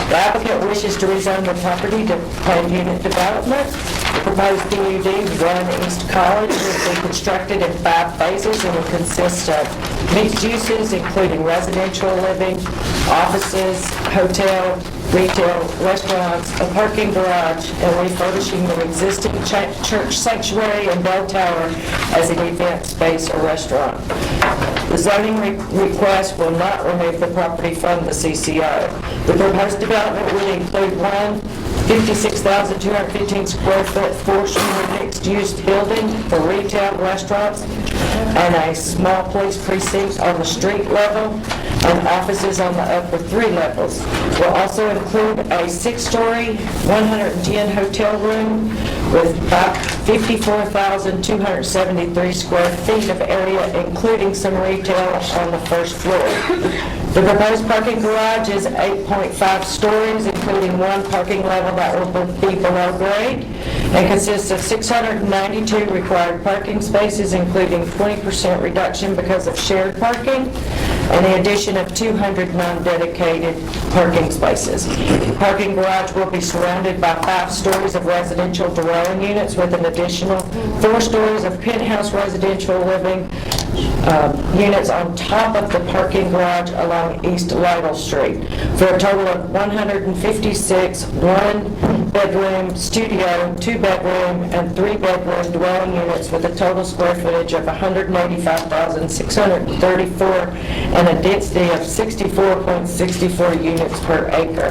The applicant wishes to rezone the property to planned unit development. The proposed PUD 1 East College will be constructed in 5 phases and will consist of mixed uses including residential living, offices, hotel, retail, restaurants, a parking garage, and refurbishing the existing church sanctuary and bell tower as an event space or restaurant. The zoning request will not remove the property from the CCO. The proposed development will include one 56,215 square foot, 4-story mixed-use building for retail, restaurants, and a small police precinct on the street level, and offices on the upper 3 levels. Will also include a 6-story, 110 hotel room with about 54,273 square feet of area, including some retail on the first floor. The proposed parking garage is 8.5 stories, including 1 parking level that will be below grade, and consists of 692 required parking spaces, including 20% reduction because of shared parking, and the addition of 200 non-dedicated parking spaces. The parking garage will be surrounded by 5 stories of residential dwelling units with an additional 4 stories of penthouse residential living units on top of the parking garage along East Lytle Street, for a total of 156 1-bedroom studio, 2-bedroom, and 3-bedroom dwelling units with a total square footage of 185,634 and a density of 64.64 units per acre.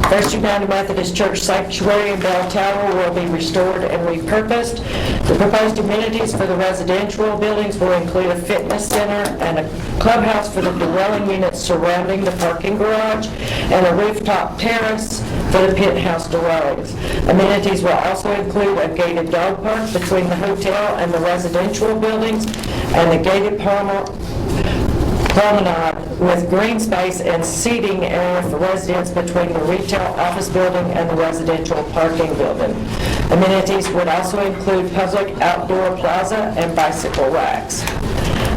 First United Methodist Church Sanctuary and Bell Tower will be restored and repurposed. The proposed amenities for the residential buildings will include a fitness center and a clubhouse for the dwelling units surrounding the parking garage, and a rooftop terrace for the penthouse dwellings. Amenities will also include a gated dog park between the hotel and the residential buildings, and a gated promenade with green space and seating area for residents between the retail office building and the residential parking building. Amenities would also include public outdoor plaza and bicycle racks.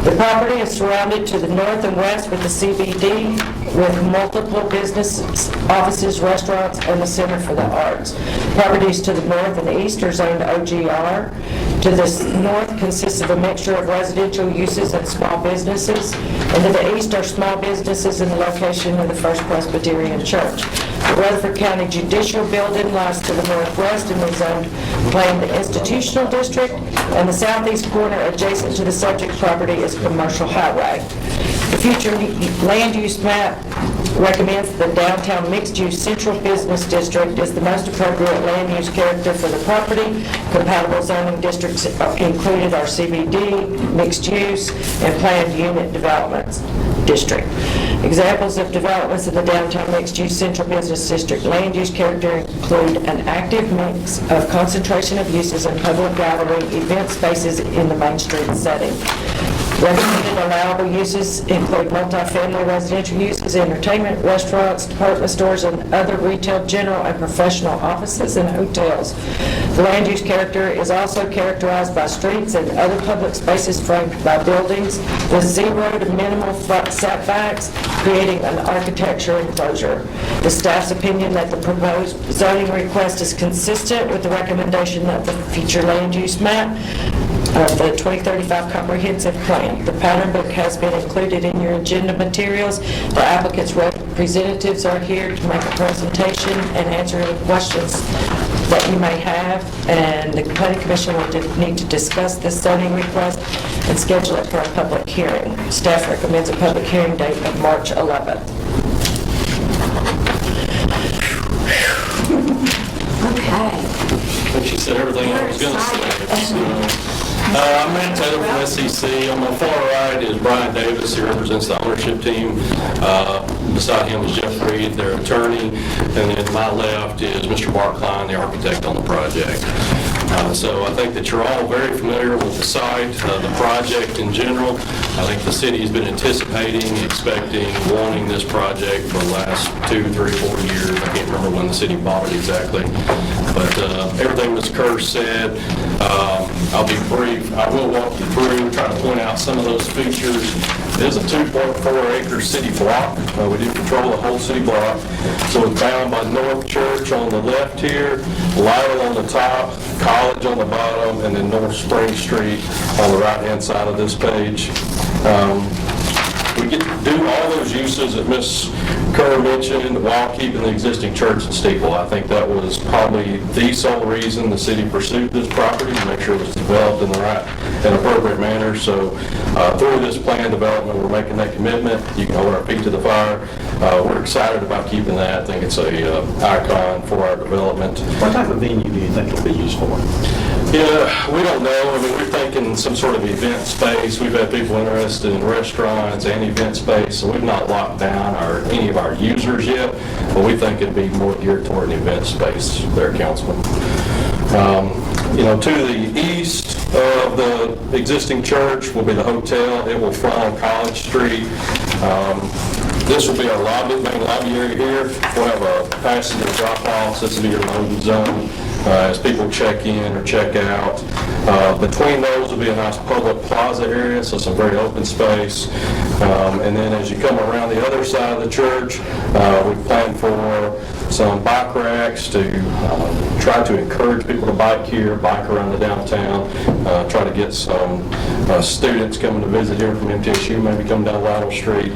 The property is surrounded to the north and west with the CBD, with multiple businesses, offices, restaurants, and the Center for the Arts. Properties to the north and east are zoned OGR. To the north consists of a mixture of residential uses and small businesses, and to the east are small businesses in the location of the First Presbyterian Church. The Rutherford County Judicial Building lies to the northwest and is zoned planned institutional district, and the southeast corner adjacent to the subject property is commercial highway. The future land use map recommends the downtown mixed-use central business district is the most appropriate land use character for the property. Compatible zoning districts included are CBD, mixed use, and planned unit developments district. Examples of developments in the downtown mixed-use central business district land use character include an active mix of concentration of uses and public gathering event spaces in the Main Street setting. Recommended allowable uses include multifamily residential uses, entertainment, restaurants, department stores, and other retail, general, and professional offices and hotels. The land use character is also characterized by streets and other public spaces framed by buildings with 0 to minimal front setbacks, creating an architecture enclosure. The staff's opinion that the proposed zoning request is consistent with the recommendation of the future land use map of the 2035 comprehensive plan. The pattern book has been included in your agenda materials. The applicant's representatives are here to make a presentation and answer any questions that you may have, and the planning commission will need to discuss this zoning request and schedule it for a public hearing. Staff recommends a public hearing date of March 11th.
Okay.
I think she said everything I was going to say. I'm Matt Taylor from SEC. On my far right is Brian Davis, who represents the ownership team. Beside him is Jeff Reed, their attorney. And then to my left is Mr. Bart Klein, the architect on the project. So I think that you're all very familiar with the site, the project in general. I think the city's been anticipating, expecting, wanting this project for the last 2, 3, 4 years. I can't remember when the city bought it exactly. But everything Ms. Kerr said, I'll be brief. I will walk you through, try to point out some of those features. It is a 2.4-acre city block. We do control the whole city block. So it's bound by North Church on the left here, Lytle on the top, College on the bottom, and then North Spring Street on the right-hand side of this page. We get to do all those uses that Ms. Kerr mentioned while keeping the existing church and steeple. I think that was probably the sole reason the city pursued this property, to make sure it was developed in the right and appropriate manner. So through this plan development, we're making that commitment. You can hold our feet to the fire. We're excited about keeping that. I think it's a icon for our development.
What type of venue do you think it'll be used for?
Yeah, we don't know. I mean, we're thinking some sort of event space. We've had people interested in restaurants and event space, so we've not locked down any of our users yet, but we think it'd be more geared toward an event space there, Councilman. To the east of the existing church will be the hotel. It will front on College Street. This will be our main lobby area here. We'll have a passenger drop-off. This will be your loading zone as people check in or check out. Between those will be a nice public plaza area, so some very open space. And then as you come around the other side of the church, we plan for some bike racks to try to encourage people to bike here, bike around the downtown, try to get some students coming to visit here from MTSU, maybe come down Lytle Street.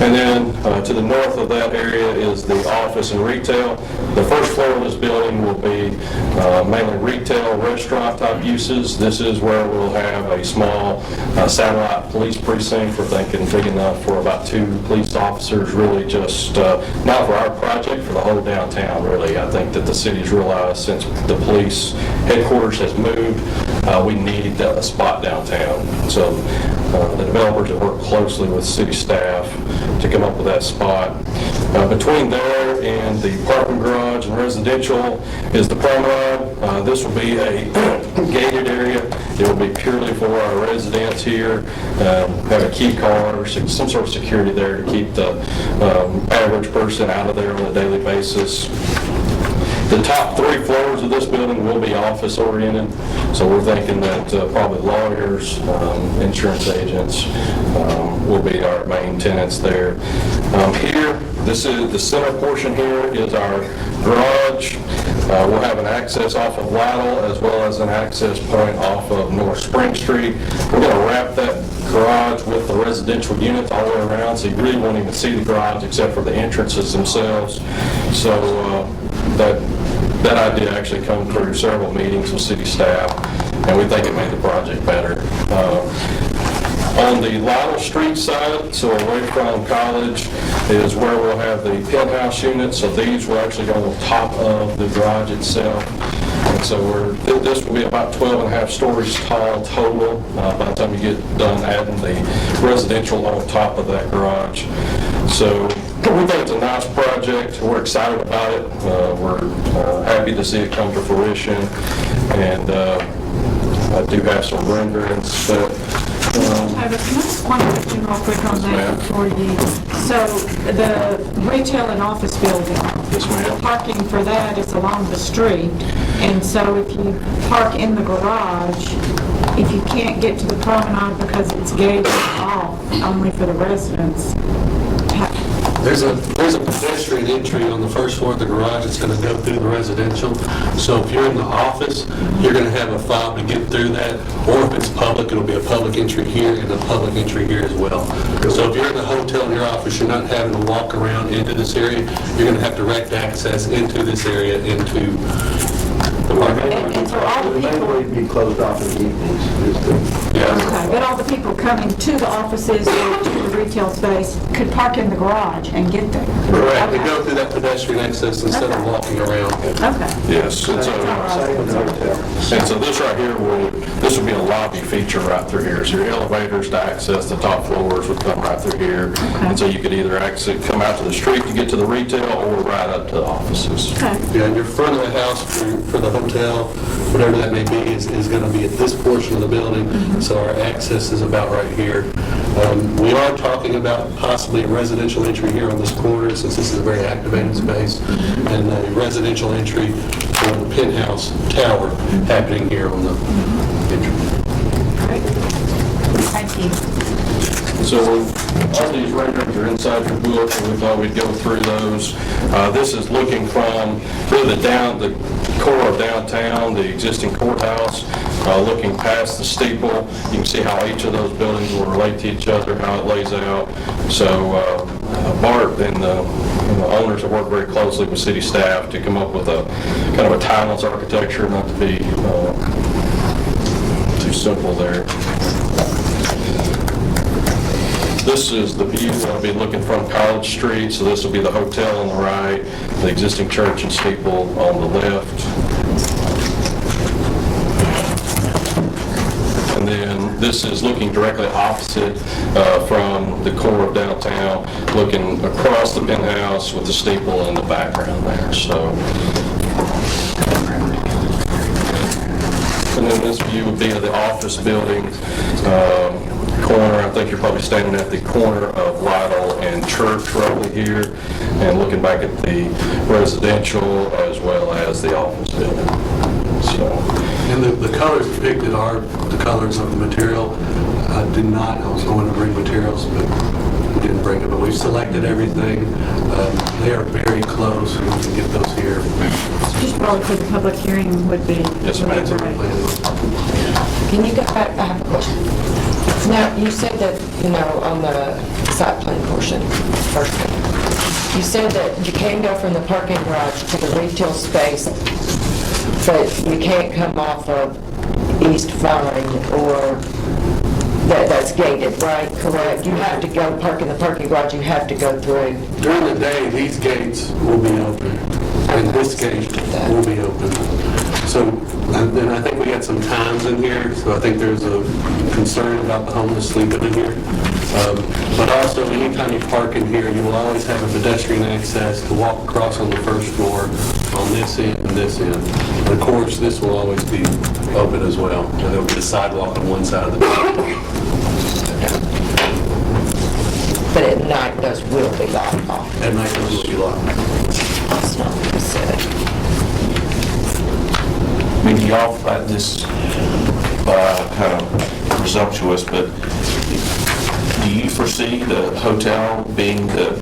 And then to the north of that area is the office and retail. The first floor of this building will be mainly retail, restaurant type uses. This is where we'll have a small satellite police precinct. We're thinking big enough for about 2 police officers, really just not for our project, for the whole downtown, really. I think that the city's realized since the police headquarters has moved, we need a spot downtown. So the developers have worked closely with city staff to come up with that spot. Between there and the parking garage and residential is the promenade. This will be a gated area. It will be purely for our residents here. Have a key card or some sort of security there to keep the average person out of there on a daily basis. The top 3 floors of this building will be office oriented, so we're thinking that probably lawyers, insurance agents will be our main tenants there. Here, this is the center portion here is our garage. We'll have an access off of Lytle as well as an access point off of North Spring Street. We're going to wrap that garage with the residential units all the way around, so you really won't even see the garage except for the entrances themselves. So that idea actually come through several meetings with city staff, and we think it made the project better. On the Lytle Street side, so away from College, is where we'll have the penthouse units. So these will actually go on top of the garage itself. And so this will be about 12.5 stories tall total by the time you get done adding the residential on top of that garage. So we think it's a nice project. We're excited about it. We're happy to see it come to fruition. And I do have some renderings that
Can I ask one question real quick on that before you? So the retail and office building, the parking for that is along the street. And so if you park in the garage, if you can't get to the promenade because it's gated off only for the residents,
There's a pedestrian entry on the first floor of the garage that's going to go through the residential. So if you're in the office, you're going to have a fob to get through that. Or if it's public, it'll be a public entry here and a public entry here as well. So if you're in the hotel in your office, you're not having to walk around into this area. You're going to have direct access into this area, into the parking lot.
and for all the people,
Be closed off in the evenings.
okay, but all the people coming to the offices or to the retail space could park in the garage and get there.
Correct, they go through that pedestrian access instead of walking around.
Okay.
Yes, and so this right here this would be a lobby feature right through here. So your elevators to access the top floors would come right through here. And so you could either come out to the street to get to the retail or right up to the offices.
Yeah, and your front of the house for the hotel, whatever that may be, is going to be at this portion of the building. So our access is about right here. We are talking about possibly a residential entry here on this corner, since this is a very activated space, and a residential entry for the penthouse tower happening here on the entry.
Thank you.
So all these renderings are inside your book, and we thought we'd go through those. This is looking from really the core of downtown, the existing courthouse, looking past the steeple. You can see how each of those buildings will relate to each other, how it lays out. So Bart and the owners have worked very closely with city staff to come up with a kind of a timeless architecture, not to be too simple there. This is the view that I'll be looking from College Street. So this will be the hotel on the right, the existing church and steeple on the left. And then this is looking directly opposite from the core of downtown, looking across the penthouse with the steeple in the background there. So, and then this view would be of the office building. Corner, I think you're probably standing at the corner of Lytle and Church roughly here, and looking back at the residential as well as the office building. So,
And the colors depicted are the colors of the material. I was going to bring materials, but we didn't bring it. But we've selected everything. They are very close. We can get those here.
Just probably for the public hearing would be.
Yes, ma'am.
Can you go back? I have a question. Now, you said that, on the site plan portion, first, you said that you can go from the parking garage to the retail space, but you can't come off of East Vine, or that's gated, right? Correct? You have to go park in the parking garage, you have to go through.
During the day, these gates will be open, and this gate will be open. So, and then I think we got some times in here, so I think there's a concern about the homeless sleeping in here. But also, anytime you park in here, you will always have a pedestrian access to walk across on the first floor on this end and this end. And of course, this will always be open as well. And there'll be a sidewalk on one side of the building.
But at night, those will be locked off.
At night, those will be locked.
That's not what you said.
I mean, y'all find this kind of presumptuous, but do you foresee the hotel being the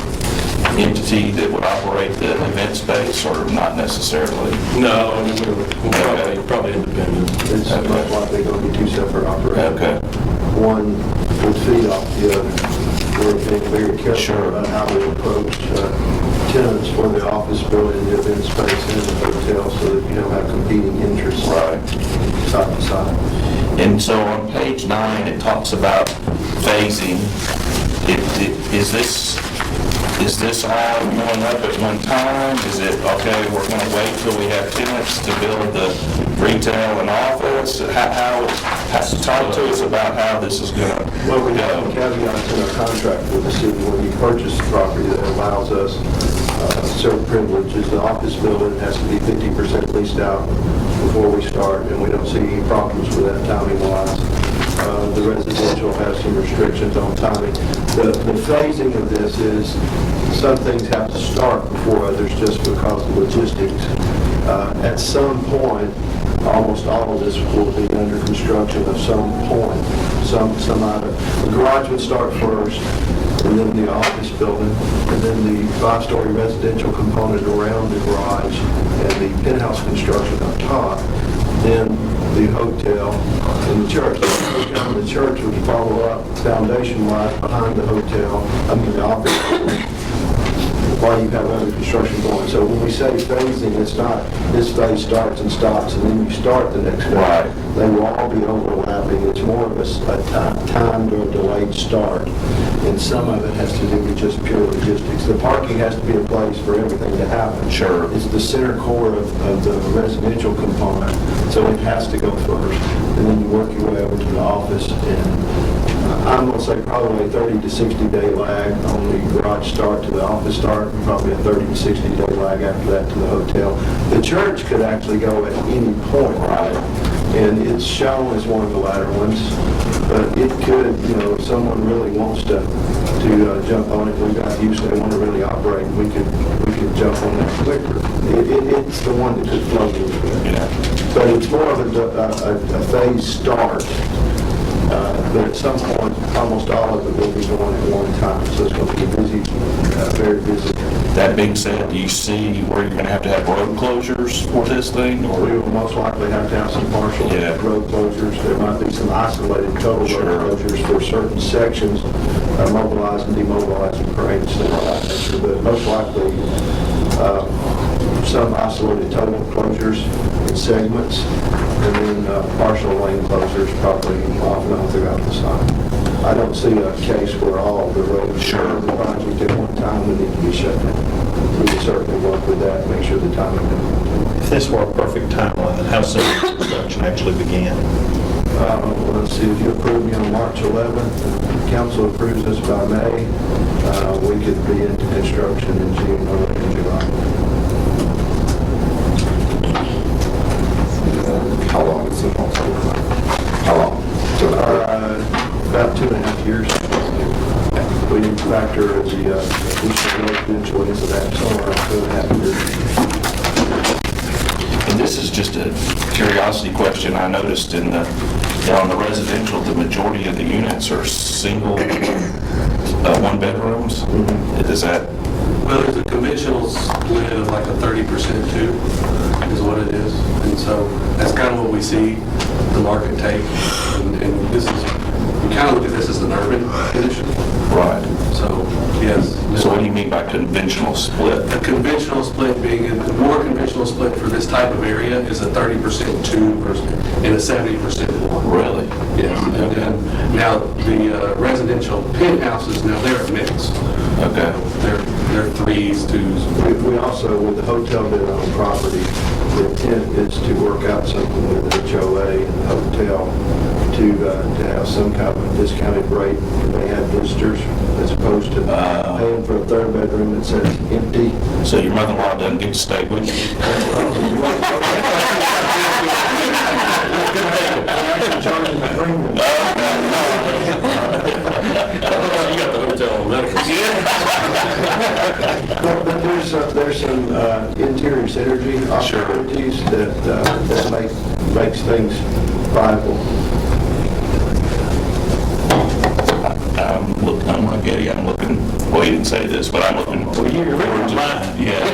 entity that would operate the event space, or not necessarily?
No, I mean, we're probably independent.
It's most likely going to be two separate operations.
Okay.
One would feed off the other. We're being very careful about how we approach tenants for the office building, the event space, and the hotel, so that you don't have competing interests side by side.
And so on page 9, it talks about phasing. Is this all going up at one time? Is it, okay, we're going to wait till we have tenants to build the retail and office? Talk to us about how this is going to go.
Well, we have caveats in our contract with the city when you purchase the property that allows us certain privileges. The office building has to be 50% leased out before we start, and we don't see any problems with that timing-wise. The residential has some restrictions on timing. The phasing of this is some things have to start before others just because of logistics. At some point, almost all of this will be under construction at some point. The garage would start first, and then the office building, and then the 5-story residential component around the garage, and the penthouse construction on top, then the hotel and the church. The church would follow up foundation-wise behind the hotel, the office, while you have other construction going. So when we say phasing, it's not this phase starts and stops, and then you start the next phase.
Right.
They will all be overlapping. It's more of a timed or delayed start, and some of it has to do with just pure logistics. The parking has to be in place for everything to happen.
Sure.
It's the center core of the residential component, so it has to go first, and then you work your way over to the office, and I'm going to say probably a 30 to 60 day lag on the garage start to the office start, and probably a 30 to 60 day lag after that to the hotel. The church could actually go at any point, right? And it's shown as one of the latter ones, but it could, if someone really wants to jump on it, we've got used, they want to really operate, we could jump on that quicker. It's the one that could flow a little bit. But it's more of a phased start. But at some point, almost all of it will be going at one time, so it's going to be busy, very busy.
That being said, do you see where you're going to have road closures for this thing? Or
We will most likely have to have some partial road closures. There might be some isolated total road closures for certain sections, mobilized and demobilized cranes, things of that nature. But most likely, some isolated total closures in segments, and then partial lane closures probably off and on throughout the site. I don't see a case where all the roads in the project at one time would need to be shut down. We can certainly work with that, make sure the timing is.
If this were a perfect timeline, how soon does construction actually begin?
Let's see, if you approve me on March 11th, council approves us by May, we could be into construction in June or late in July.
How long is it also? How long?
About 2.5 years. We didn't factor the additional residential into that, somewhere around 2.5 years.
And this is just a curiosity question. I noticed on the residential, the majority of the units are single one bedrooms. Is that?
Well, there's a conventional split of like a 30% too, is what it is. And so that's kind of what we see the market take. And this is, we kind of look at this as an urban condition.
Right.
So, yes.
So what do you mean by conventional split?
A conventional split being, a more conventional split for this type of area is a 30% two and a 70% one.
Really?
Yes. And then, now the residential penthouses, now they're a mix.
Okay.
They're threes, twos.
We also, with the hotel bid on property, the intent is to work out something with the HOA and the hotel to have some kind of discounted rate when they have visitors, as opposed to paying for a third bedroom that says empty.
So your mother-in-law doesn't get to stay with you?
You got the hotel medical.
But there's some interior synergy opportunities that makes things viable.
I'm going to get you. I'm looking, well, you didn't say this, but I'm looking.
Well, you're reading mine.
Yeah.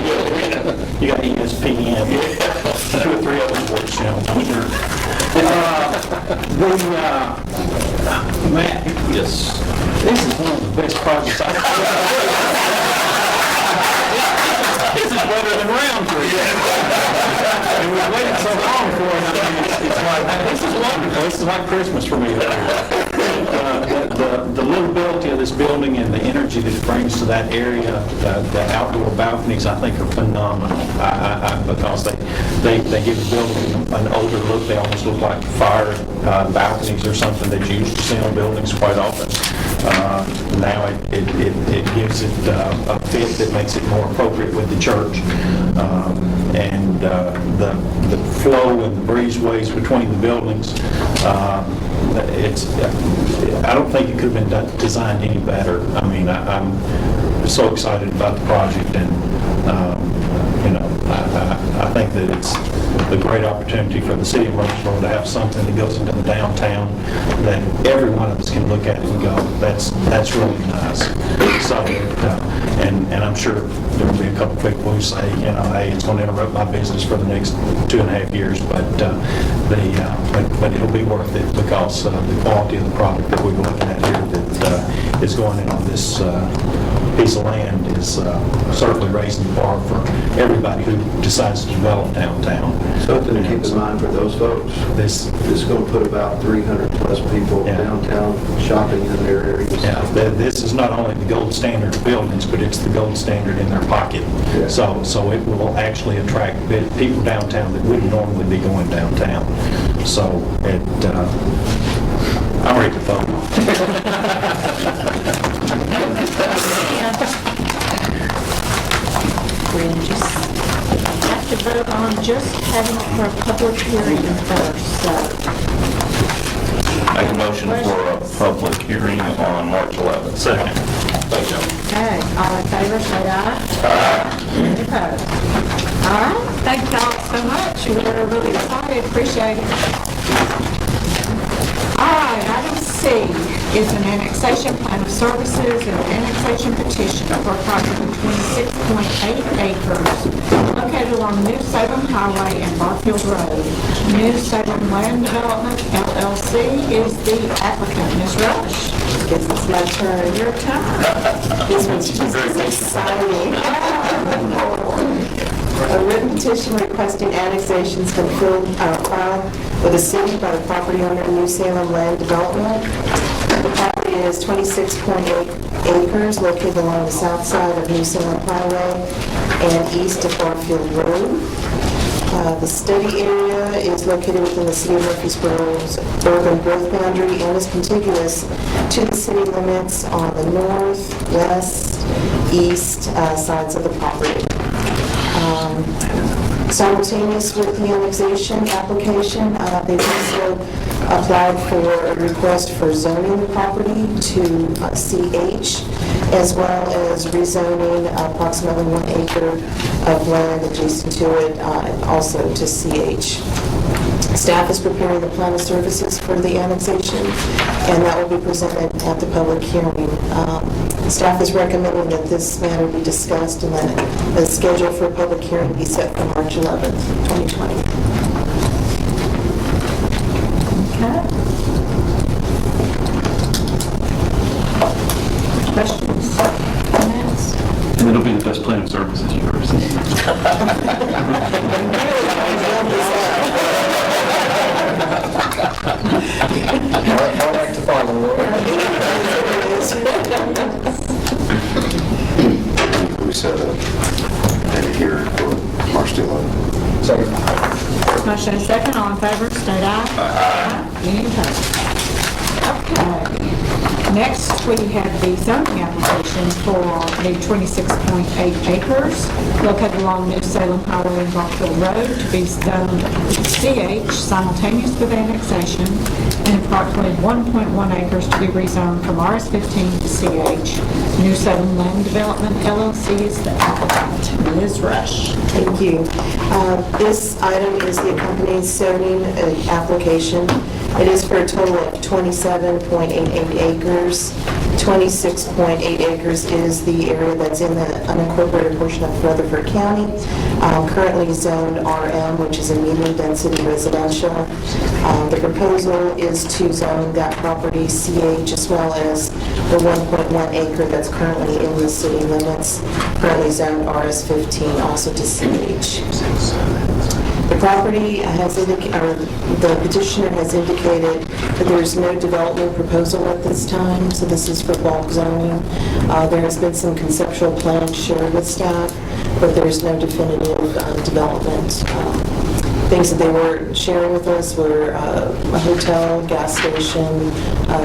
You got ESPN. 2 or 3 other sports channels, I'm sure.
Matt?
Yes.
This is one of the best projects I've
This is better than round 3. And we've waited so long for it. I mean, it's like, this is wonderful. This is like Christmas for me. The livability of this building and the energy that it brings to that area, the outdoor balconies, I think are phenomenal. Because they give the building an older look. They almost look like fire balconies or something that you used to see on buildings quite often. Now it gives it a fit that makes it more appropriate with the church. And the flow and the breezeways between the buildings, I don't think it could have been designed any better. I mean, I'm so excited about the project, and I think that it's a great opportunity for the city of Murfreesboro to have something that goes into the downtown that every one of us can look at and go, that's really nice. So, and I'm sure there'll be a couple of people who say, hey, it's going to interrupt my business for the next 2.5 years, but it'll be worth it because the quality of the product that we're looking at here that is
going in on this piece of land is certainly raising the bar for everybody who decides to develop downtown.
Something to keep in mind for those folks. This is going to put about 300 plus people downtown shopping in their areas.
Yeah, this is not only the gold standard of buildings, but it's the gold standard in their pocket. So it will actually attract people downtown that wouldn't normally be going downtown. So I'm ready to vote.
We just have to vote on just having it for a public hearing first, so.
Make a motion for a public hearing on March 11th. Second. Thank you.
Okay, all in favor, say aye. Aye. Any opposed? All right, thank y'all so much. We're really excited, appreciate it. All right, item C is an annexation plan of services and annexation petition for approximately 26.8 acres located along New Salem Highway and Barfield Road. New Salem Land Development LLC is the applicant. Ms. Rush?
Guess it's my turn.
Your time.
This one's just as exciting. A written petition requesting annexations filed with the city by the property owner New Salem Land Development. The property is 26.8 acres located along the south side of New Salem Highway and east of Barfield Road. The study area is located within the city of Murfreesboro's urban growth boundary and is contiguous to the city limits on the north, west, east sides of the property. Simultaneous with the annexation application, they've also applied for a request for zoning the property to CH, as well as rezoning approximately 1 acre of land adjacent to it, also to CH. Staff is preparing the plan of services for the annexation, and that will be presented at the public hearing. Staff is recommending that this matter be discussed and that the schedule for a public hearing be set for March 11th, 2020.
Okay. Questions? Comments?
And it'll be the best plan of services you've ever seen.
I like to follow We set a hearing for March 11th. Second.
Motion and second, all in favor, state aye. Aye. Any opposed? Okay. Next, we have the zoning application for the 26.8 acres located along New Salem Highway and Barfield Road to be zoned CH simultaneous with annexation, and approximately 1.1 acres to be rezoned from RS-15 to CH. New Salem Land Development LLC is the applicant. Ms. Rush.
Thank you. This item is the accompanying zoning application. It is for a total of 27.88 acres. 26.8 acres is the area that's in the unincorporated portion of Rutherford County, currently zoned RM, which is a medium density residential. The proposal is to zone that property CH as well as the 1.1 acre that's currently in the city limits, currently zoned RS-15, also to CH. The property has the petitioner has indicated that there is no development proposal at this time, so this is for bulk zoning. There has been some conceptual plans shared with staff, but there is no definitive development. Things that they were sharing with us were a hotel, gas station,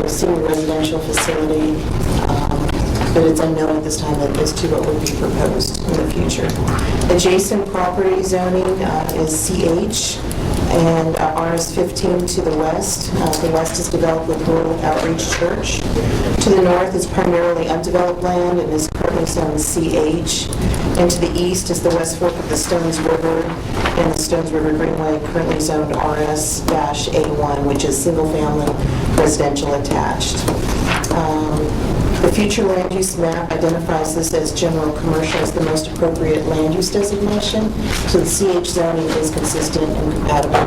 senior residential facility, but it's unknown at this time as to what would be proposed in the future. Adjacent property zoning is CH and RS-15 to the west. The west is developed with Rural Outreach Church. To the north is primarily undeveloped land and is currently zoned CH. And to the east is the west fork of the Stones River and the Stones River Greenway, currently zoned RS-A1, which is single-family residential attached. The future land use map identifies this as general commercial as the most appropriate land use designation, so the CH zoning is consistent and compatible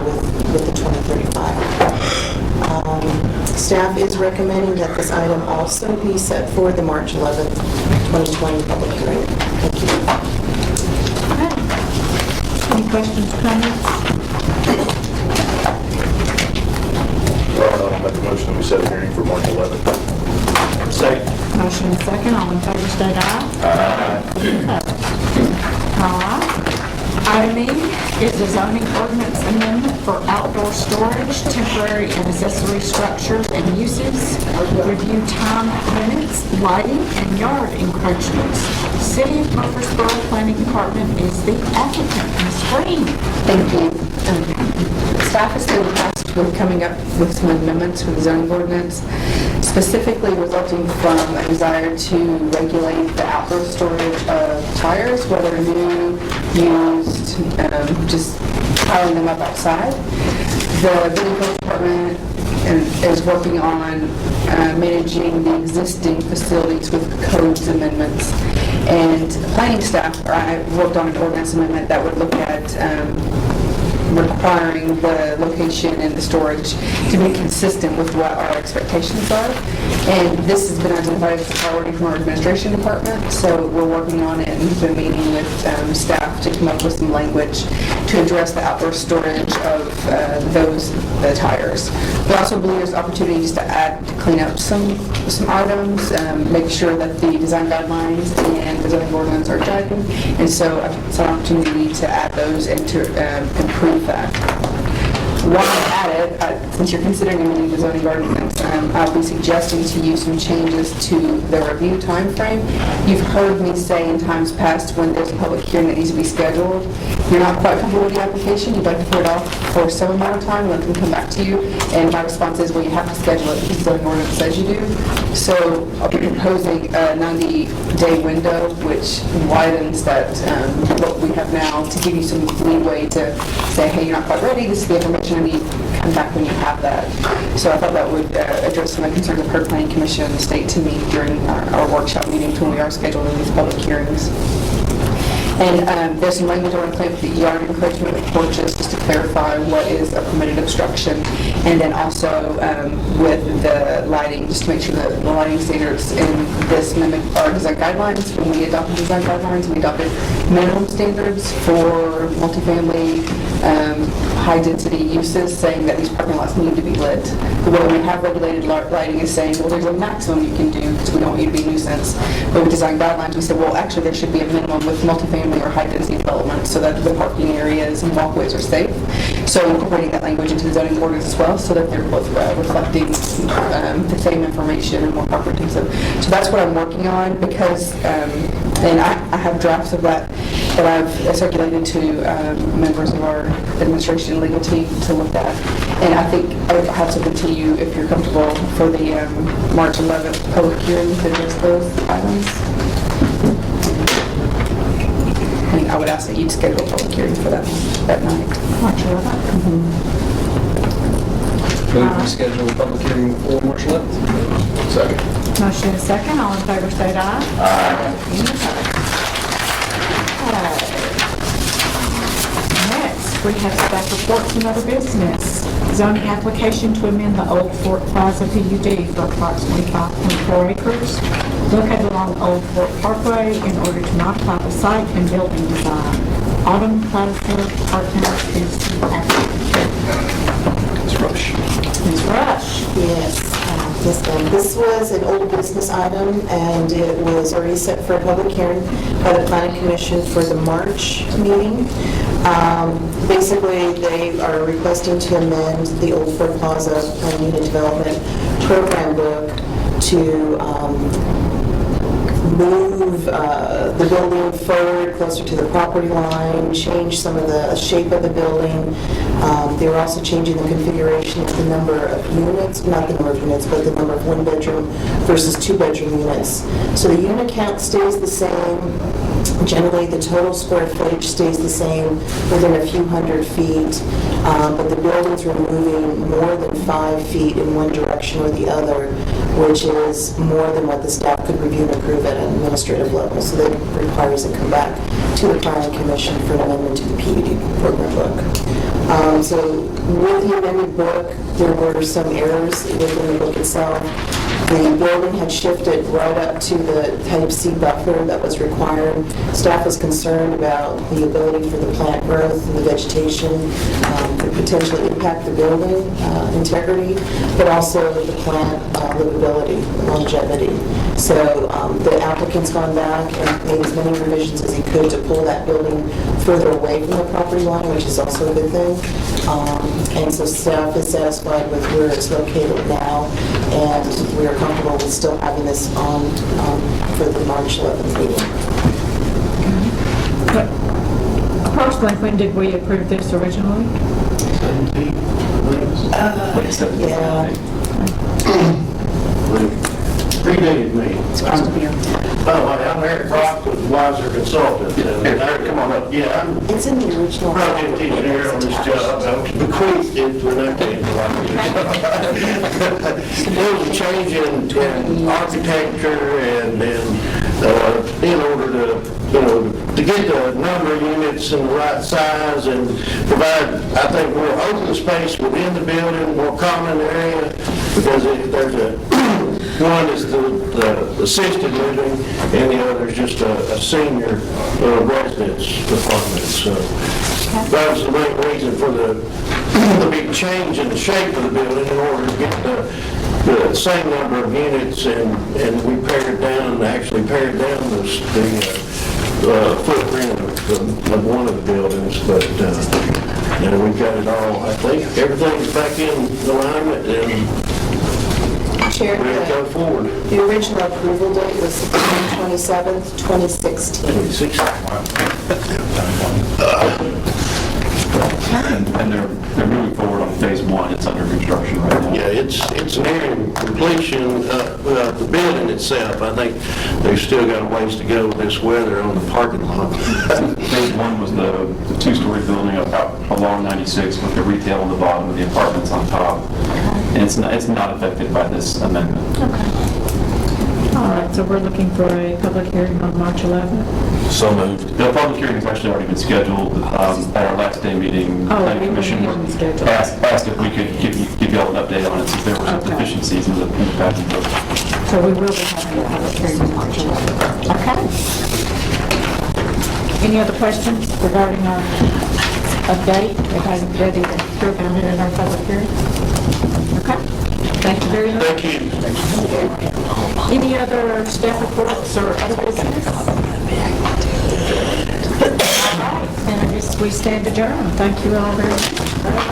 with the 2035.
Staff is recommending that this item also be set for the March 11th, 2020 public hearing. Thank you.
Any questions, comments?
I'll make a motion that we set a hearing for March 11th. Second.
Motion and second, all in favor, state aye. All right. Item E is a zoning ordinance amendment for outdoor storage, temporary and accessory structures and uses, review time limits, lighting, and yard encroachments. City of Murfreesboro Planning Department is the applicant. Ms. Green.
Thank you. Staff has been tasked with coming up with some amendments for the zoning ordinance, specifically resulting from a desire to regulate the outdoor storage of tires, whether new, used, just piling them up outside. The building code department is working on managing the existing facilities with codes amendments. And planning staff, I worked on an ordinance amendment that would look at requiring the location and the storage to be consistent with what our expectations are. And this has been identified as a priority from our administration department, so we're working on it and we've been meeting with staff to come up with some language to address the outdoor storage of the tires. We also believe there's opportunities to clean up some items, make sure that the design guidelines and the zoning ordinance are driving, and so it's an opportunity to add those and to improve that. While I'm at it, since you're considering amending the zoning ordinance, I'll be suggesting to you some changes to the review time frame. You've heard me say in times past when there's a public hearing that needs to be scheduled, you're not quite comfortable with the application, you'd like to put it off for some amount of time, let them come back to you, and my response is, well, you have to schedule it because the zoning ordinance says you do. So I'll be proposing a 90-day window, which widens that what we have now to give you some leeway to say, hey, you're not quite ready, this is the information I need, come back when you have that. So I thought that would address some of the concerns of Heard Planning Commission and the state to meet during our workshop meetings when we are scheduling these public hearings. And there's some language I want to play with the yard encroachment with porches, just to clarify what is a permitted obstruction. And then also with the lighting, just to make sure that the lighting standards in this mimic our design guidelines. When we adopted design guidelines, we adopted minimum standards for multifamily high-density uses, saying that these parking lots need to be lit. The way we have regulated lighting is saying, well, there's a maximum you can do because we don't want you to be a nuisance. But with design guidelines, we said, well, actually, there should be a minimum with multifamily or high-density development so that the parking areas and walkways are safe. So incorporating that language into the zoning ordinance as well so that they're both reflecting the same information and more comprehensive. So that's what I'm working on because, and I have drafts of that I've circulated to members of our administration and legal team to look at. And I think I would have something to you if you're comfortable for the March 11th public hearing to address those items. And I would ask that you'd schedule a public hearing for that night.
March 11th.
Move to schedule a public hearing for March 11th.
Second.
Motion is second, all in favor, state aye. Aye. Next, we have staff reports and other business. Zoning application to amend the Old Fort Plaza PUD for approximately 5.4 acres located along Old Fort Parkway in order to modify the site and building design. Autumn Plaza Partners is the applicant.
Ms. Rush.
Ms. Rush.
Yes, yes, ma'am. This was an old business item, and it was already set for a public hearing by the Planning Commission for the March meeting. Basically, they are requesting to amend the Old Fort Plaza Planned Unit Development Program Book to move the building forward closer to the property line, change some of the shape of the building. They were also changing the configuration of the number of units, not the number of units, but the number of one-bedroom versus two-bedroom units. So the unit count stays the same. Generally, the total square footage stays the same within a few hundred feet, but the buildings are moving more than 5 feet in one direction or the other, which is more than what the staff could review and approve at an administrative level. So that requires it come back to the Planning Commission for an amendment to the PUD program book. So with the amended book, there were some errors within the book itself. The building had shifted right up to the type C buffer that was required. Staff was concerned about the ability for the plant growth and the vegetation to potentially impact the building integrity, but also the plant livability, longevity. So the applicant's gone back and made as many revisions as he could to pull that building further away from the property line, which is also a good thing. And so staff is satisfied with where it's located now, and we are comfortable with still having this on for the March 11th meeting.
Approximately when did we approve this originally?
Yeah.
Predated me. I'm Eric Brock with Wiser Consultants. Eric, come on up. Yeah,
It's in the original.
project engineer on this job. I was bequeathed it to an update. There was a change in architecture and in order to get the number of units in the right size and provide, I think, more open space within the building, more common area, because there's one is the assisted living, and the other is just a senior residence apartment. So that was the main reason for the big change in the shape of the building in order to get the same number of units, and we actually pared down the footprint of one of the buildings, but we've got it all. I think everything's back in alignment and
Chair,
ready to go forward.
the original approval date was September 27th, 2016.
And they're moving forward on phase one. It's under construction right now.
Yeah, it's nearing completion of the building itself. I think they've still got a ways to go with this weather on the parking lot.
Phase one was the two-story building up along 96 with the retail on the bottom and the apartments on top. And it's not affected by this amendment.
All right, so we're looking for a public hearing on March 11th.
So moved.
The public hearing has actually already been scheduled at our last day meeting. The planning commission asked if we could give you all an update on it since there were some deficiencies in the package.
So we will be having a public hearing on March 11th. Okay. Any other questions regarding our update? Everybody's ready to approve it in our public hearing? Okay. Thank you very much.
Thank you.
Any other staff reports or other business? All right, then I guess we stand adjourned. Thank you all very much.